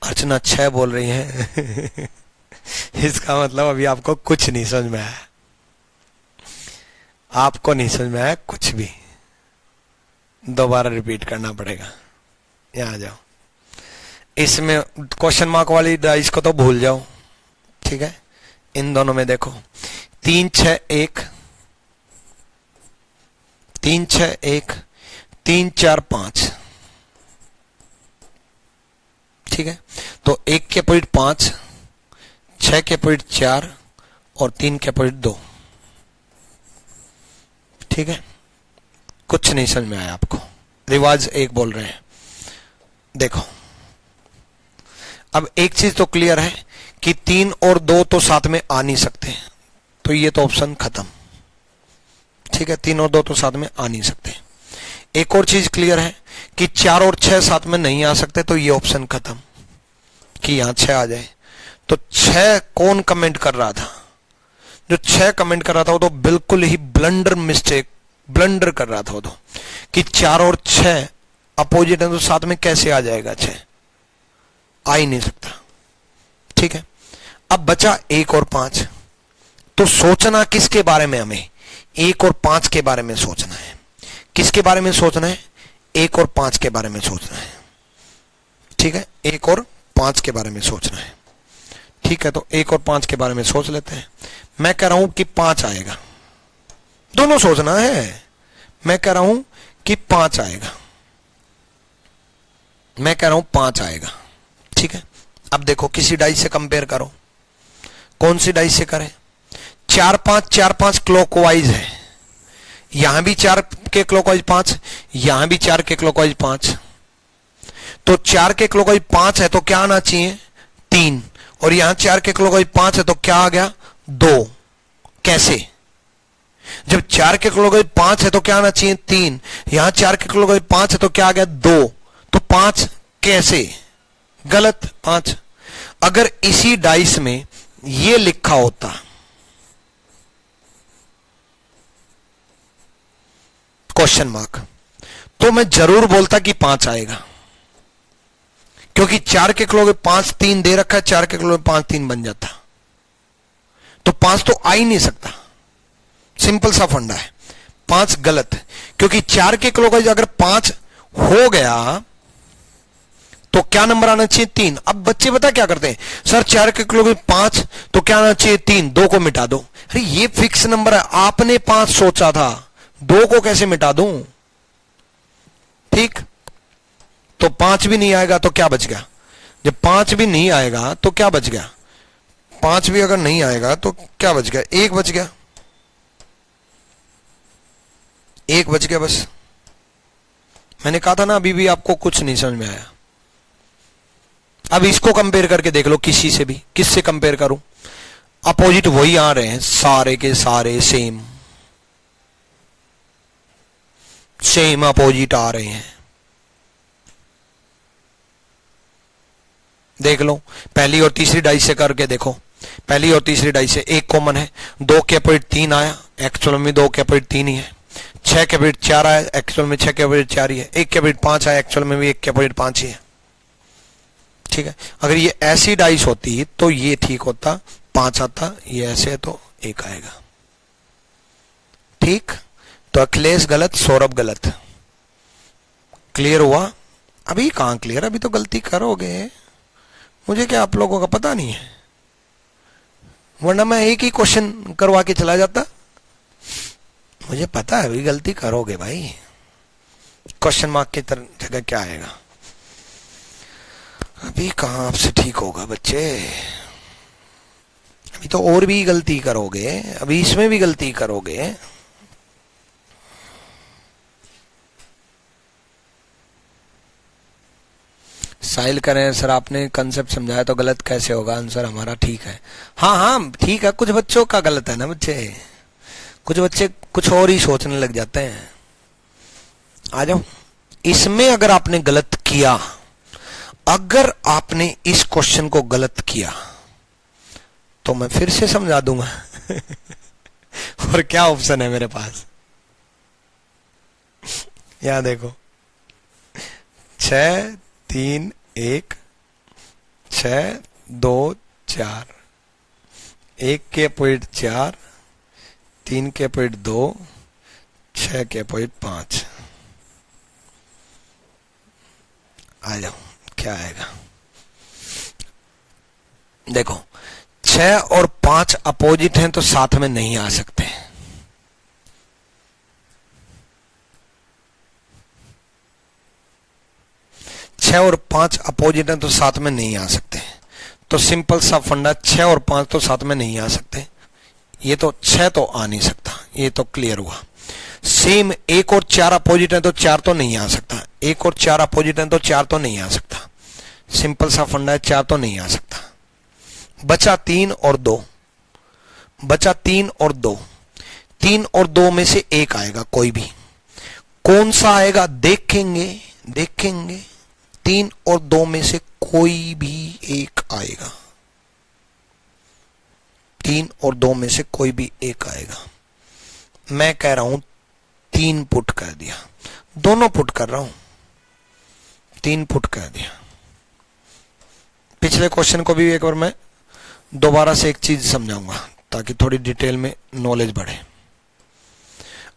अर्चना 6 बोल रही है। इसका मतलब अभी आपको कुछ नहीं समझ में आया, आपको नहीं समझ में आया कुछ भी, दोबारा रिपीट करना पड़ेगा। यहां आ जाओ, इसमें क्वेश्चन मार्क वाली डाइस को तो भूल जाओ, ठीक है। इन दोनों में देखो, 3 6 1, 3 6 1, 3 4 5, ठीक है। तो 1 के पॉइंट 5, 6 के पॉइंट 4 और 3 के पॉइंट 2, ठीक है। कुछ नहीं समझ में आया आपको, रिवाज 1 बोल रहे हैं। देखो, अब एक चीज तो क्लियर है कि 3 और 2 तो साथ में आ नहीं सकते, तो ये तो ऑप्शन खत्म, ठीक है। 3 और 2 तो साथ में आ नहीं सकते। एक और चीज क्लियर है कि 4 और 6 साथ में नहीं आ सकते, तो ये ऑप्शन खत्म कि यहां 6 आ जाए। तो 6 कौन कमेंट कर रहा था? जो 6 कमेंट कर रहा था वो तो बिल्कुल ही ब्लंडर कर रहा था वो तो, कि 4 और 6 अपोजिट है तो साथ में कैसे आ जाएगा? 6 आ ही नहीं सकता, ठीक है। अब बचा 1 और 5, तो सोचना किसके बारे में? हमें 1 और 5 के बारे में सोचना है। किसके बारे में सोचना है? 1 और 5 के बारे में सोचना है, ठीक है। 1 और 5 के बारे में सोचना है, ठीक है। तो 1 और 5 के बारे में सोच लेते हैं। मैं कह रहा हूं कि 5 आएगा, दोनों सोचना है। मैं कह रहा हूं कि 5 आएगा, मैं कह रहा हूं 5 आएगा, ठीक है। अब देखो, किसी डाइस से कंपेयर करो। कौन सी डाइस से करें? 4 5 4 5 क्लॉकवाइज है, यहां भी 4 के क्लॉकवाइज 5, यहां भी 4 के क्लॉकवाइज 5। तो 4 के क्लॉकवाइज 5 है तो क्या आना चाहिए? 3। और यहां 4 के क्लॉकवाइज 5 है तो क्या आ गया? 2। कैसे? जब 4 के क्लॉकवाइज 5 है तो क्या आना चाहिए? 3। यहां 4 के क्लॉकवाइज 5 है तो क्या आ गया? 2। तो 5 कैसे? गलत 5। अगर इसी डाइस में ये लिखा होता, क्वेश्चन मार्क, तो मैं जरूर बोलता कि 5 आएगा, क्योंकि 4 के क्लॉक 5 3 दे रखा है, 4 के क्लॉक 5 3 बन जाता, तो 5 तो आ ही नहीं सकता। सिंपल सा फंडा है। 5 गलत, क्योंकि 4 के क्लॉक अगर 5 हो गया तो क्या नंबर आना चाहिए? 3। अब बच्चे पता क्या करते हैं, सर 4 के क्लॉक 5 तो क्या आना चाहिए? 3, 2 को मिटा दो। अरे ये फिक्स नंबर है, आपने 5 सोचा था, 2 को कैसे मिटा दूं? ठीक, तो 5 भी नहीं आएगा तो क्या बच गया? जब 5 भी नहीं आएगा तो क्या बच गया? 5 भी अगर नहीं आएगा तो क्या बच गया? 1 बच गया, 1 बच गया बस। मैंने कहा था ना अभी भी आपको कुछ नहीं समझ में आया। अब इसको कंपेयर करके देख लो किसी से भी। किससे कंपेयर करूं? अपोजिट वही आ रहे हैं, सारे के सारे सेम सेम अपोजिट आ रहे हैं। देख लो, पहली और तीसरी डाई से करके देखो। पहली और तीसरी डाई से एक कॉमन है, 2 के अपोजिट 3 आया, एक्चुअल में 2 के अपोजिट 3 ही है। 6 के अपोजिट 4 आया, एक्चुअल में 6 के अपोजिट 4 ही है। 1 के अपोजिट 5 आया, एक्चुअल में भी 1 के अपोजिट 5 ही है। ठीक है, अगर ये ऐसी डाइस होती तो ये ठीक होता, 5 आता, ये ऐसे तो 1 आएगा। ठीक, तो अखिलेश गलत, सौरभ गलत। क्लियर हुआ? अभी कहां क्लियर, अभी तो गलती करोगे। मुझे क्या आप लोगों का पता नहीं है? वरना मैं एक ही क्वेश्चन करवा के चला जाता। मुझे पता है अभी गलती करोगे भाई। क्वेश्चन मार्क की जगह क्या आएगा? अभी कहां आपसे ठीक होगा बच्चे, अभी तो और भी गलती करोगे, अभी इसमें भी गलती करोगे। साहिल करें सर आपने कंसेप्ट समझाया तो गलत कैसे होगा? आंसर हमारा ठीक है। हाँ हाँ ठीक है, कुछ बच्चों का गलत है ना बच्चे, कुछ बच्चे कुछ और ही सोचने लग जाते हैं। आ जाओ, इसमें अगर आपने गलत किया, अगर आपने इस क्वेश्चन को गलत किया तो मैं फिर से समझा दूंगा। और क्या ऑप्शन है मेरे पास? यहां देखो, 6 3 1 6 2 4, 1 के अपोजिट 4, 3 के अपोजिट 2, 6 के अपोजिट 5। आ जाओ, क्या आएगा? देखो, 6 और 5 अपोजिट हैं तो साथ में नहीं आ सकते। 6 और 5 अपोजिट हैं तो साथ में नहीं आ सकते। तो सिंपल सा फंडा, 6 और 5 तो साथ में नहीं आ सकते। ये तो 6 तो आ नहीं सकता, ये तो क्लियर हुआ। सेम 1 और 4 अपोजिट हैं तो 4 तो नहीं आ सकता। 1 और 4 अपोजिट हैं तो 4 तो नहीं आ सकता। सिंपल सा फंडा है, 4 तो नहीं आ सकता। बचा 3 और 2, बचा 3 और 2। 3 और 2 में से एक आएगा, कोई भी। कौन सा आएगा देखेंगे, देखेंगे। 3 और 2 में से कोई भी एक आएगा। 3 और 2 में से कोई भी एक आएगा। मैं कह रहा हूं 3 पुट कर दिया, दोनों पुट कर रहा हूं, 3 पुट कर दिया। पिछले क्वेश्चन को भी एक बार मैं दोबारा से एक चीज समझाऊंगा ताकि थोड़ी डिटेल में नॉलेज बढ़े।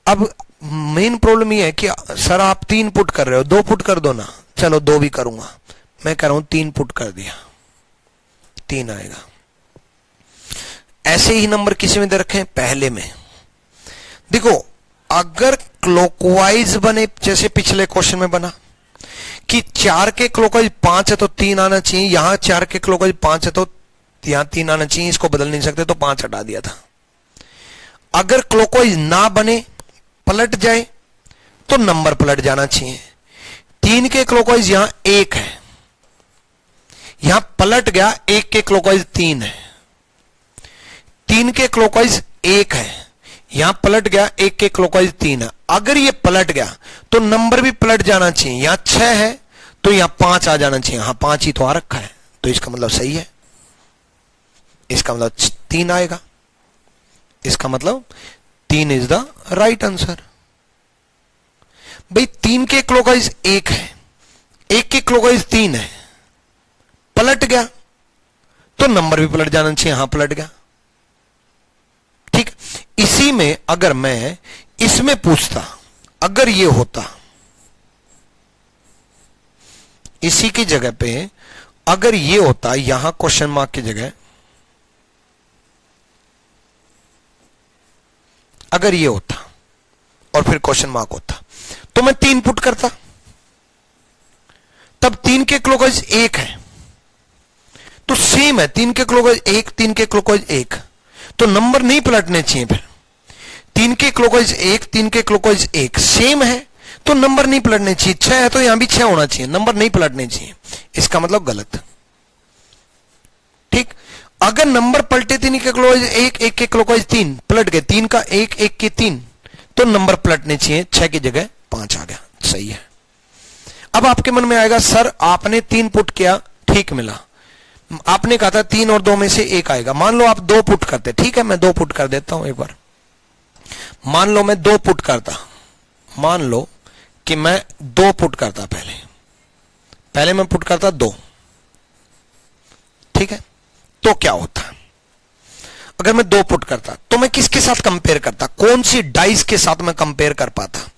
अब मेन प्रॉब्लम ये है कि सर आप 3 पुट कर रहे हो, 2 पुट कर दो ना। चलो 2 भी करूंगा, मैं कह रहा हूं 3 पुट कर दिया, 3 आएगा। ऐसे ही नंबर किसी में दे रखे हैं, पहले में। देखो, अगर क्लॉकवाइज बने जैसे पिछले क्वेश्चन में बना कि 4 के क्लॉकवाइज 5 है तो 3 आना चाहिए, यहां 4 के क्लॉकवाइज 5 है तो यहां 3 आना चाहिए, इसको बदल नहीं सकते तो 5 हटा दिया था। अगर क्लॉकवाइज ना बने, पलट जाए, तो नंबर पलट जाना चाहिए। 3 के क्लॉकवाइज यहां 1 है, यहां पलट गया, 1 के क्लॉकवाइज 3 है। 3 के क्लॉकवाइज 1 है, यहां पलट गया, 1 के क्लॉकवाइज 3 है। अगर ये पलट गया तो नंबर भी पलट जाना चाहिए। यहां 6 है तो यहां 5 आ जाना चाहिए। हाँ, 5 ही तो आ रखा है, तो इसका मतलब सही है। इसका मतलब 3 आएगा। इसका मतलब 3 इज द राइट आंसर। भाई 3 के क्लॉकवाइज 1 है, 1 के क्लॉकवाइज 3 है, पलट गया तो नंबर भी पलट जाना चाहिए। हां, पलट गया। ठीक, इसी में अगर मैं इसमें पूछता, अगर ये होता, इसी की जगह पे अगर ये होता, यहां क्वेश्चन मार्क की जगह अगर ये होता और फिर क्वेश्चन मार्क होता, तो मैं 3 पुट करता। तब 3 के क्लॉकवाइज 1 है, तो सेम है। 3 के क्लॉकवाइज 1, 3 के क्लॉकवाइज 1, तो नंबर नहीं पलटने चाहिए। फिर 3 के क्लॉकवाइज 1, 3 के क्लॉकवाइज 1 सेम है, तो नंबर नहीं पलटने चाहिए। 6 है तो यहां भी 6 होना चाहिए, नंबर नहीं पलटने चाहिए। इसका मतलब गलत। ठीक, अगर नंबर पलटे 3 के क्लॉकवाइज 1, 1 के क्लॉकवाइज 3 पलट गए, 3 का 1, 1 के 3, तो नंबर पलटने चाहिए। 6 की जगह 5 आ गया, सही है। अब आपके मन में आएगा, सर आपने 3 पुट किया, ठीक मिला। आपने कहा था 3 और 2 में से 1 आएगा। मान लो आप 2 पुट करते, ठीक है, मैं 2 पुट कर देता हूं एक बार। मान लो मैं 2 पुट करता, मान लो कि मैं 2 पुट करता। पहले मैं पुट करता 2, ठीक है, तो क्या होता? अगर मैं 2 पुट करता तो मैं किसके साथ कंपेयर करता? कौन सी डाइस के साथ मैं कंपेयर कर पाता?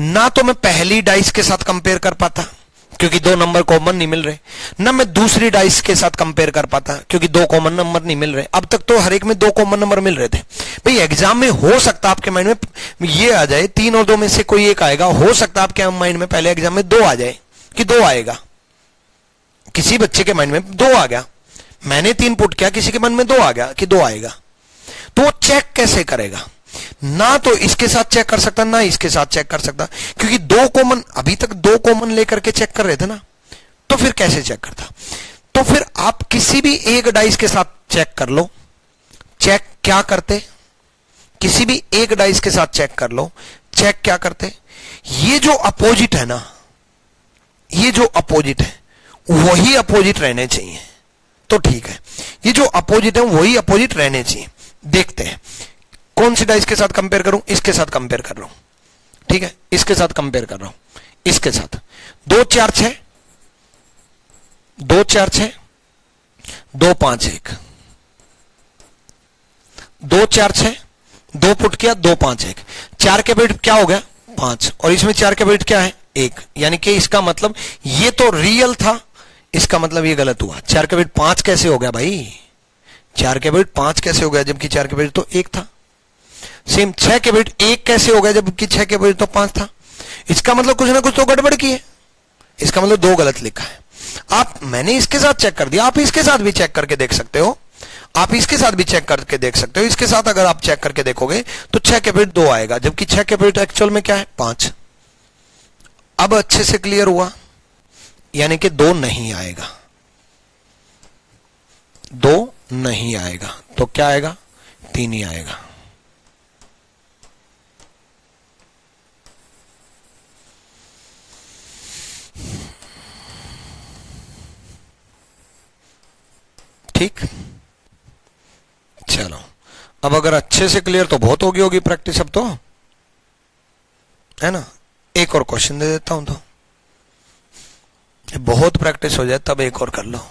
ना तो मैं पहली डाइस के साथ कंपेयर कर पाता क्योंकि 2 नंबर कॉमन नहीं मिल रहे, ना मैं दूसरी डाइस के साथ कंपेयर कर पाता क्योंकि 2 कॉमन नंबर नहीं मिल रहे। अब तक तो हर एक में 2 कॉमन नंबर मिल रहे थे। भाई एग्जाम में हो सकता आपके माइंड में ये आ जाए 3 और 2 में से कोई एक आएगा। हो सकता आपके माइंड में पहले एग्जाम में 2 आ जाए कि 2 आएगा। किसी बच्चे के माइंड में 2 आ गया, मैंने 3 पुट किया, किसी के मन में 2 आ गया कि 2 आएगा। तो वो चेक कैसे करेगा? ना तो इसके साथ चेक कर सकता, ना इसके साथ चेक कर सकता, क्योंकि 2 कॉमन, अभी तक 2 कॉमन लेकर के चेक कर रहे थे ना, तो फिर कैसे चेक करता? तो फिर आप किसी भी एक डाइस के साथ चेक कर लो। चेक क्या करते? किसी भी एक डाइस के साथ चेक कर लो। चेक क्या करते? ये जो अपोजिट है ना, ये जो अपोजिट है वही अपोजिट रहने चाहिए, तो ठीक है। ये जो अपोजिट है वही अपोजिट रहने चाहिए। देखते हैं कौन सी डाइस के साथ कंपेयर करूं। इसके साथ कंपेयर कर रहा हूं, ठीक है, इसके साथ कंपेयर कर रहा हूं, इसके साथ 2 4 6, 2 4 6, 2 5 1, 2 4 6, 2 पुट किया, 2 5 1, 4 के बिट क्या हो गया? 5, और इसमें 4 के बिट क्या है? 1। यानी कि इसका मतलब ये तो रियल था, इसका मतलब ये गलत हुआ। 4 के बिट 5 कैसे हो गया भाई? 4 के बिट 5 कैसे हो गया जबकि 4 के बिट तो 1 था? सेम 6 के बिट 1 कैसे हो गया जबकि 6 के बिट तो 5 था? इसका मतलब कुछ ना कुछ तो गड़बड़ की है। इसका मतलब 2 गलत लिखा है। मैंने इसके साथ चेक कर दिया, आप इसके साथ भी चेक करके देख सकते हो। आप इसके साथ भी चेक करके देख सकते हो। इसके साथ अगर आप चेक करके देखोगे तो 6 के बिट 2 आएगा जबकि 6 के बिट एक्चुअल में क्या है? 5। अब अच्छे से क्लियर हुआ, यानी कि 2 नहीं आएगा, 2 नहीं आएगा, तो क्या आएगा? 3 ही आएगा। ठीक, चलो अब अगर अच्छे से क्लियर तो बहुत होगी प्रैक्टिस अब तो, है ना। एक और क्वेश्चन दे देता हूं, तो बहुत प्रैक्टिस हो जाए तब एक और कर लो।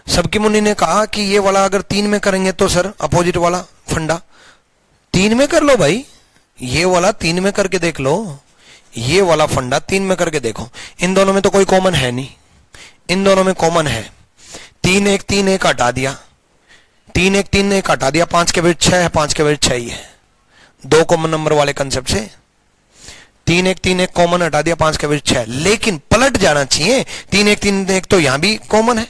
सबकी मुनि ने कहा कि ये वाला अगर 3 में करेंगे तो सर अपोजिट वाला फंडा 3 में कर लो भाई, ये वाला 3 में करके देख लो, ये वाला फंडा 3 में करके देखो। इन दोनों में तो कोई कॉमन है नहीं, इन दोनों में कॉमन है 3 1 3 1 हटा दिया, 3 1 3 1 हटा दिया, 5 के बिट 6 है, 5 के बिट 6 ही है। 2 कॉमन नंबर वाले कंसेप्ट से 3 1 3 1 कॉमन हटा दिया, 5 के बिट 6, लेकिन पलट जाना चाहिए। 3 1 3 1 तो यहां भी कॉमन है,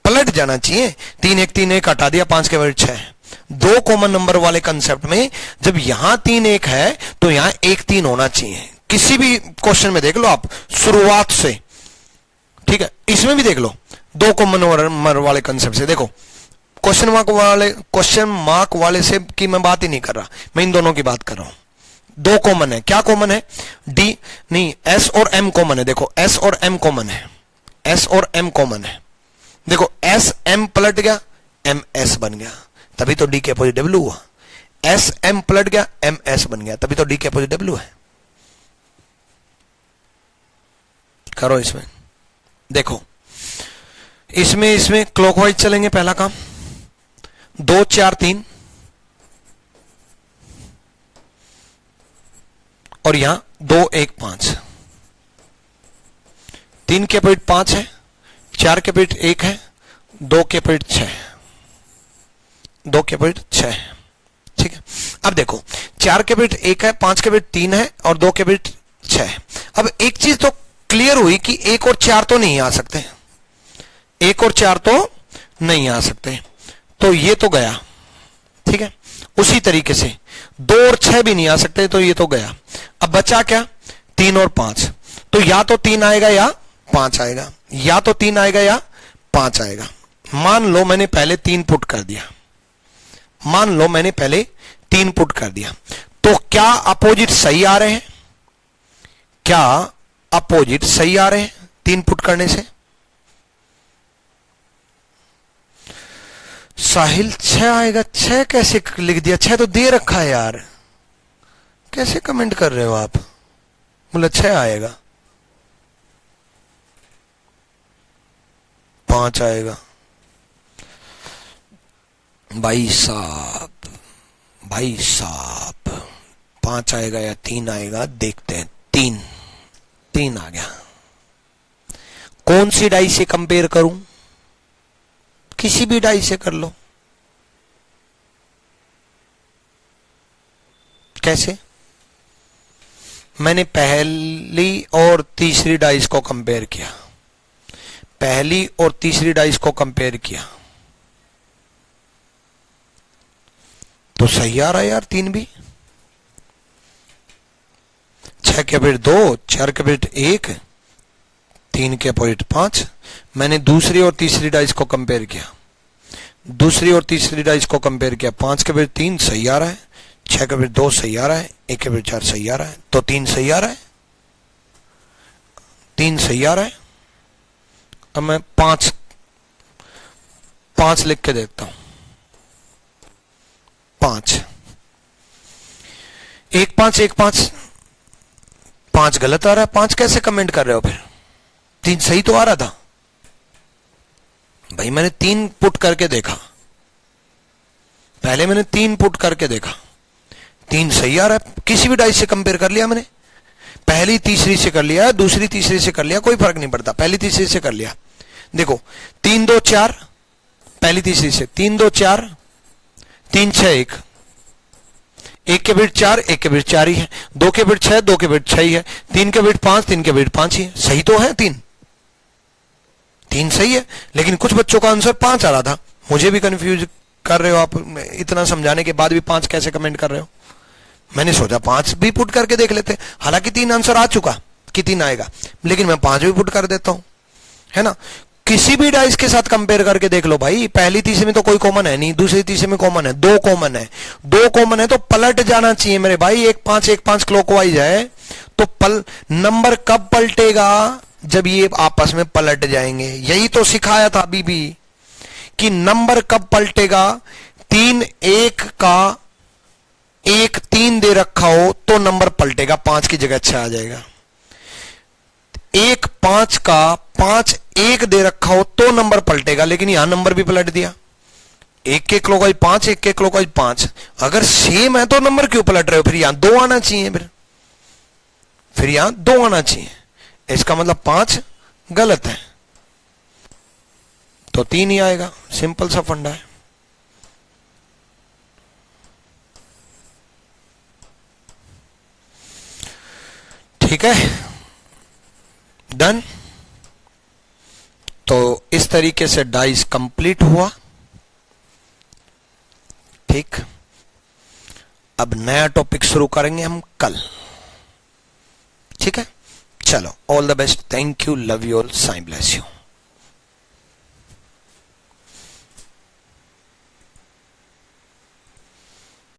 पलट जाना चाहिए। 3 1 3 1 हटा दिया, 5 के बिट 6। 2 कॉमन नंबर वाले कंसेप्ट में जब यहां 3 1 है तो यहां 1 3 होना चाहिए। किसी भी क्वेश्चन में देख लो आप शुरुआत से, ठीक है, इसमें भी देख लो 2 कॉमन नंबर वाले कंसेप्ट से देखो। क्वेश्चन मार्क वाले से की मैं बात ही नहीं कर रहा, मैं इन दोनों की बात कर रहा हूं। 2 कॉमन है, क्या कॉमन है? डी नहीं, एस और एम कॉमन है। देखो एस और एम कॉमन है, एस और एम कॉमन है। देखो एस एम पलट गया, एम एस बन गया, तभी तो डी के अपोजिट डब्ल्यू हुआ। एस एम पलट गया, एम एस बन गया, तभी तो डी के अपोजिट डब्ल्यू है। करो इसमें, देखो इसमें क्लॉकवाइज चलेंगे। पहला काम 2 4 3 और यहां 2 1 5, 3 के पॉइंट 5 है, 4 के पॉइंट 1 है, 2 के पॉइंट 6, 2 के पॉइंट 6। ठीक है, अब देखो 4 के पॉइंट 1 है, 5 के पॉइंट 3 है और 2 के पॉइंट 6। अब एक चीज तो क्लियर हुई कि 1 और 4 तो नहीं आ सकते, 1 और 4 तो नहीं आ सकते, तो ये तो गया। ठीक है, उसी तरीके से 2 और 6 भी नहीं आ सकते, तो ये तो गया। अब बचा क्या, 3 और 5, तो या तो 3 आएगा या 5 आएगा, या तो 3 आएगा या 5 आएगा। मान लो मैंने पहले 3 पुट कर दिया, मान लो मैंने पहले 3 पुट कर दिया, तो क्या अपोजिट सही आ रहे हैं? क्या अपोजिट सही आ रहे हैं 3 पुट करने से? साहिल 6 आएगा, 6 कैसे लिख दिया? 6 तो दे रखा है यार, कैसे कमेंट कर रहे हो आप? बोला 6 आएगा, 5 आएगा। भाई साहब, भाई साहब 5 आएगा या 3 आएगा, देखते हैं। 3 आ गया। कौन सी डाई से कंपेयर करूं? किसी भी डाई से कर लो। कैसे? मैंने पहली और तीसरी डाइस को कंपेयर किया, पहली और तीसरी डाइस को कंपेयर किया तो सही आ रहा है यार 3 भी। 6 के पॉइंट 2, 4 के पॉइंट 1, 3 के पॉइंट 5। मैंने दूसरी और तीसरी डाइस को कंपेयर किया, दूसरी और तीसरी डाइस को कंपेयर किया, 5 के पॉइंट 3 सही आ रहा है, 6 के पॉइंट 2 सही आ रहा है, 1 के पॉइंट 4 सही आ रहा है, तो 3 सही आ रहा है, 3 सही आ रहा है। अब मैं 5 लिख के देखता हूं। 5 1 5 1 5, 5 गलत आ रहा है। 5 कैसे कमेंट कर रहे हो फिर? 3 सही तो आ रहा था भाई। मैंने 3 पुट करके देखा, पहले मैंने 3 पुट करके देखा, 3 सही आ रहा है। किसी भी डाइस से कंपेयर कर लिया मैंने, पहली तीसरी से कर लिया, दूसरी तीसरी से कर लिया, कोई फर्क नहीं पड़ता, पहली तीसरी से कर लिया। देखो 3 2 4, पहली तीसरी से 3 2 4, 3 6 1, 1 के बिट 4, 1 के बिट 4 ही है, 2 के बिट 6, 2 के बिट 6 ही है, 3 के बिट 5, 3 के बिट 5 ही है। सही तो है 3 सही है, लेकिन कुछ बच्चों का आंसर 5 आ रहा था। मुझे भी कंफ्यूज कर रहे हो आप, इतना समझाने के बाद भी 5 कैसे कमेंट कर रहे हो? मैंने सोचा 5 भी पुट करके देख लेते, हालांकि 3 आंसर आ चुका कि 3 आएगा, लेकिन मैं 5 भी पुट कर देता हूं, है ना। किसी भी डाइस के साथ कंपेयर करके देख लो भाई। पहली तीसरी में तो कोई कॉमन है नहीं, दूसरी तीसरी में कॉमन है, 2 कॉमन है, 2 कॉमन है तो पलट जाना चाहिए मेरे भाई। 1 5 1 5 क्लॉकवाइज है तो नंबर कब पलटेगा? जब ये आपस में पलट जाएंगे। यही तो सिखाया था अभी भी कि नंबर कब पलटेगा। 3 1 का 1 3 दे रखा हो तो नंबर पलटेगा, 5 की जगह 6 आ जाएगा। 1 5 का 5 1 दे रखा हो तो नंबर पलटेगा, लेकिन यहां नंबर भी पलट दिया। 1 के क्लॉकवाइज 5, 1 के क्लॉकवाइज 5। अगर सेम है तो नंबर क्यों पलट रहे हो? फिर यहां 2 आना चाहिए, फिर यहां 2 आना चाहिए। इसका मतलब 5 गलत है, तो 3 ही आएगा। सिंपल सा फंडा है। ठीक है, डन। तो इस तरीके से डाइस कंप्लीट हुआ। ठीक, अब नया टॉपिक शुरू करेंगे हम कल। ठीक है, चलो, all the best, thank you, love you all, Sai bless you.